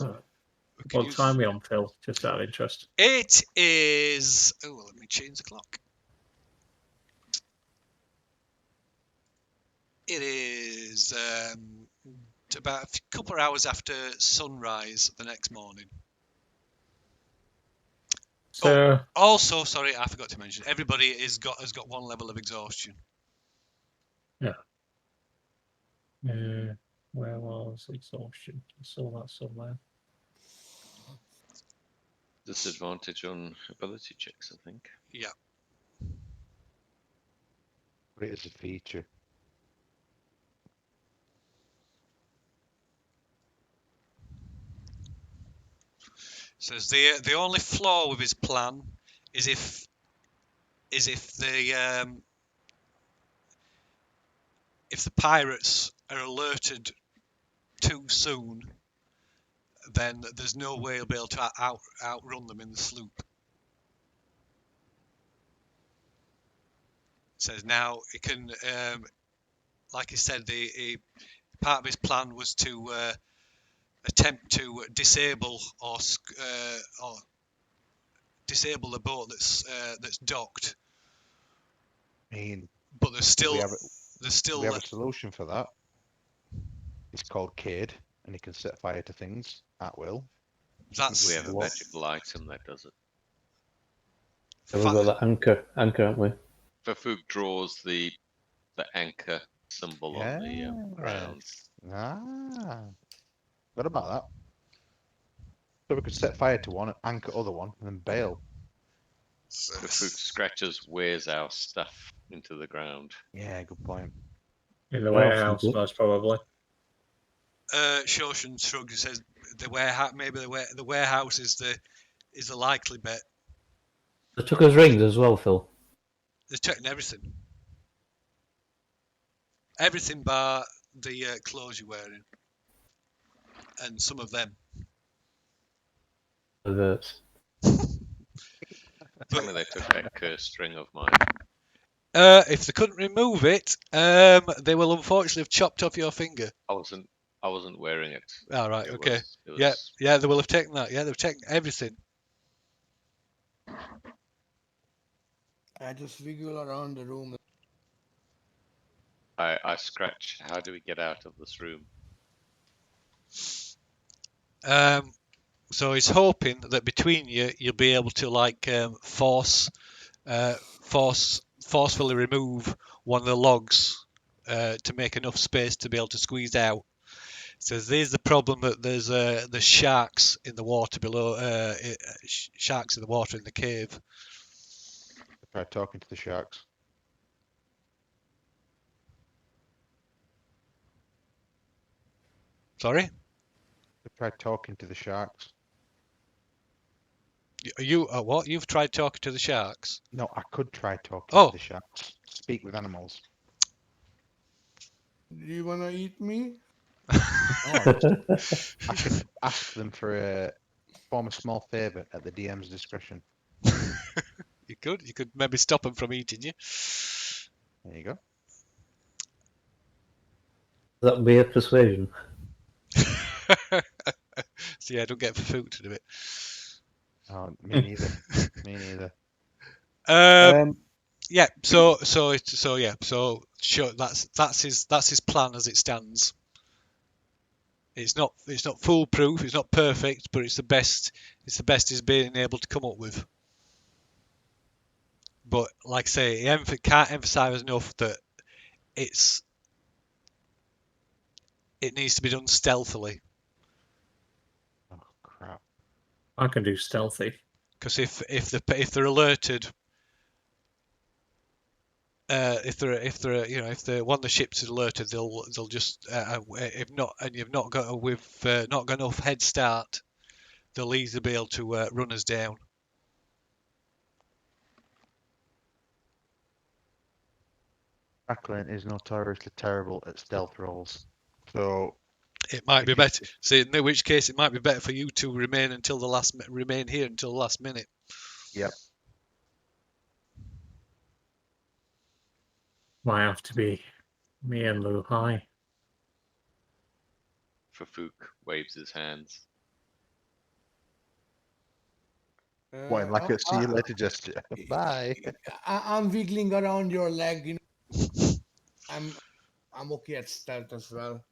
What time are we on, Phil? Just out of interest. It is. Oh, let me change the clock. It is about a couple of hours after sunrise the next morning. So Also, sorry, I forgot to mention, everybody has got one level of exhaustion. yeah. Where was exhaustion? I saw that somewhere. disadvantage on ability checks, I think. Yeah. But it is a feature. Says the only flaw with his plan is if the pirates are alerted too soon, then there's no way he'll be able to outrun them in the sloop. Says now he can, like he said, the part of his plan was to attempt to disable the boat that's docked. I mean, But there's still we have a solution for that. It's called Cade, and he can set fire to things at will. that's We have a magical item that does it. So we've got the anchor, haven't we? Fafuk draws the anchor symbol on the ground. Ah, what about that? So we could set fire to one, anchor other one, and then bail. Fafuk scratches, wears our stuff into the ground. Yeah, good point. In the Well, warehouse, simple. most probably. Shoshan shrugs and says the warehouse, maybe the warehouse is the likely bet. They took us rings as well, Phil. They're checking everything. Everything bar the clothes you're wearing. And some of them. Perverts. Tell me they took that cursed string of mine. If they couldn't remove it, they will unfortunately have chopped off your finger. I wasn't wearing it. All right, It okay. was- Yeah, they will have taken that. Yeah, they've taken everything. I just wiggle around the room. I scratch. How do we get out of this room? So he's hoping that between you, you'll be able to like forcefully remove one of the logs to make enough space to be able to squeeze out. Says there's the problem that there's sharks in the water below, sharks in the water in the cave. Try talking to the sharks. Sorry, Try talking to the sharks. you what? You've tried talking to the sharks? No, I could try talking Oh. to the sharks. Speak with animals. Do you wanna eat me? I could ask them for form a small favour at the DM's discretion. You could maybe stop them from eating you. There you go. That would be a persuasion. So yeah, don't get food to do it. Oh, me neither. Me neither. Yeah. So sure. That's his plan as it stands. It's not foolproof. It's not perfect, but it's the best. It's the best he's been able to come up with. But like I say, he can't emphasize enough that it needs to be done stealthily. Oh crap! I can do stealthy. Because if they're alerted, if one of the ships is alerted, they'll just if not, and you've not got not got enough head start, they'll easily be able to run us down. Takklin is notoriously terrible at stealth rolls, so It might be better. See, in which case, it might be better for you to remain here until the last minute. Yep. Might have to be me and Lu Hai. Fafuk waves his hands. What, like a see you later gesture? Bye. I'm wiggling around your leg. You know, I'm okay at stealth as well,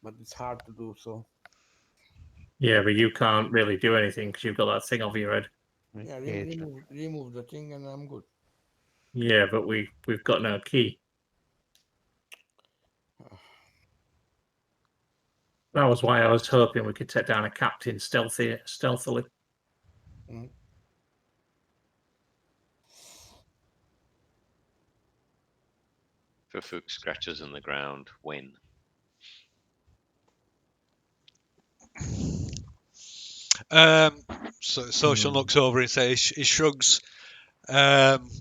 but it's hard to do so. Yeah, but you can't really do anything because you've got that thing over your head. Yeah, remove the thing, and I'm good. Yeah, but we've got no key. That was why I was hoping we could take down a captain stealthily. Mm. Fafuk scratches in the ground. When? So Social looks over and says, he shrugs. As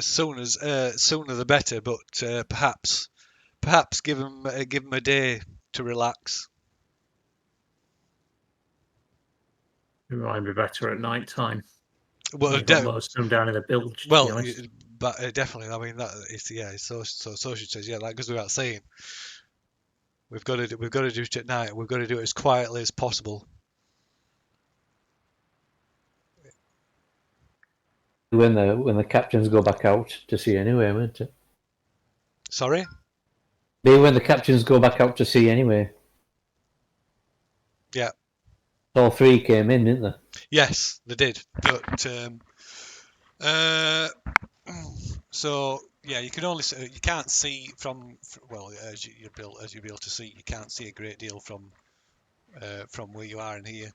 sooner the better, but perhaps give him a day to relax. It might be better at night time. Well, most of them down in the bilge. well, but definitely. I mean, that is So Social says, yeah, that goes without saying. We've got to do it at night. We've got to do it as quietly as possible. When the captains go back out to sea anyway, won't it? Sorry? Be when the captains go back out to sea anyway. Yeah. All three came in, didn't they? Yes, they did. But so yeah, you can't see from as you'll be able to see, you can't see a great deal from where you are in here.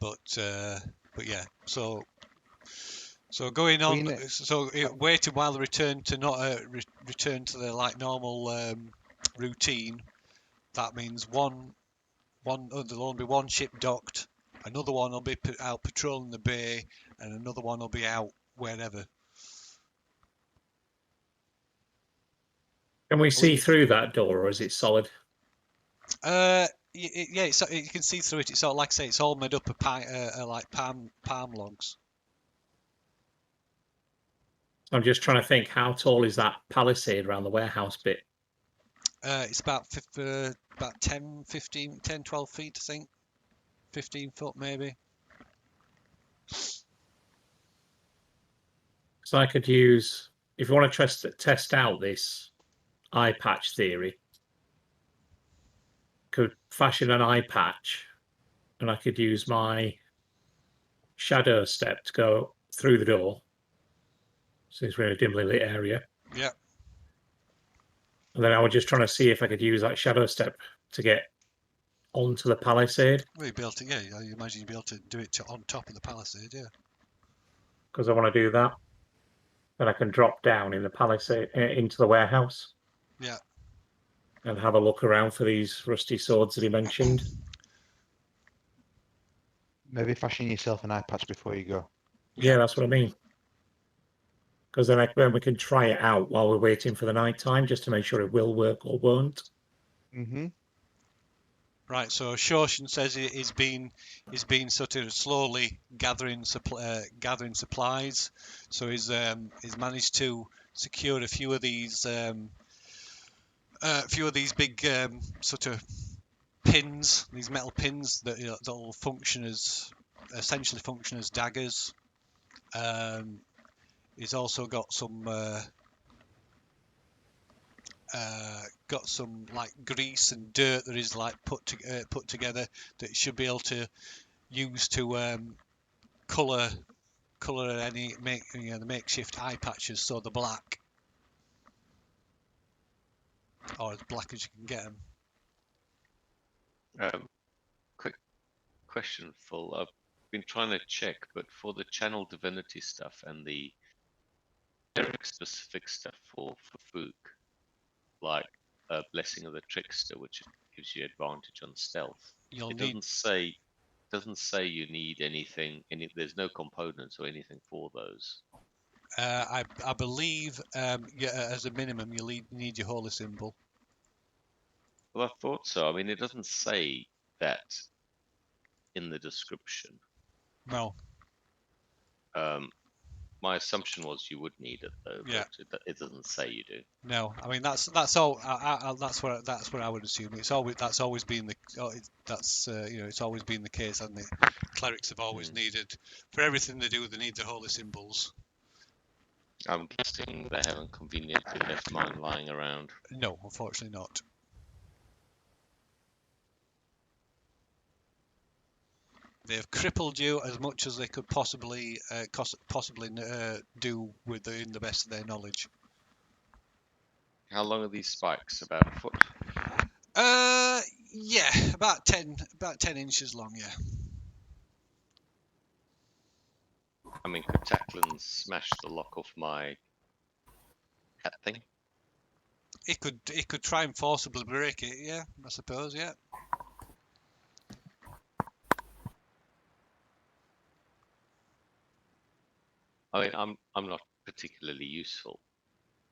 But yeah, so going on, waiting while they return to return to the like normal routine. That means there'll only be one ship docked, another one will be out patrolling the bay, and another one will be out wherever. Can we see through that door, or is it solid? Yeah, you can see through it. It's all, like I say, it's all made up of like palm logs. I'm just trying to think, how tall is that palisade around the warehouse bit? It's about 10, 15, 10, 12 feet, I think. 15 foot maybe. So I could use, if you want to test out this eye patch theory, could fashion an eye patch, and I could use my shadow step to go through the door, since we're in a dimly lit area. Yeah. And then I was just trying to see if I could use that shadow step to get onto the palisade, Well, you built it. Yeah, you imagine you'd be able to do it on top of the palisade. Yeah. because I want to do that. Then I can drop down in the palisade into the warehouse. Yeah. And have a look around for these rusty swords that he mentioned. Maybe fashion yourself an eye patch before you go. Yeah, that's what I mean. Because then we can try it out while we're waiting for the night time, just to make sure it will work or won't. Mm-hmm. Right. So Shoshin says he's been sort of slowly gathering supplies. So he's managed to secure a few of these big sort of pins, these metal pins that'll essentially function as daggers. He's also got some like grease and dirt that is like put together that should be able to use to colour the makeshift eye patches, so they're black, or as black as you can get them. Quick question, Full. I've been trying to check, but for the channel divinity stuff and the Eric specific stuff for Fook, like blessing of the trickster, which gives you advantage on stealth. You'll It need doesn't say you need anything. There's no components or anything for those. I believe as a minimum you'll need your holy symbol. Well, I thought so. I mean, it doesn't say that in the description. No. My assumption was you would need it though. Yeah. But it doesn't say you do. No, I mean that's all. That's what I would assume. It's always been the it's always been the case, hasn't it? Clerics have always needed, for everything they do, they need the holy symbols. I'm guessing they haven't conveniently left mine lying around. No, unfortunately not. They've crippled you as much as they could possibly do within the best of their knowledge. How long are these spikes? About a foot? Yeah, about 10 inches long. Yeah. I mean, could Takklin smash the lock off my cat thing? It could try and forcibly break it. Yeah, I suppose. Yeah. I mean, I'm not particularly useful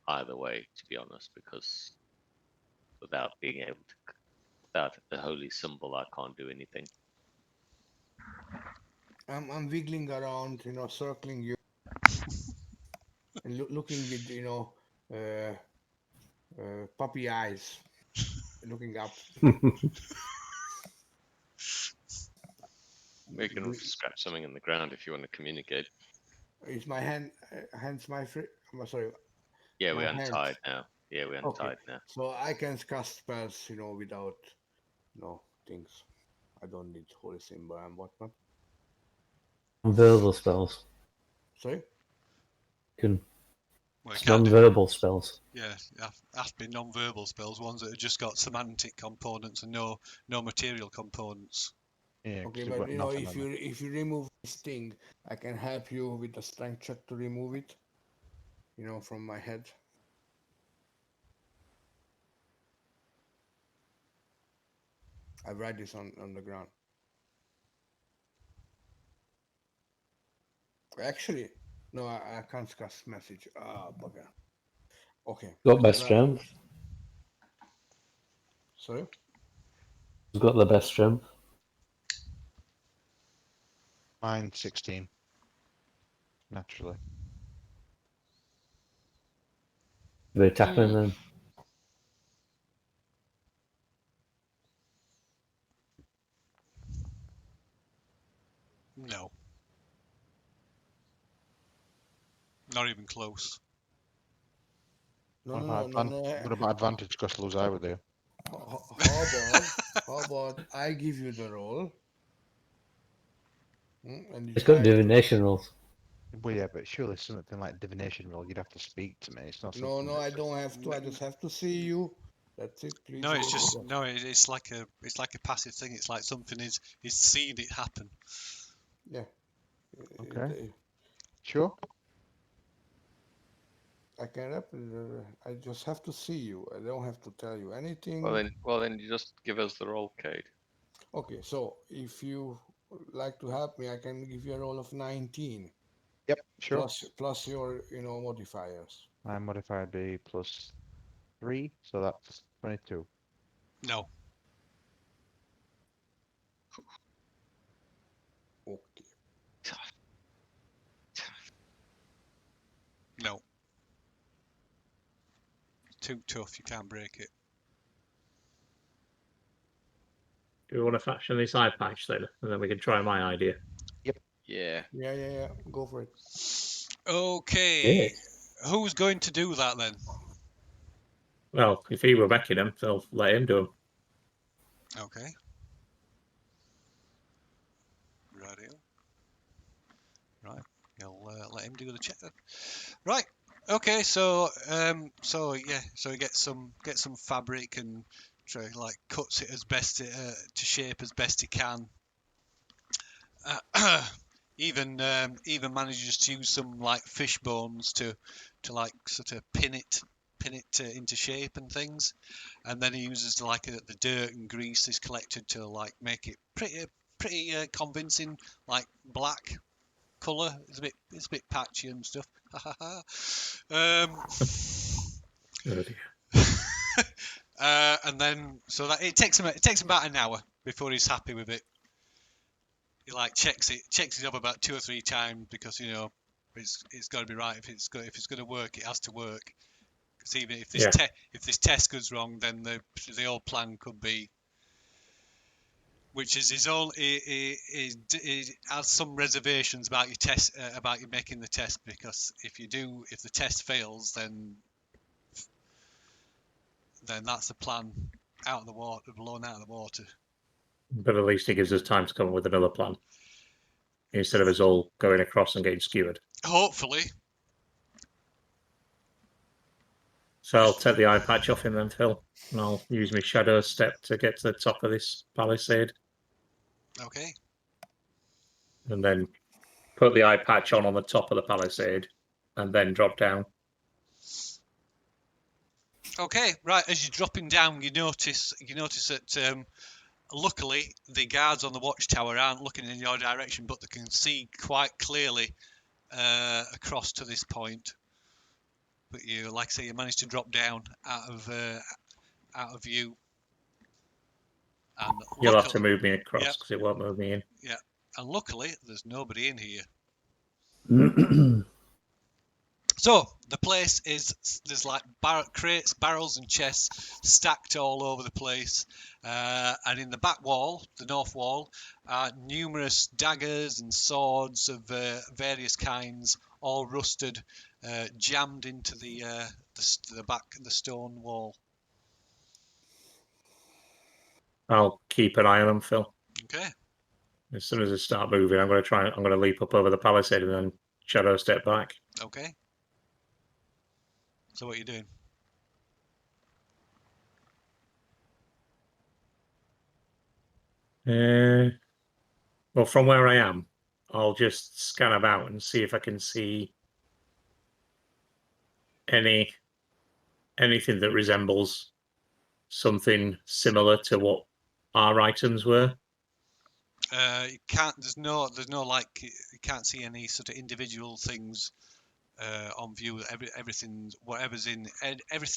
either way, to be honest, because without being able to, without the holy symbol, I can't do anything. I'm wiggling around, circling you, and looking with, puppy eyes, looking up. We can scratch something in the ground if you want to communicate. Is my hands my free? I'm sorry. Yeah, my we're hands. untied now. Yeah, we're untied now. So I can cast spells, without, things. I don't need holy symbol and whatnot. Non-verbal spells. Sorry? Well, Non-verbal spells. Yeah, have to be non-verbal spells, ones that have just got semantic components and no material components. Yeah, Okay, but if you remove this thing, I can help you with the strength check to remove it. From my head. I write this on the ground. Actually, no, I can't cast message. Bugger. Okay. Got best strength. Sorry? Who's got the best strength? Mine 16. Naturally. Are they tackling them? Not even close. No, What no, about, no, no, no. what about advantage because lose I with you? How about I give you the roll? And you It's got try. divination rolls. Well, yeah, but surely something like divination roll, you'd have to speak to me. It's not No, something no, that's I just- don't have to. I just have to see you. That's it. Please. No, it's go just to the- no. It's like a passive thing. It's like something is seen it happen. Yeah. Okay. Sure. I can I just have to see you. I don't have to tell you anything. Well then, you just give us the roll, Cade. Okay, so if you like to help me, I can give you a roll of 19 Yep. Sure. plus your modifiers. My modifier would be +3, so that's 22. No. Okay. No. Too tough. You can't break it. Do we want to faction this eye patch then? And then we can try my idea. Yeah. Yeah. Go for it. Okay. Who's going to do that then? Well, if he were backing him, they'll let him do them. Okay. Radio. Right. You'll let him do the check then. Right. Okay. So he gets some fabric and cuts it as best to shape as best he can. Even manages to use some like fish bones to like sort of pin it into shape and things, and then he uses the dirt and grease he's collected to like make it pretty convincing, like black color. It's a bit patchy and stuff. Oh dear. And then so that it takes him about an hour before he's happy with it. He like checks it up about 2 or 3 times because it's got to be right. If it's going to work, it has to work. Because even if this test goes wrong, then the old plan could be, which is his own. He has some reservations about your test, about you making the test, because if the test fails, then that's the plan out of the water, blown out of the water. But at least he gives us time to come up with another plan. Instead of us all going across and getting skewered. Hopefully. So I'll take the eye patch off him then, Phil. And I'll use my shadow step to get to the top of this palisade. Okay. And then put the eye patch on the top of the palisade. And then drop down. Okay, right. As you're dropping down, you notice that luckily the guards on the watchtower aren't looking in your direction, but they can see quite clearly across to this point. But you, like I say, you managed to drop down out of view. And You'll have to move me across because it won't move me in. Yeah, and luckily there's nobody in here. So the place there's like crates, barrels, and chests stacked all over the place, and in the back wall, the north wall, are numerous daggers and swords of various kinds, all rusted, jammed into the stone wall. I'll keep an eye on them, Phil. Okay. As soon as I start moving, I'm going to leap up over the palisade and then shadow step back. Okay. So what are you doing? Well, from where I am, I'll just scan about and see if I can see anything that resembles something similar to what our items were. You can't. There's no like. You can't see any sort of individual things on view. Everything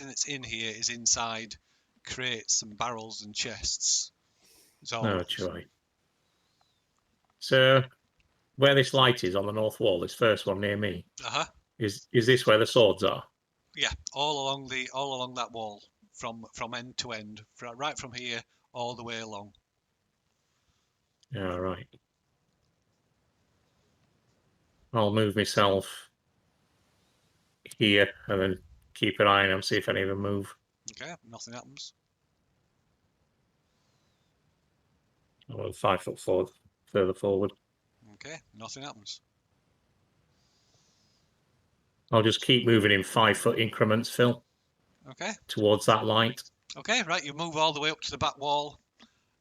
that's in here is inside crates and barrels and chests. Oh, joy. So, where this light is on the north wall, this first one near me, is this where the swords are? Yeah, all along that wall, from end to end, right from here all the way along. All right. I'll move myself here and then keep an eye on them, see if any of them move. Okay, nothing happens. Or 5 foot forward, further forward. Okay, nothing happens. I'll just keep moving in 5 foot increments, Phil, Okay. towards that light. Okay, right. You move all the way up to the back wall,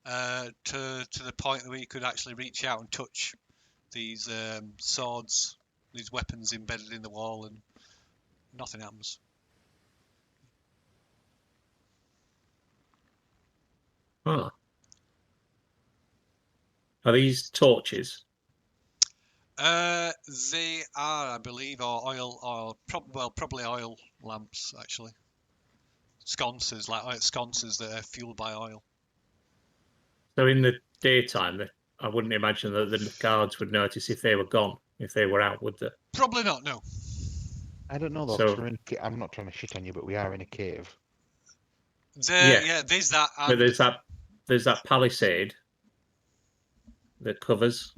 to the point where you could actually reach out and touch these swords, these weapons embedded in the wall, and nothing happens. Huh. Are these torches? They are, I believe, or oil, or probably oil lamps actually. Sconces, like sconces that are fueled by oil. So in the daytime, I wouldn't imagine that the guards would notice if they were gone, if they were out, would they? Probably not. No. I don't know though. So- 'Cause we're in, I'm not trying to shit on you, but we are in a cave. Yeah, there's that. But there's that palisade that covers.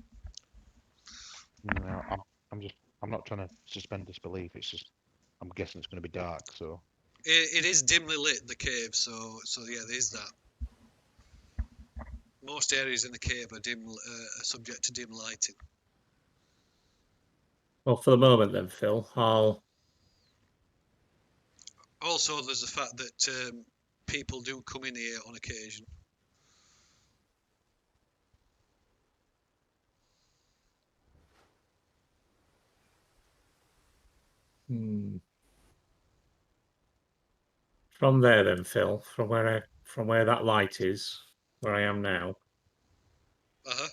No, I'm not trying to suspend disbelief. It's just, I'm guessing it's going to be dark. So It is dimly lit, the cave, so yeah, there's that. Most areas in the cave are subject to dim lighting. Well, for the moment then, Phil, I'll... Also, there's the fact that people do come in here on occasion. From there then, Phil, from where that light is, where I am now, Uh-huh.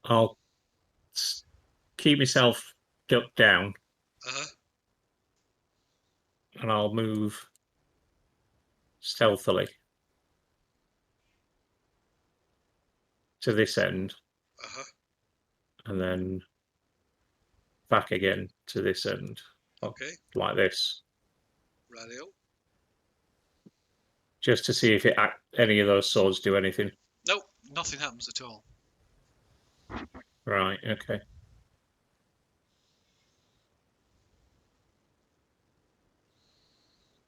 I'll keep myself ducked down Uh-huh. and I'll move stealthily to this end Uh-huh. and then back again to this end, Okay. like this, Radio. just to see if any of those swords do anything. Nope, nothing happens at all. Right, okay.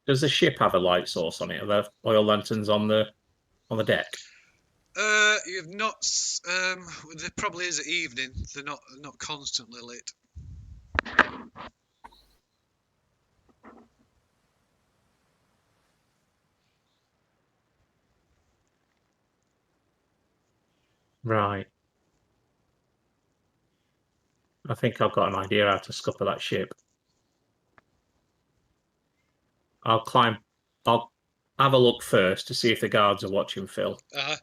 Does the ship have a light source on it? Are there oil lanterns on the deck? You've not. There probably is at evening. They're not constantly lit. Right. I think I've got an idea how to scupper that ship. I'll have a look first to see if the guards are watching, Phil. Uh-huh.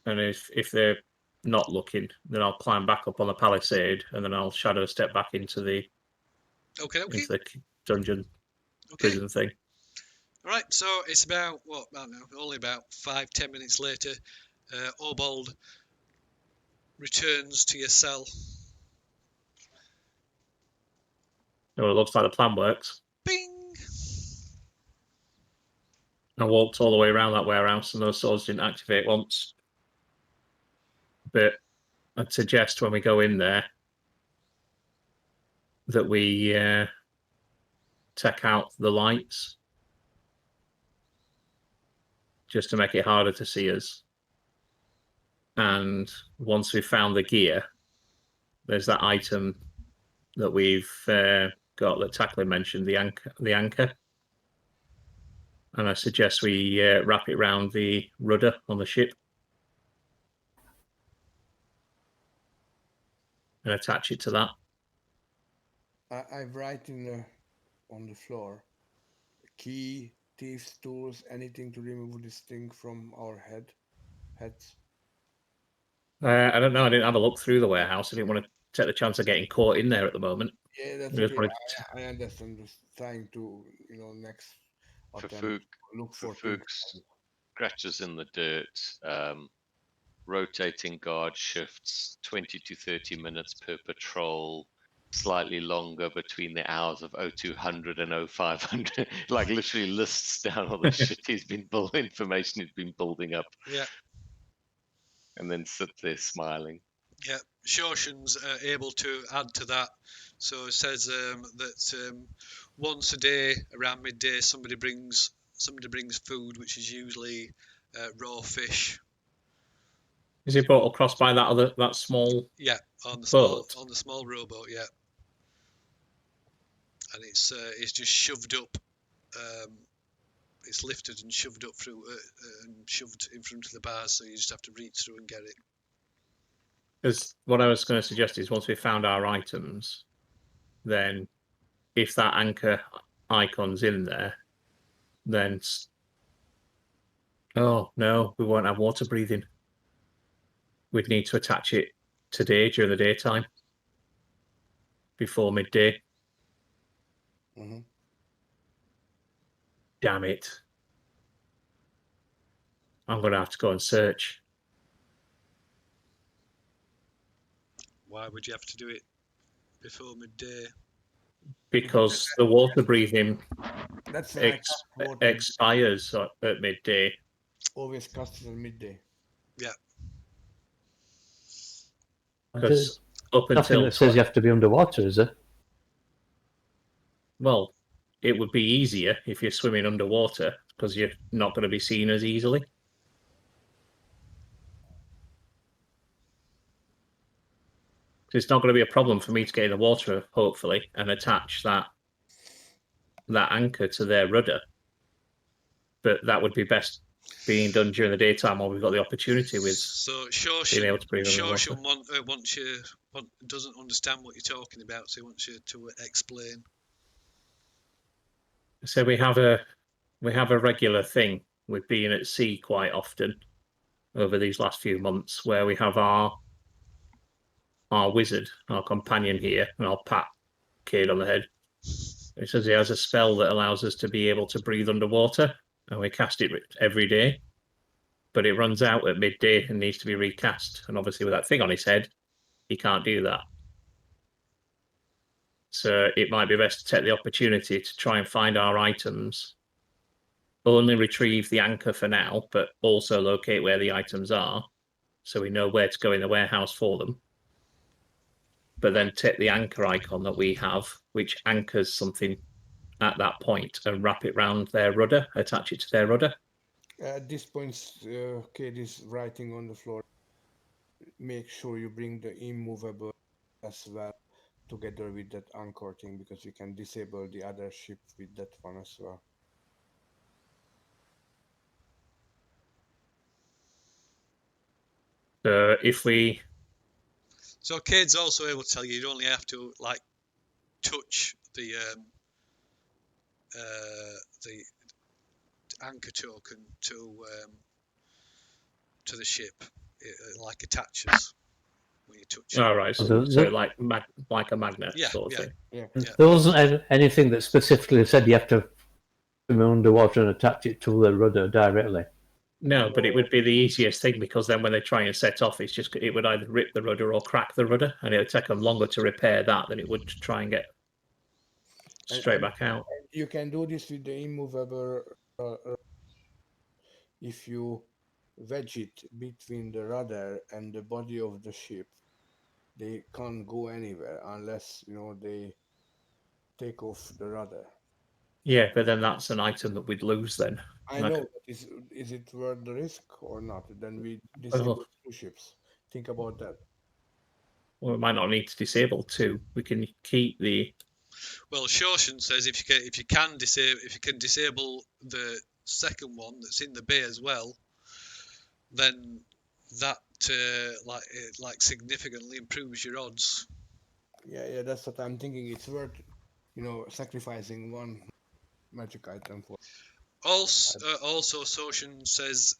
And if they're not looking, then I'll climb back up on the palisade and then I'll shadow step back into the into the dungeon prison thing. Right, so it's about, what, I don't know, only about 5-10 minutes later, Obald returns to your cell. Oh, it looks like the plan works. Bing! I walked all the way around that warehouse and those swords didn't activate once. But I'd suggest when we go in there that we take out the lights just to make it harder to see us. And once we've found the gear, there's that item that we've got that Takklin mentioned, the anchor. And I suggest we wrap it around the rudder on the ship and attach it to that. I write on the floor, key, thieves' tools, anything to remove this thing from our heads. I don't know. I didn't have a look through the warehouse. I didn't want to take the chance of getting caught in there at the moment. Yeah, that's Just okay. wanted I understand. Just trying to, next For attempt look for things. Fuchs, scratches in the dirt, rotating guard shifts, 20 to 30 minutes per patrol, slightly longer between the hours of 0200 and 0500. Like literally lists down all the shit information he's been building up. Yeah. And then sit there smiling. Yeah, Shoshan's able to add to that. So it says that once a day around midday, somebody brings food, which is usually raw fish. Is it brought across by that small? Yeah, on the boat? small rowboat. Yeah, and it's just shoved up. It's lifted and shoved up through and shoved in front of the bars, so you just have to reach through and get it. Because what I was going to suggest is once we found our items, then if that anchor icon's in there, then oh no, we won't have water breathing. We'd need to attach it today during the daytime before midday. Mm-hmm. Damn it. I'm going to have to go and search. Why would you have to do it before midday? Because the water breathing That's expires at midday. Always cast at midday. Yeah. Because up Nothing until that says you have to be underwater, is there? well, it would be easier if you're swimming underwater because you're not going to be seen as easily. It's not going to be a problem for me to get in the water, hopefully, and attach that anchor to their rudder. But that would be best being done during the daytime while we've got the opportunity with So being able to breathe Shoshan underwater. doesn't understand what you're talking about, so he wants you to explain. So we have a regular thing with being at sea quite often over these last few months, where we have our wizard, our companion here, and I'll pat Cade on the head. It says he has a spell that allows us to be able to breathe underwater, and we cast it every day. But it runs out at midday and needs to be recast. And obviously, with that thing on his head, he can't do that. So it might be best to take the opportunity to try and find our items, only retrieve the anchor for now, but also locate where the items are, so we know where to go in the warehouse for them. But then take the anchor icon that we have, which anchors something at that point, and wrap it around their rudder, attach it to their rudder. At this point, Cade is writing on the floor. Make sure you bring the immovable as well together with that anchor thing, because you can disable the other ship with that one as well. If we... So Cade's also able to tell you only have to like touch the anchor token to the ship. It like attaches when you touch it. All right, so like a magnet sort of thing. Yeah. There wasn't anything that specifically said you have to swim underwater and attach it to the rudder directly. No, but it would be the easiest thing, because then when they try and set off, it would either rip the rudder or crack the rudder, and it would take them longer to repair that than it would to try and get straight back out. You can do this with the immovable if you wedge it between the rudder and the body of the ship. They can't go anywhere unless they take off the rudder. Yeah, but then that's an item that we'd lose then. I know, but is it worth the risk or not? Then we disable 2 ships. Think about that. Well, we might not need to disable 2. We can keep the... Well, Shoshan says if you can disable the second one that's in the bay as well, then that like significantly improves your odds. Yeah, that's what I'm thinking. It's worth sacrificing 1 magic item for. Also, Shoshan says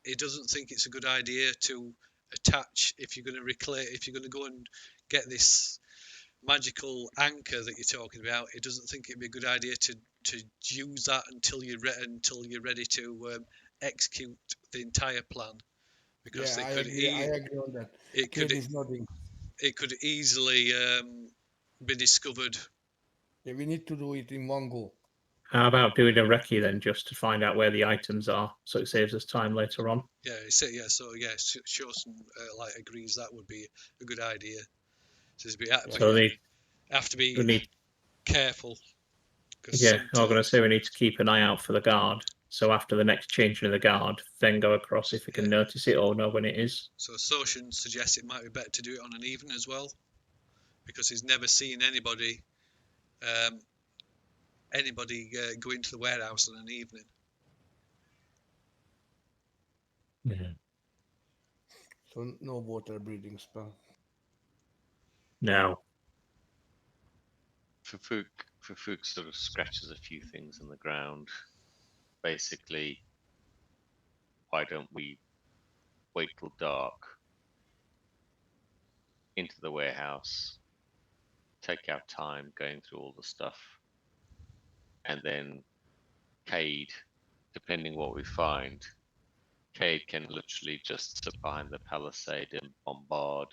he doesn't think it's a good idea to attach if you're going to go and get this magical anchor that you're talking about. He doesn't think it'd be a good idea to use that until you're ready to execute the entire plan, because I agree on that. It could easily be discovered. Yeah, we need to do it in one go. How about doing a recce then, just to find out where the items are, so it saves us time later on? Yeah, Shawson agrees that would be a good idea. Says we have, So we have to we be need, careful. yeah, I'm going to say we need to keep an eye out for the guard. So after the next changing of the guard, then go across if we can notice it or know when it is. So Soshin suggests it might be better to do it on an evening as well, because he's never seen anybody go into the warehouse on an evening. Yeah. So no water breathing spell. No. Fufuk sort of scratches a few things in the ground. Basically, why don't we wait till dark, into the warehouse, take our time going through all the stuff, and then Cade, depending what we find, Cade can literally just sit behind the palisade and bombard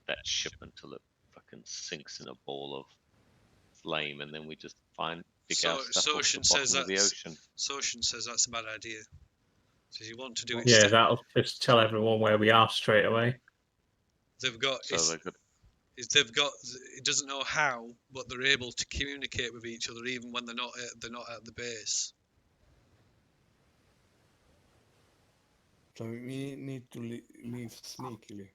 that ship until it fucking sinks in a ball of flame, and then we just pick our stuff off the bottom of the ocean. Soshin says that's a bad idea. So you want to do it? Yeah, that'll just tell everyone where we are straight away. They've got. It doesn't know how, but they're able to communicate with each other even when they're not at the base. So we need to leave sneakily.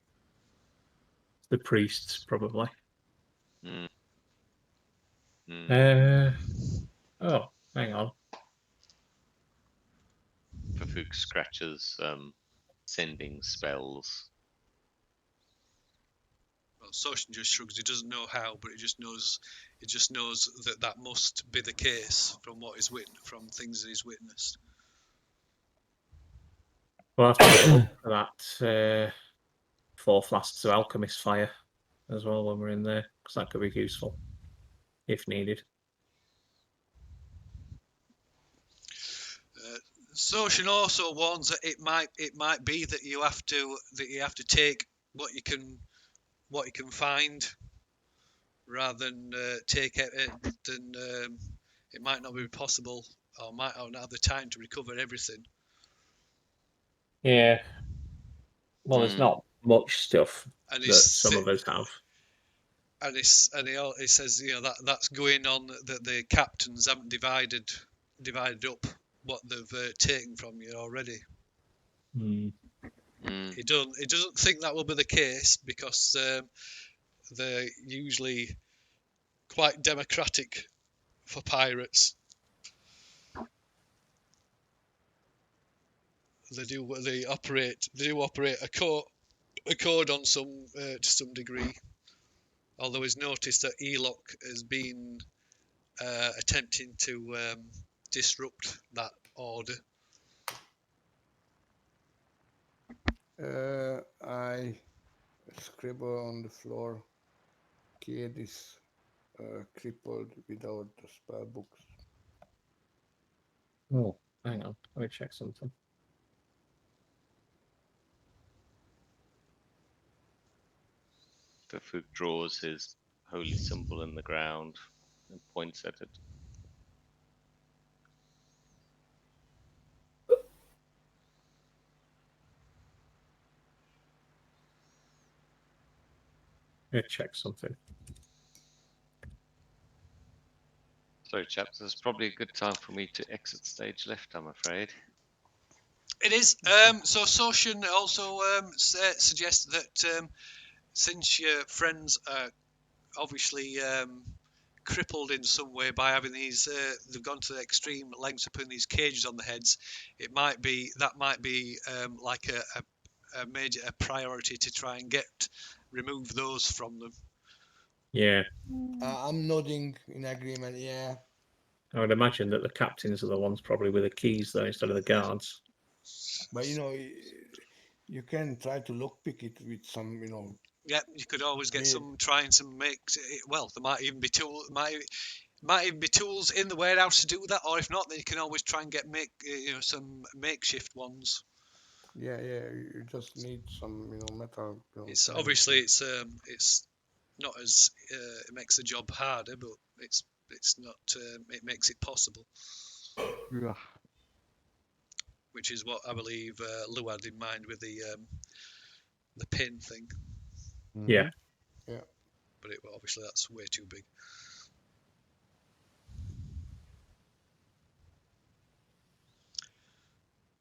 The priests, probably. Oh, hang on. Fufuk scratches sending spells. Well, Soshin just shrugs. He doesn't know how, but he just knows that must be the case from from things that he's witnessed. We'll have to look for that 4 flasks of alchemist fire as well when we're in there, because that could be useful if needed. Soshin also warns that it might be that you have to take what you can find, rather than take it. It might not be possible, or might not have the time to recover everything. Yeah. Well, there's not much stuff that some of us have. And he says, that's going on that the captains haven't divided up what they've taken from you already. He doesn't think that will be the case, because they're usually quite democratic for pirates. They operate a code on to some degree. Although he's noticed that Elok has been attempting to disrupt that order. I scribble on the floor. Cade is crippled without the spell books. Oh, hang on. Let me check something. Fufuk draws his holy symbol in the ground and points at it. Let me check something. Sorry, chaps, this is probably a good time for me to exit stage left, I'm afraid. It is. So Soshin also suggests that since your friends are obviously crippled in some way by having these, they've gone to the extreme lengths of putting these cages on the heads, might be like a major priority to try and remove those from them. Yeah. I'm nodding in agreement, yeah. I would imagine that the captains are the ones probably with the keys, though, instead of the guards. But, you can try to lockpick it with some, Yeah, you could always get trying to make. Well, there might even be might even be tools in the warehouse to do that, or if not, then you can always try and some makeshift ones. Yeah, you just need some, metal. It's not as it makes the job harder, but it's it's not. It makes it possible, Yeah. which is what I believe Lou had in mind with the pin thing. Yeah. But obviously that's way too big.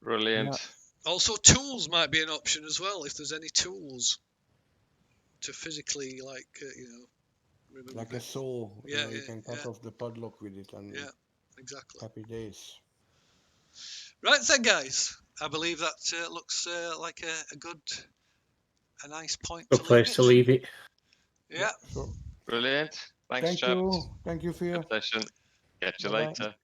Brilliant. Also, tools might be an option as well if there's any tools to physically, like remove Like a it. saw, Yeah, you can cut off the padlock with it, and Yeah, exactly. happy days. Right then, guys. I believe that looks like a nice point. Good place to leave it. Yeah. Sure. Brilliant. Thanks, Thank chaps. you. Thank you, Fear. Good session. Catch you Bye-bye. later.